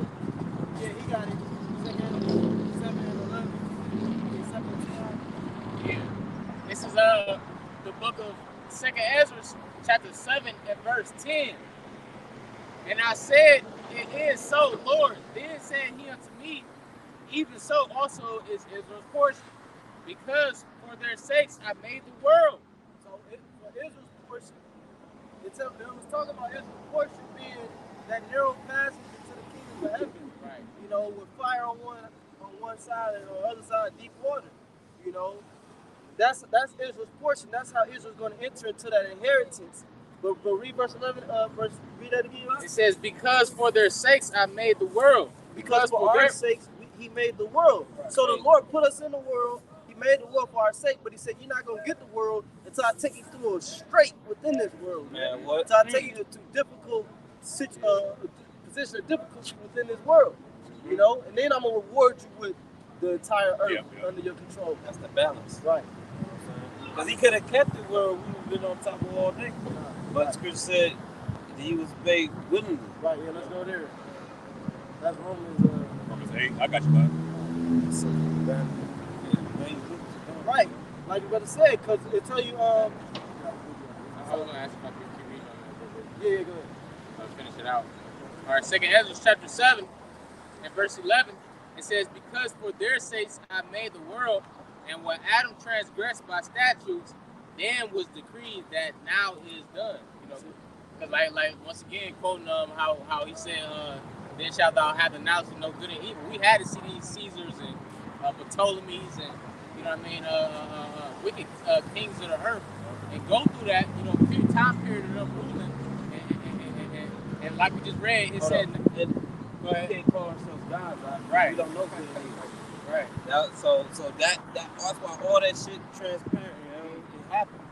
Yeah, he got it. Second, 7 and 11. 7 and 12. Yeah. This is the book of 2nd Ezra, chapter 7 and verse 10. And I said, it is so, Lord. Then said he unto me, even so also is Israel's portion, because for their sakes I made the world. So for Israel's portion, it was talking about Israel's portion being that narrow passage into the kingdom of heaven. Right. You know, with fire on one side and on the other side deep water. You know, that's Israel's portion. That's how Israel's going to enter into that inheritance. But read verse 11. Read that again. It says, because for their sakes I made the world. Because for our sakes he made the world. Right. So the Lord put us in the world. He made the world for our sake, but he said, you're not going to get the world until I take you through a straight within this world. Man, what? Until I take you to difficult position of difficulty within this world. You know? And then I'm going to reward you with the entire earth under your control. That's the balance. Right. Because he could have kept it where we would have been on top of all day. But Scripture said that he was made willingly. Right, yeah, let's go there. That's Romans 8. I got you, bud. Right, like your brother said, because it tell you, I was going to ask if I could keep reading on that. Yeah, go ahead. I'll finish it out. All right, 2nd Ezra chapter 7 and verse 11. It says, because for their sakes I made the world, and when Adam transgressed by statutes, then was decreed that now is done. You know, because like once again, quoting how he said, then shalt thou have the knowledge of no good and evil. We had to see these Caesars and Ptolemies and, you know what I mean, wicked kings of the earth, and go through that, you know, time period of them ruling, and like we just read, it said, go ahead. We can't call ourselves gods, right? We don't know good and evil. Right. So that's why all that shit transparent, you know, it happened.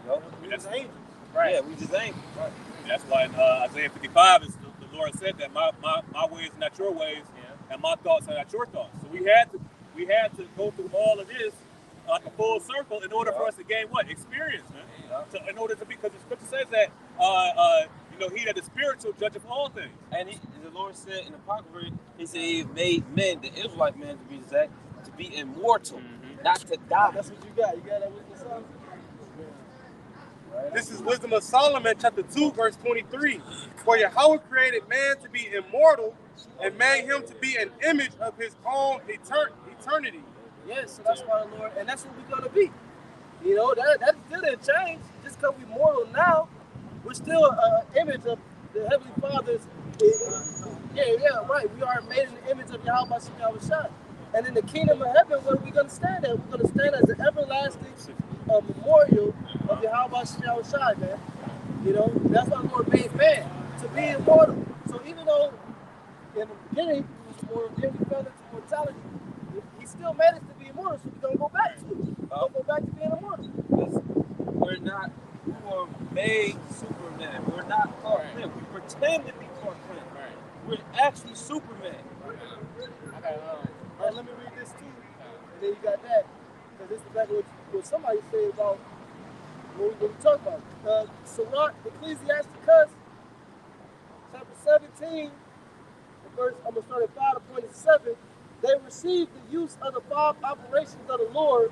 You know? We just angels. Right. Yeah, we just angels. Right. That's why in Isaiah 55, the Lord said that my ways are not your ways, and my thoughts are not your thoughts. So we had to go through all of this like a full circle in order for us to gain what? Experience, man. So in order to be, because the scripture says that he that is spiritual judgeth all things. And the Lord said in the Apocrypha, he said he made men, the Israelite men to be exact, to be immortal, not to die. That's what you got. You got that wisdom of Solomon? Right. This is Wisdom of Solomon, chapter 2, verse 23. For Yahweh created man to be immortal and made him to be an image of his own eternity. Yes, so that's why the Lord, and that's what we're going to be. You know, that still didn't change. Just because we're mortal now, we're still an image of the Heavenly Father's. Right. We are made in the image of Yahweh Shai. And in the kingdom of heaven, what are we going to stand at? We're going to stand as an everlasting memorial of Yahweh Shai, man. You know, that's why the Lord made man, to be immortal. So even though in the beginning he was immortal, then we fell into mortality, he still made us to be immortal, so we're going to go back to it. We're going to go back to being immortal. We were made Superman. We're not Clark Kent. We pretend to be Clark Kent. Right. We're actually Superman. All right, let me read this too. And then you got that. because this is exactly what somebody said about what we talk about. Sirach, Ecclesiasticus, chapter 17, verse, I'm going to start at 5:27. They received the use of the 5 operations of the Lord,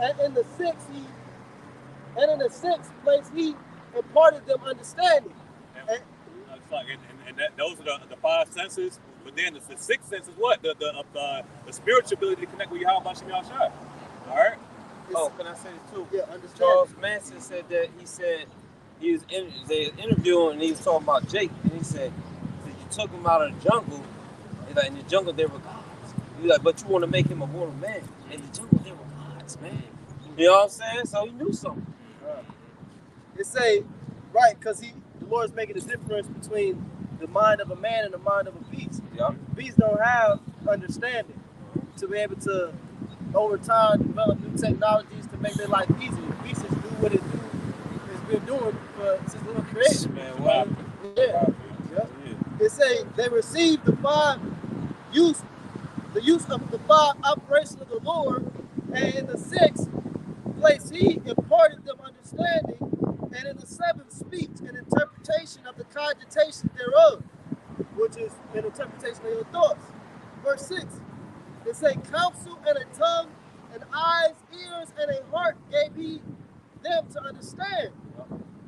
and in the sixth place he imparted them understanding. And those are the 5 senses. But then the 6th sense is what? The spiritual ability to connect with Yahweh Shem Yahshua. All right. Can I say this too? Yeah, understand. Charles Manson said that he was interviewing and he was talking about Jake, and he said that you took him out of the jungle, and like in the jungle they were gods. He's like, but you want to make him a mortal man. In the jungle they were gods, man. You know what I'm saying? So he knew something. It say, right, because the Lord's making a difference between the mind of a man and the mind of a beast. Yep. Beasts don't have understanding to be able to, over time, develop new technologies to make their life easier. Beasts do what it's been doing since they were created. Man, wow. Yeah. It say they received the use of the 5 operations of the Lord, and in the 6th place he imparted them understanding, and in the 7th speech and interpretation of the cogitation thereof, which is an interpretation of your thoughts. Verse 6, it say, counsel and a tongue and eyes, ears, and a heart gave he them to understand.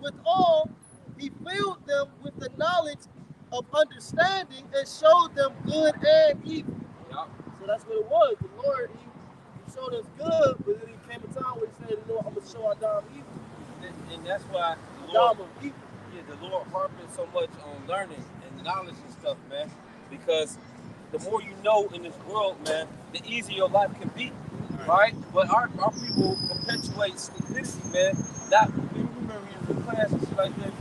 Withal, he filled them with the knowledge of understanding and showed them good and evil. Yep. So that's what it was. The Lord, he showed us good, but then he came a time where he said, you know, I'm going to show Adam evil. And that's why the Lord harping so much on learning and knowledge and stuff, man. Because the more you know in this world, man, the easier your life can be, right? But our people perpetuate stupidity, man. That you remember in the class and shit like that,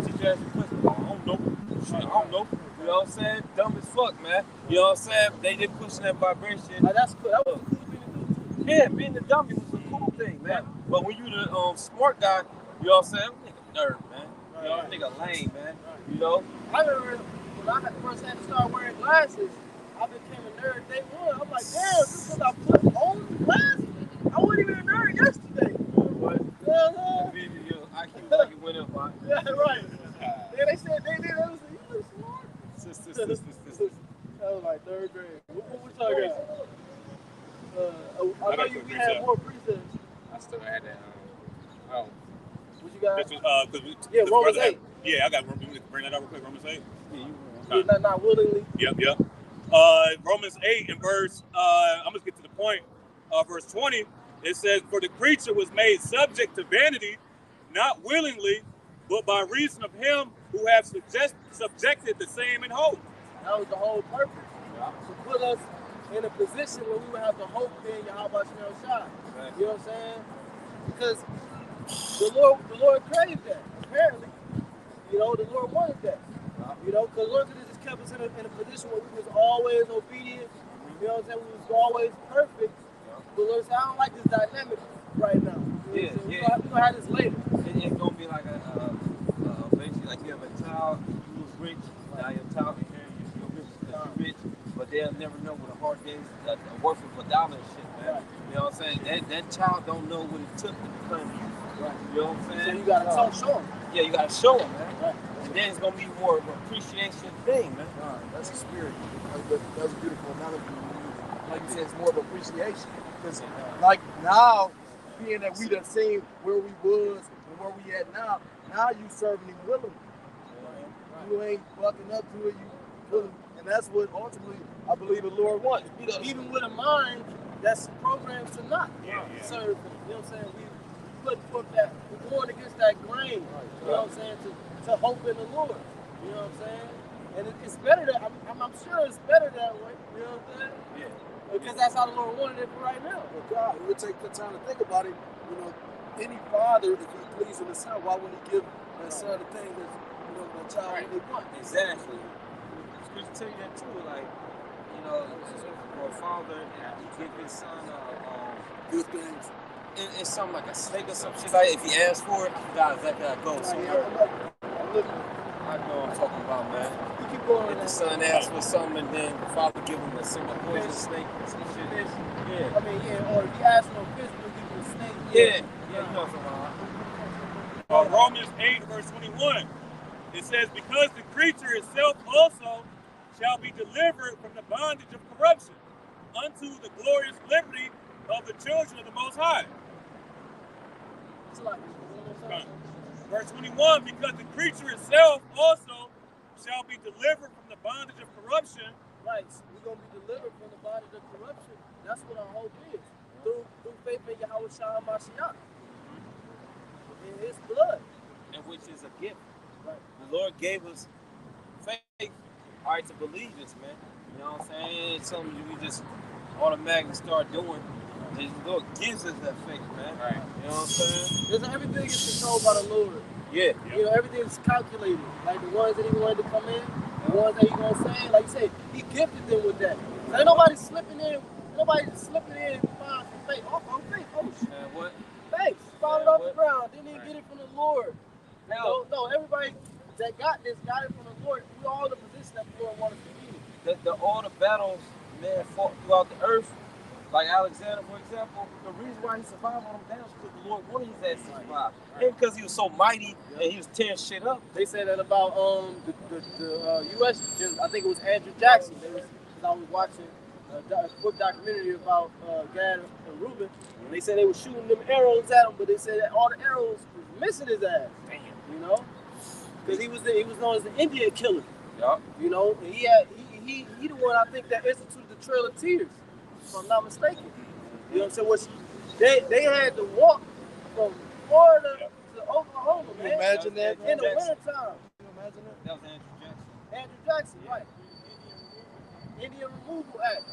teacher asked you a question, I don't know. Shit, I don't know. You know what I'm saying? Dumb as fuck, man. You know what I'm saying? They didn't push that vibration. That's cool. That was a cool thing to do. Yeah, being the dummy was a cool thing, man. But when you the smart guy, you know what I'm saying? Nigga nerd, man. You know, nigga lame, man. You know? I remember when I first had to start wearing glasses, I became a nerd day one. I'm like, damn, just because I put on glasses, I wasn't even a nerd yesterday. What? Your IQ like it went up, man. Yeah, right. Yeah, they said they was like, you look smart. That was like 3rd grade. What we talking about? I know we had more precepts. I still had that. What you got? Romans 8. Yeah, I got to bring that up real quick. Romans 8. Yeah, not willingly. Yep. Romans 8 and verse, I'm going to get to the point. Verse 20, it says, for the creature was made subject to vanity, not willingly, but by reason of him who have subjected the same in hope. That was the whole purpose. To put us in a position where we would have the hope in Yahweh Shem Yahshua. You know what I'm saying? Because the Lord craved that, apparently. You know, the Lord wanted that. You know, because the Lord could have just kept us in a position where we was always obedient. You know what I'm saying? We was always perfect. But Lord said, I don't like this dynamic right now. You know we're going to have this later. It's going to be like basically like you have a child, you was rich, now your child is here, you're rich because you're rich, but they'll never know what a hard day is, working for dollars and shit, man. Right. You know what I'm saying? That child don't know what it took to become you. Right. You know what I'm saying? So you got to show them. Yeah, you got to show them, man. Right. And then it's going to be more of an appreciation thing, man. That's a spirit. That's a beautiful analogy. Like you said, it's more of appreciation. Because like now, being that we done seen where we was and where we at now you serving him willingly. Right. You ain't bucking up to it, you willing. And that's what ultimately I believe the Lord wants. You know, even with a mind that's programmed to not serve him. You know what I'm saying? We put that, we're going against that grain. You know what I'm saying? To hope in the Lord. You know what I'm saying? And it's better that I'm sure it's better that way. You know what I'm saying? Yeah. Because that's how the Lord wanted it for right now. Well, God, it would take the time to think about it. You know, any father, if he pleases the son, why wouldn't he give the son the thing that the child really wants? Exactly. Scripture tell you that too. Like, you know, for a father, he give his son good things. It's something like a snake or some shit. Like if he asks for it, he got exactly how it goes. I'm looking. I know what I'm talking about, man. You keep going. If the son asks for something and then the father give him a single poison snake, some shit. Yeah. I mean, yeah, or if you ask for a fish, we'll give you a snake. Yeah, you know what I'm talking about. Romans 8, verse 21. It says, because the creature itself also shall be delivered from the bondage of corruption unto the glorious liberty of the children of the Most High. Verse 21, because the creature itself also shall be delivered from the bondage of corruption. Right, we're going to be delivered from the bondage of corruption. That's what our hope is. Through faith in Yahweh Shah HaMashiach. In his blood. And which is a gift. Right. The Lord gave us faith, all right, to believe this, man. You know what I'm saying? It's something we just automatically start doing. And the Lord gives us that faith, man. Right. You know what I'm saying? Because everything is controlled by the Lord. Yeah. You know, everything is calculated. Like the ones that he wanted to come in, the ones that he gonna say, like you said, he gifted them with that. So ain't nobody slipping in, find some faith. Oh, faith. Oh, shit. What? Faith. Found it off the ground. Didn't even get it from the Lord. No, everybody that got this got it from the Lord. We all in the position that the Lord wanted to be. All the battles, man, fought throughout the earth. Like Alexander, for example, the reason why he survived on them battles was because the Lord wanted his ass to survive. And because he was so mighty and he was tearing shit up. They said that about the U.S. I think it was Andrew Jackson. I was watching a book documentary about Gad and Reuben. They said they were shooting them arrows at him, but they said that all the arrows was missing his ass. Damn. You know, because he was known as the Indian killer. Yup. You know, and he the one I think that instituted the Trail of Tears, if I'm not mistaken. You know what I'm saying? They had to walk from Florida to Oklahoma, man. Can you imagine that? In the wintertime. Can you imagine that? That was Andrew Jackson. Andrew Jackson, right. Indian Removal Act.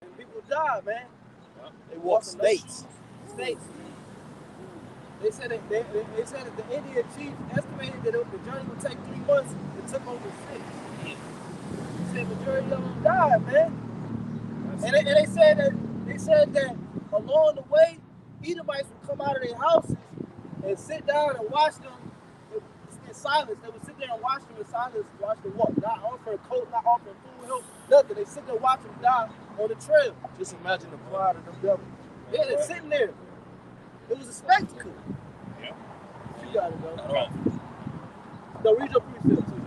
And people died, man. They walked states. They said that the Indian chief estimated that the journey would take 3 months. It took over 6. They said the majority of them died, man. And they said that along the way, Edomites would come out of their houses and sit down and watch them in silence. They would sit there and watch them in silence, watch them walk, not offering a coat, not offering food, help, nothing. They sit there and watch them die on the trail. Just imagine the pride of them devils. Yeah, they're sitting there. It was a spectacle. Yeah. You got it, bro. Right. No, read your precept too.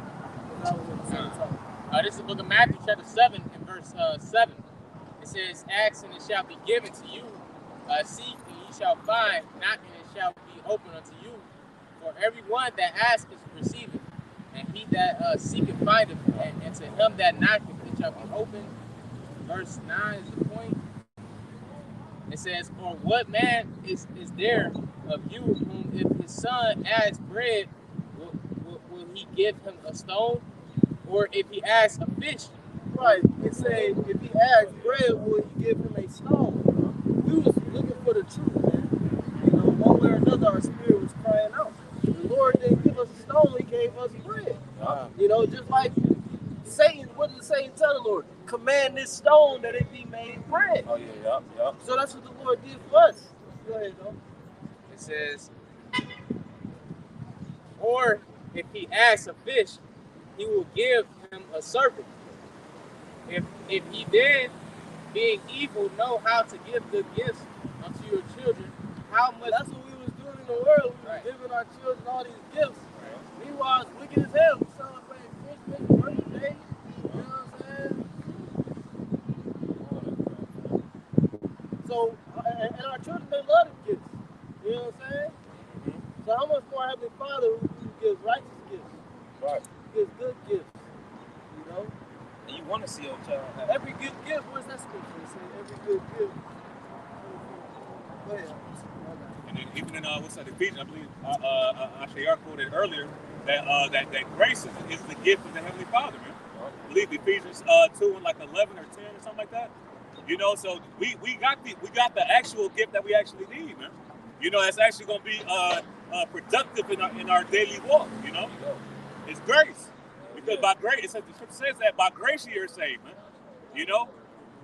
This is the book of Matthew, chapter 7, and verse 7. It says, ask and it shall be given to you. Seek and ye shall find. Knock and it shall be opened unto you. For everyone that asketh receiveth, and he that seeketh findeth, and to him that knocketh it shall be opened. Verse 9 is the point. It says, or what man is there of you whom if his son asks bread, will he give him a stone? Or if he asks a fish? Right. It says, if he asks bread, will he give him a stone? We was looking for the truth, man. You know, one way or another, our spirit was crying out. The Lord didn't give us a stone, he gave us bread. You know, just like Satan, what did Satan tell the Lord? Command this stone that it be made bread. Oh, yeah, yup. So that's what the Lord did for us. Go ahead, though. It says, or if he asks a fish, he will give him a serpent. If he then, being evil, know how to give good gifts unto your children, how much... That's what we was doing in the world. We was giving our children all these gifts. Meanwhile, it's wicked as hell. We celebrate Christmas, birthday. You know what I'm saying? So, and our children, they love the gifts. You know what I'm saying? So how much more Heavenly Father who gives righteous gifts? Right. Gives good gifts. You know? And you want to see your child have Every good gift, where's that scripture? It says every good gift. Go ahead. And then even in what's that, Ephesians, I believe Ashayar quoted earlier that grace is the gift of the Heavenly Father, man. I believe Ephesians 2 and like 11 or 10 or something like that. You know, so we got the actual gift that we actually need, man. You know, that's actually going to be productive in our daily walk. You know, it's grace because by grace, the scripture says that by grace you are saved, man. You know,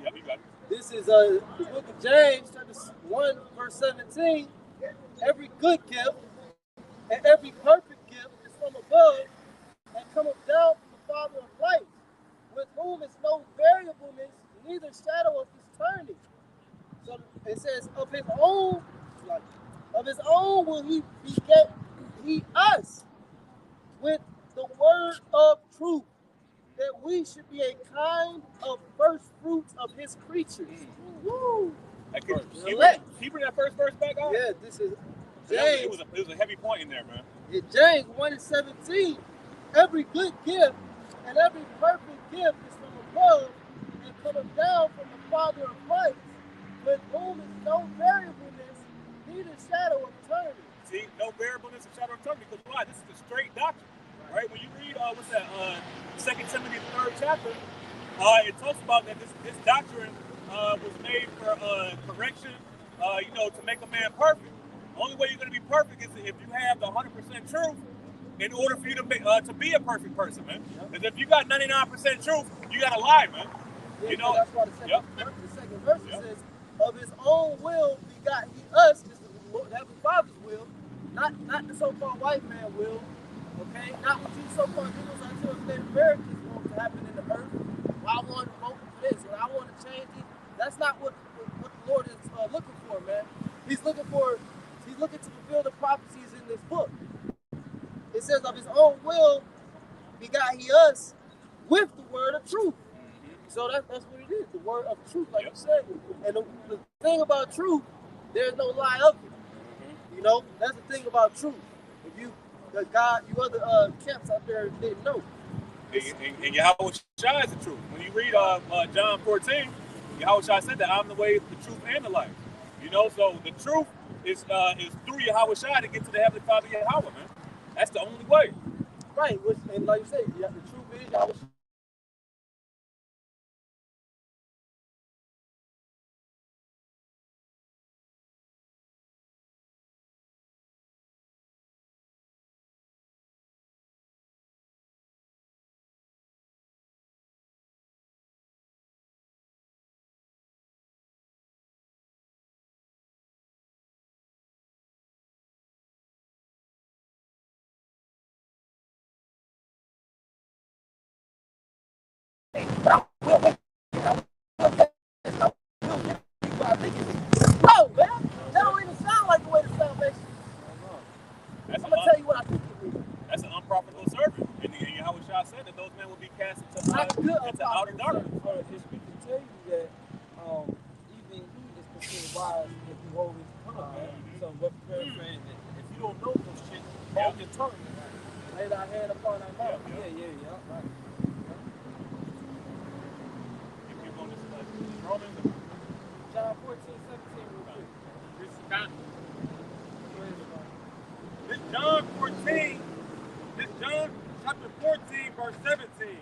yeah, you got it. This is the book of James, chapter 1, verse 17. Every good gift and every perfect gift is from above and cometh down from the Father of lights, with whom is no variableness, neither shadow of his turning. So it says, of his own will he beget he us with the word of truth, that we should be a kind of first fruits of his creatures. Woo! Can you bring that first verse back on? Yeah, this is James. James. It was a heavy point in there, man. In James 1:17, every good gift and every perfect gift is from above and cometh down from the Father of lights, with whom is no variableness, neither shadow of turning. See, no variableness and shadow of turning, because why? This is the straight doctrine, right? When you read, 2 Timothy, the 3rd chapter, it talks about that this doctrine was made for correction, to make a man perfect. The only way you're going to be perfect is if you have the 100% truth in order for you to be a perfect person, man. Because if you got 99% truth, you got to lie, man. Yeah, that's why the second verse says, of his own will begot he us, is the Heavenly Father's will, not the so-called white man will, okay? Not what you so-called humans until the Americans want to happen in the earth. Well, I want to vote for this, and I want to change it. That's not what the Lord is looking for, man. He's looking to fulfill the prophecies in this book. It says, of his own will begot he us with the word of truth. So that's what it is, the word of truth, like you said. And the thing about truth, there's no lie of it. That's the thing about truth. If you other camps out there didn't know. And Yahweh Shai is the truth. When you read John 14, Yahweh Shai said that I'm the way, the truth, and the life. So the truth is through Yahweh Shai to get to the Heavenly Father Yahweh, man. That's the only way. Right, and like you say, the truth is Yahweh Shai. No, man, that don't even sound like the way to salvation. I'm gonna tell you what I think it means. That's an unprofitable servant. And Yahweh Shai said that those men will be cast into outer darkness. If we can tell you that even he is considered wise if you hold his tongue, man. So what saying that if you don't know some shit, hold your tongue. Lay thy hand upon thy mouth. Yeah, right. Keep on this Romans. John 14, 17, real quick. This John 14, this John chapter 14, verse 17.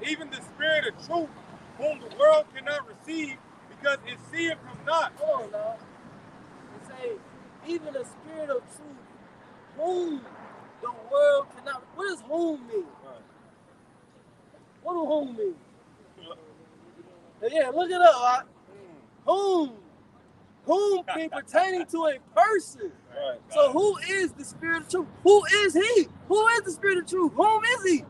Even the Spirit of truth, whom the world cannot receive, because it seeth him not. Hold on now. It say, even the Spirit of truth, whom the world cannot. What does whom mean? Right. What do whom mean? Yeah, look it up. Right? Whom be pertaining to a person. Right, so who is the Spirit of truth? Who is he? Who is the Spirit of truth? Whom is he?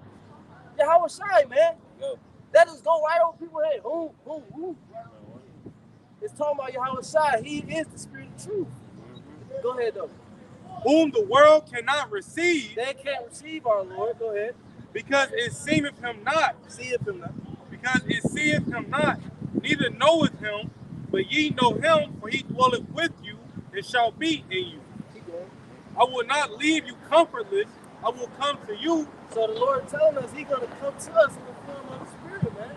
Yahweh Shai, man. Go. That just go right over people's head. Who? It's talking about Yahweh Shai. He is the Spirit of truth. Mm-hmm. Go ahead, though. Whom the world cannot receive. They can't receive our Lord. Go ahead. Because it seemeth him not. Seeth him not. Because it seeth him not. Neither knoweth him, but ye know him, for he dwelleth with you and shall be in you. Keep going. I will not leave you comfortless. I will come to you. So the Lord telling us he's going to come to us in the form of the Spirit, man.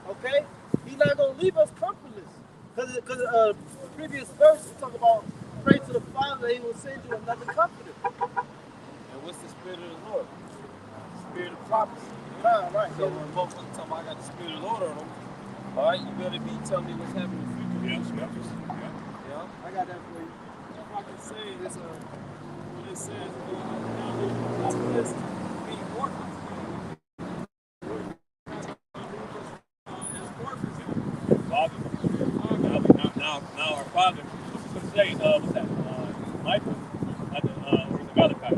Okay? He's not going to leave us comfortless. Because the previous verse is talking about pray to the Father that he will send you another comforter. And what's the Spirit of the Lord? The Spirit of prophecy. Right. So when motherfuckers talking about I got the Spirit of the Lord on them, all right, you better be telling me what's happening in the future. Yeah. I got that for you. If I can say this, when it says, now this being orphans, Father. Now our Father. say, what's that? Michael, or is it Malachi?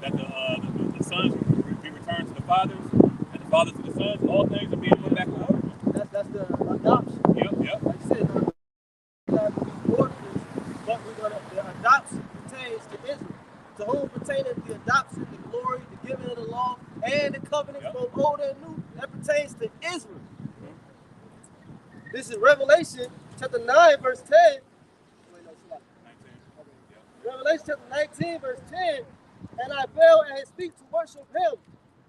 That the sons be returned to the fathers, and the fathers to the sons. All things are being put back in order. That's the adoption. Yep. Like I said, we're not going to be orphans, but the adoption pertains to Israel. To whom pertaineth the adoption, the glory, the giving of the law, and the covenants, both old and new, that pertains to Israel. This is Revelation chapter 9, verse 10. Wait, no, slide. 19. Revelation chapter 19, verse 10. And I fell at his feet to worship him.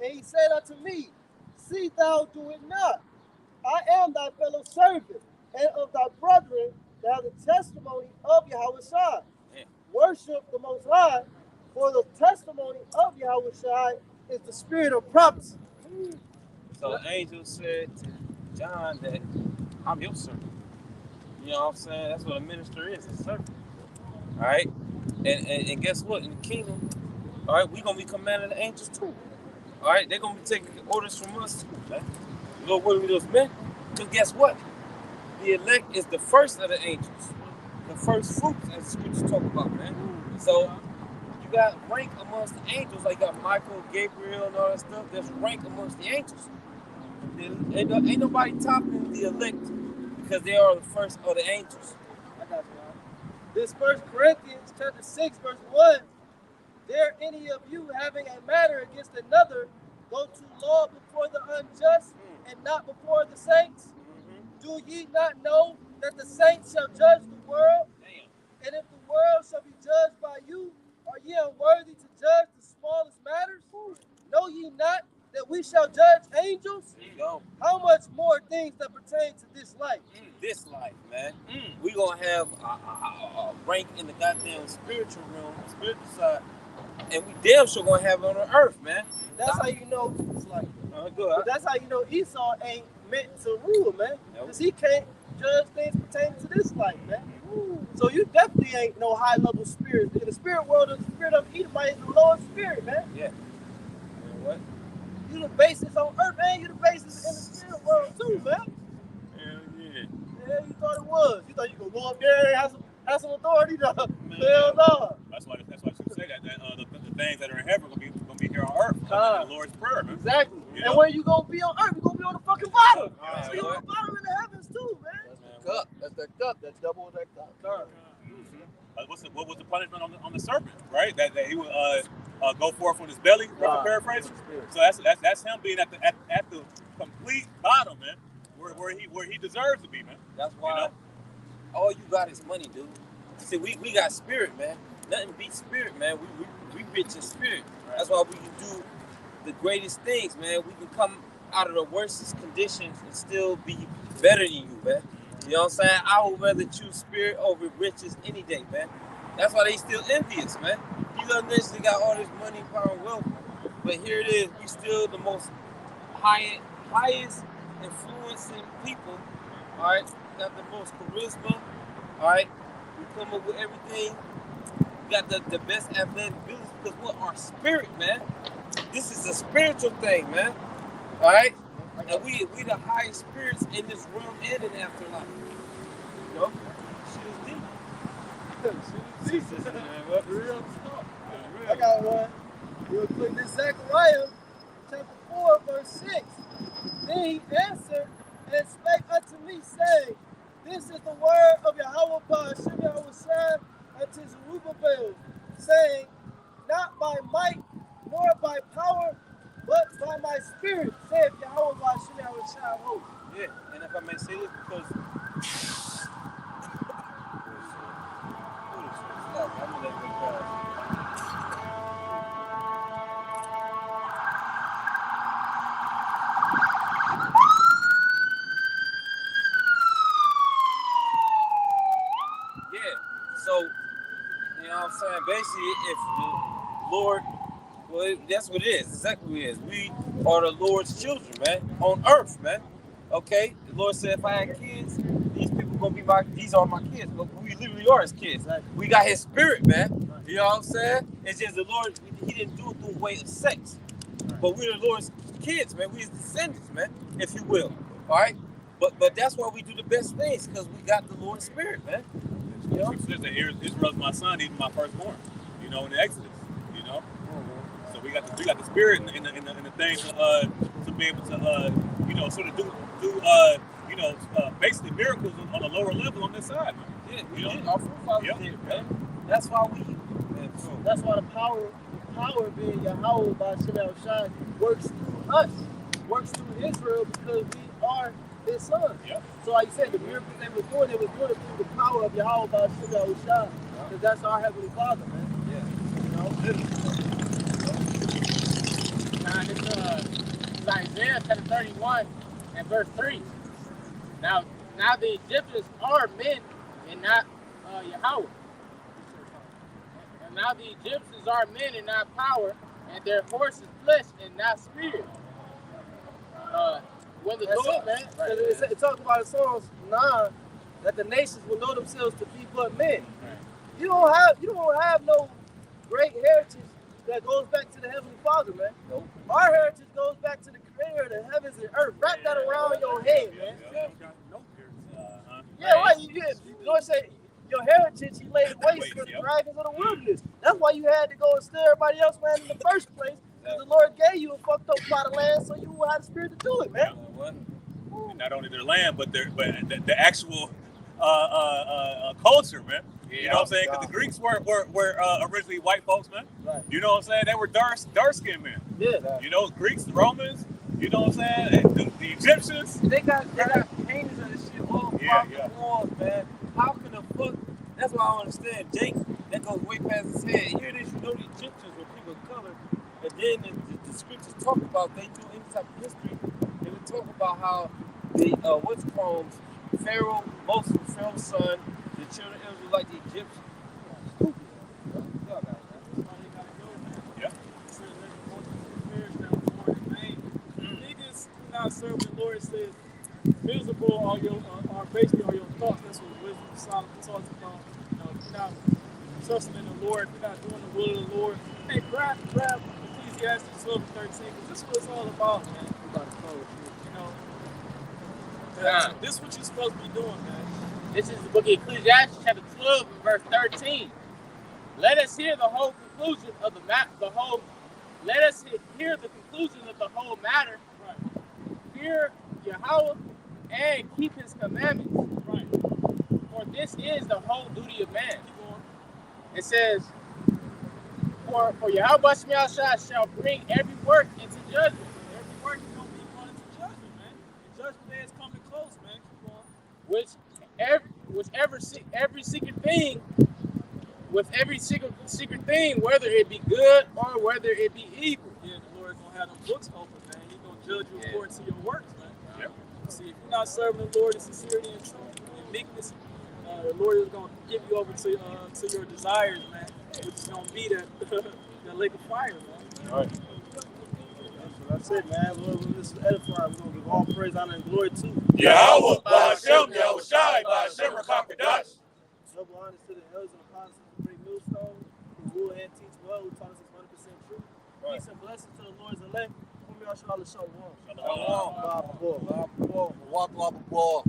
And he said unto me, see thou do it not. I am thy fellow servant, and of thy brethren, thou the testimony of Yahushua. Worship the Most High, for the testimony of Yahushua is the spirit of prophecy. So the angel said to John that I'm your servant. You know what I'm saying? That's what a minister is, a servant. All right? And guess what? In the kingdom, all right, we're going to be commanding the angels too. All right? They're going to be taking orders from us too, man. Lord, what are we those men? Because guess what? The elect is the first of the angels. The first fruits, as the scriptures talk about, man. So you got rank amongst the angels, like you got Michael, Gabriel, and all that stuff. There's rank amongst the angels. Ain't nobody topping the elect because they are the first of the angels. I got you, man. This 1 Corinthians chapter 6, verse 1. Dare any of you having a matter against another go to law before the unjust and not before the saints? Do ye not know that the saints shall judge the world? And if the world shall be judged by you, are ye unworthy to judge the smallest matters? Know ye not that we shall judge angels? There you go. How much more things that pertain to this life? This life, man. We gonna have a rank in the goddamn spiritual realm, spiritual side, and we damn sure gonna have it on the earth, man. That's how you know it's like. Good. But that's how you know Esau ain't meant to rule, man. Because he can't judge things pertaining to this life, man. So you definitely ain't no high level spirit. In the spirit world, the spirit of Edomite is the lowest spirit, man. Yeah. You know what? You the basis on earth, man. You the basis in the spirit world too, man. Hell yeah. Yeah, you thought it was. You thought you could go up there and have some authority to hell no. That's why you say that the things that are in heaven gonna be here on earth. The Lord's prayer, man. Exactly. You and know? where you gonna be on earth? You gonna be on the fucking bottom. So you what? on the bottom in the heavens too, man. That's the cup. That's that cup. That's double that cup. What was the punishment on the serpent, right? That he would go forth on his belly, paraphrase. So that's him being at the complete bottom, man, where he deserves to be, man. That's why all you got is money, dude. See, we got spirit, man. Nothing beats spirit, man. We rich in spirit. That's why we can do the greatest things, man. We can come out of the worstest conditions and still be better than you, man. You know what I'm saying? I would rather choose spirit over riches any day, man. That's why they still envious, man. These other nations got all this money, power, and wealth. But here it is. We still the most highest influencing people, all right? Got the most charisma, all right? We come up with everything. We got the best athletic abilities because what? Our spirit, man. This is a spiritual thing, man. All right? And we the highest spirits in this realm and in the afterlife. You know? Shit is deep. Real stuff. I got one. Real quick. This Zechariah chapter 4, verse 6. Then he answered and spake unto me, saying, this is the word of Yahweh Hashem Yahushua unto Zerubbabel, saying, not by might nor by power, but by my spirit, saith Yahweh Hashem Yahushua. Yeah, and if I may say this, because I'm gonna let it go. So, you know what I'm saying? Basically, if the Lord, well, that's what it is. Exactly what it is. We are the Lord's children, man, on earth, man. Okay? The Lord said, if I had kids, these people gonna be these are my kids. But we literally are his kids. We got his spirit, man. You know what I'm saying? It's just the Lord, he didn't do it through a way of sex. But we're the Lord's kids, man. We're his descendants, man, if you will. All right? But that's why we do the best things, because we got the Lord's spirit, man. Yeah. Scripture says that Israel's my son, even my firstborn. You know, in the Exodus. You know, so we got the spirit in the thing to be able to you know, sort of do basically miracles on a lower level on this side. Man. Yeah, we You know? did. Our forefathers did, man. That's why that's why the power being Yahweh by Shem Shai works through us, works through Israel because we are his sons. Yep. So like you said, the miracles they was doing it through the power of Yahweh by Shem Shai. Because that's our Heavenly Father, man. Yeah. You know? Now, it's Isaiah chapter 31 and verse 3. Now the Egyptians are men and not Yahweh. And now the Egyptians are men and not power, and their horse is flesh and not spirit. When the Lord, man. It talks about in Psalms 9 that the nations will know themselves to be but men. Right. You don't have no great heritage that goes back to the Heavenly Father, man. Nope. Our heritage goes back to the Creator of the heavens and earth. Wrap that around your head, man. Yeah, right. The Lord said your heritage He laid waste for the dragons of the wilderness. That's why you had to go and steal everybody else, man, in the first place. Because the Lord gave you a fucked up plot of land, so you will have the spirit to do it, man. And not only their land, but the actual culture, man. Yeah, you know what I'm saying? Because the Greeks were originally white folks, man. Right. You know what I'm saying? They were dark skinned men. Yeah. You know, Greeks, the Romans. You know what I'm saying? And the Egyptians. They got paintings of this shit all across the walls, man. How can the fuck? That's why I don't understand. Jake, that goes way past his head. Here it is, you know the Egyptians were people of color, and then the scriptures talk about they do any type of history. They would talk about how the what's called Pharaoh, Moses, Pharaoh's son, the children of Israel like the Egyptians. Stupid. Y'all got it, man. That's why they gotta go, man. Yeah. So let the Lord perish now for in vain. Niggas who not serving the Lord says miserable are basically your thoughts. That's what wisdom of Solomon talks about. You know, if you're not trusting in the Lord, if you're not doing the will of the Lord, hey, grab Ecclesiastes 12 and 13, because this is what it's all about, man. You know, this is what you're supposed to be doing, man. This is the book of Ecclesiastes chapter 12 and verse 13. Let us hear the whole conclusion of Let us hear the conclusion of the whole matter. Right. Fear Yahweh and keep His commandments. Right. For this is the whole duty of man. It says, For Yahweh shall bring every work into judgment. Every work is going to be brought into judgment, man. The judgment day is coming close, man. Keep on. With every secret thing, whether it be good or whether it be evil. Yeah, the Lord's going to have them books open, man. He's going to judge you according to your works, man. Yep. See, if you're not serving the Lord in sincerity and truth and meekness, the Lord is going to give you over to your desires, man, which is going to be the lake of fire, man. All right. That's it, man. Lord, this is edifying. We're going to give all praise, honor, and glory to Yahweh, Ba'ashem, Yahweh Shai, Ba'ashem, Rakakadash. double honors to the elders and apostles of the great millstone, who rule and teach well, who taught us 100% truth. Right. Peace and blessings to the Lord's elect. Whom y'all shall show one. Shalom. Bob, boy. Walk like a ball.